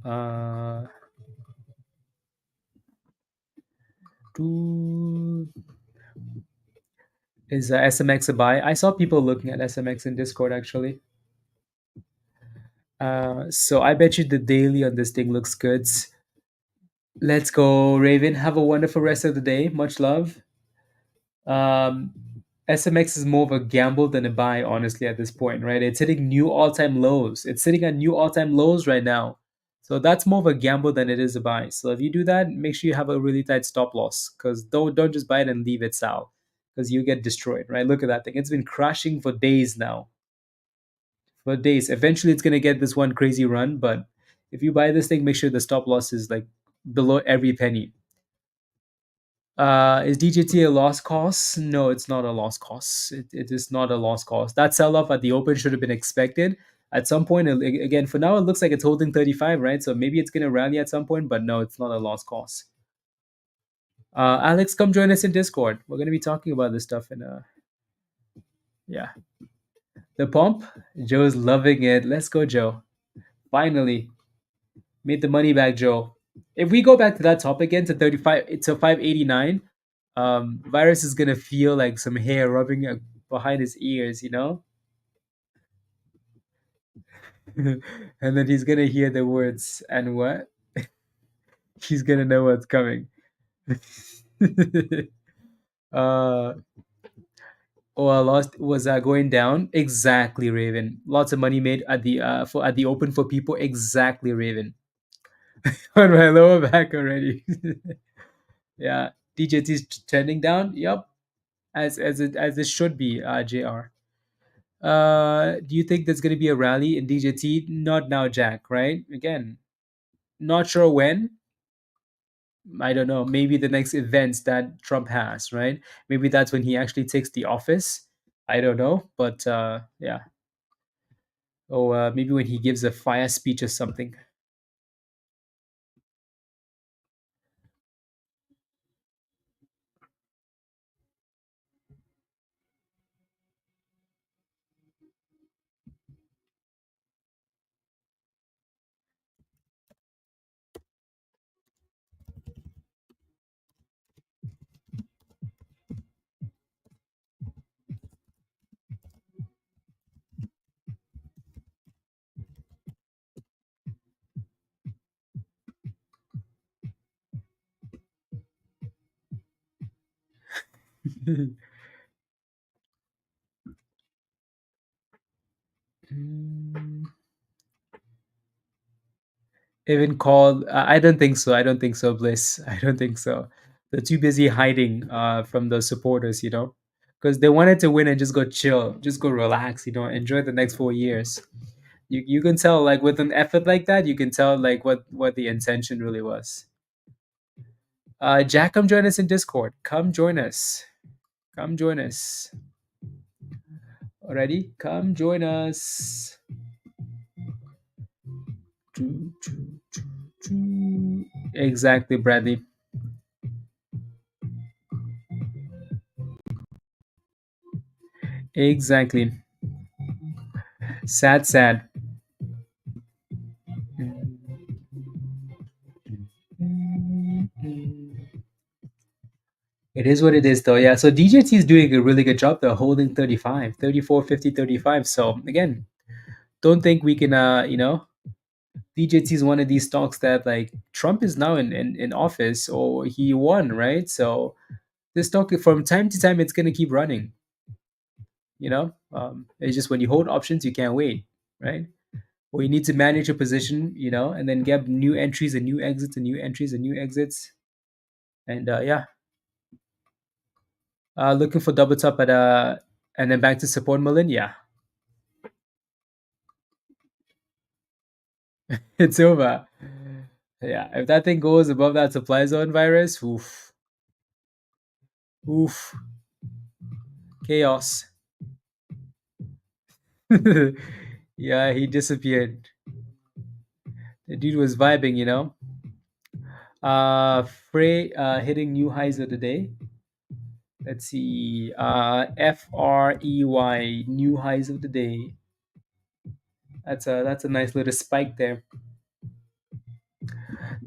Uh, is SMX a buy? I saw people looking at SMX in Discord actually. So I bet you the daily on this thing looks good. Let's go, Raven. Have a wonderful rest of the day. Much love. Um, SMX is more of a gamble than a buy, honestly, at this point, right? It's hitting new all-time lows. It's sitting at new all-time lows right now. So that's more of a gamble than it is a buy. So if you do that, make sure you have a really tight stop loss, because don't just buy it and leave it sell, because you get destroyed, right? Look at that thing. It's been crashing for days now. For days. Eventually it's gonna get this one crazy run, but if you buy this thing, make sure the stop loss is like below every penny. Is DJT a lost cause? No, it's not a lost cause. It is not a lost cause. That sell off at the open should have been expected. At some point, again, for now, it looks like it's holding 35, right? So maybe it's going to rally at some point, but no, it's not a lost cause. Alex, come join us in Discord. We're going to be talking about this stuff in yeah. The pump, Joe's loving it. Let's go, Joe. Finally, made the money back, Joe. If we go back to that top again to 35, it's a 589. Virus is gonna feel like some hair rubbing behind his ears, you know, and then he's gonna hear the words, and what? He's gonna know what's coming. uh, oh, I lost. Was that going down? Exactly, Raven. Lots of money made at the for at the open for people. Exactly, Raven. On my lower back already. Yeah, DJT is trending down. Yep, as it should be. Jr. Do you think there's going to be a rally in DJT? Not now, Jack, right? Again, not sure when. I don't know. Maybe the next events that Trump has, right? Maybe that's when he actually takes the office. I don't know. But yeah. Or maybe when he gives a fire speech or something. Mm, Even called. I don't think so. I don't think so, Bliss. I don't think so. They're too busy hiding from the supporters, you know, because they wanted to win and just go chill, just go relax, you know, enjoy the next 4 years. You can tell, like, with an effort like that, you can tell like what the intention really was. Jack, come join us in Discord. Come join us. Come join us. Already? Come join us. Exactly, Bradley. Exactly. Sad, sad. It is what it is, though. Yeah. So DJT is doing a really good job. They're holding 35, 34, 50, 35. So again, don't think we can, DJT is one of these stocks that, like, Trump is now in office, or he won, right? So this stock, from time to time, it's going to keep running. It's just when you hold options, you can't wait, right? Or you need to manage your position, and then get new entries and new exits and new entries and new exits. And yeah, looking for double top at and then back to support, Mullen. Yeah, it's over. Yeah, if that thing goes above that supply zone virus, oof, oof, chaos. Yeah, he disappeared. The dude was vibing, you know. Frey hitting new highs of the day. Let's see. FREY new highs of the day. That's a nice little spike there.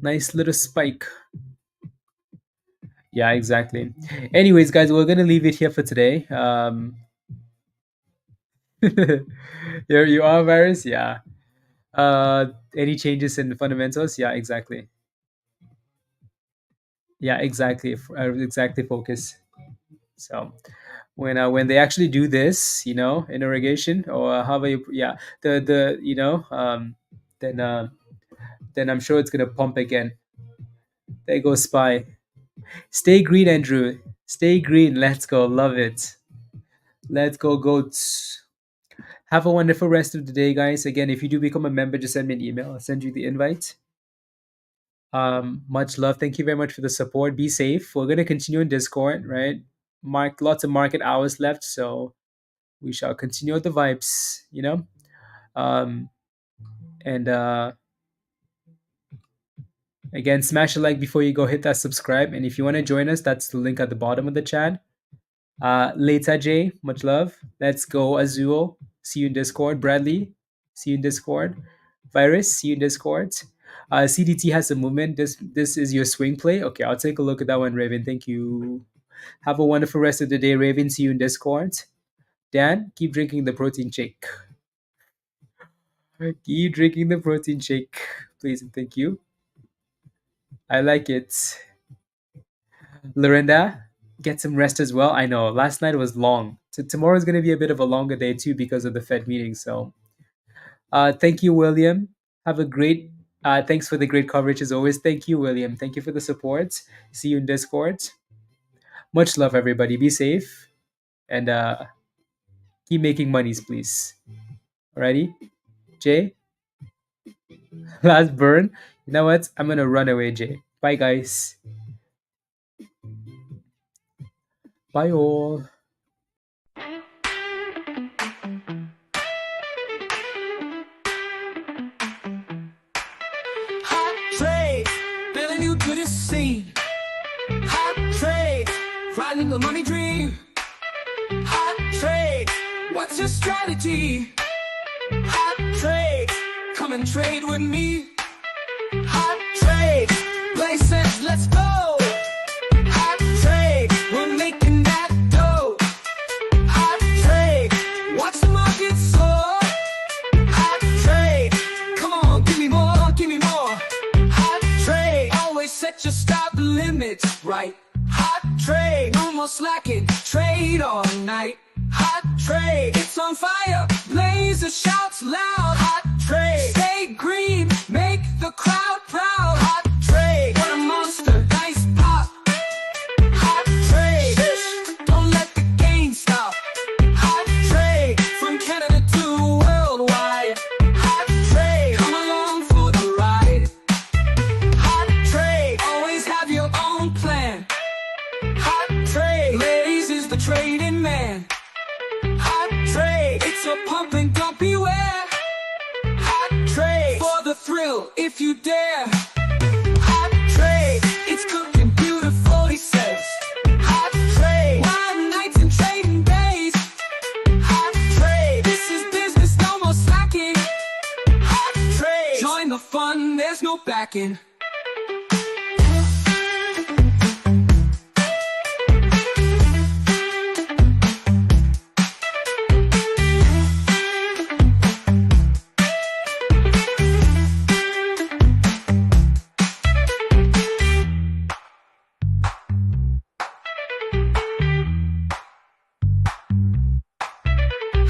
Nice little spike. Yeah, exactly. Anyways, guys, we're gonna leave it here for today. There you are, virus. Yeah. Any changes in the fundamentals? Yeah, exactly. Yeah, exactly. Exactly. Focus. So when they actually do this, you know, in irrigation or how about you? Yeah, the you know, then I'm sure it's gonna pump again. There goes Spy. Stay green, Andrew. Stay green. Let's go. Love it. Let's go, goats. Have a wonderful rest of the day, guys. Again, if you do become a member, just send me an email. I'll send you the invite. Much love. Thank you very much for the support. Be safe. We're gonna continue in Discord, right? Lots of market hours left, so we shall continue with the vibes, you know. Um, and again, smash a like before you go. Hit that subscribe, and if you want to join us, that's the link at the bottom of the chat. Later, Jay, much love. Let's go, Azul. See you in Discord. Bradley, see you in Discord. Virus, see you in Discord. CDT has a movement. This is your swing play. Okay, I'll take a look at that one, Raven. Thank you. Have a wonderful rest of the day, Raven. See you in Discord. Dan, keep drinking the protein shake. Keep drinking the protein shake, please and thank you. I like it. Lorinda, get some rest as well. I know last night was long. So tomorrow's going to be a bit of a longer day too because of the Fed meeting. So thank you, William. Have a great. Thanks for the great coverage as always. Thank you, William. Thank you for the support. See you in Discord. Much love, everybody. Be safe and keep making monies, please. Alrighty, Jay. Last burn. You know what? I'm gonna run away, Jay. Bye, guys. Bye, all. Hot trade, building you to the scene. Hot trade, riding the money dream. Hot trade, what's your strategy? Hot trade, come and trade with me. Hot trade, places, let's go. Hot trade, we're making that dough. Hot trade, watch the market soar. Hot trade, come on, give me more, give me more. Hot trade, always set your stop limits right. Hot trade, no more slacking, trade all night. Hot trade, it's on fire, blazer shouts loud. Hot trade, stay green, make the crowd proud. Hot trade, what a monster, nice pop. Hot trade, don't let the game stop. Hot trade, from Canada to worldwide. Hot trade, come along for the ride. Hot trade, always have your own plan. Hot trade, ladies is the trading man. Hot trade, it's a pump and dump, beware. Hot trade, for the thrill, if you dare. Hot trade, it's cooking beautiful, he says. Hot trade, wild nights and trading days. Hot trade, this is business, no more slacking. Hot trade, join the fun, there's no backing.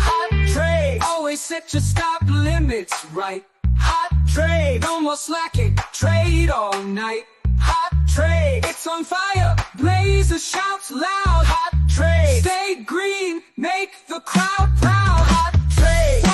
Hot trade, always set your stop limits right. Hot trade, no more slacking, trade all night. Hot trade, it's on fire. Blazer shouts loud. Hot trade, stay green, make the crowd proud. Hot trade.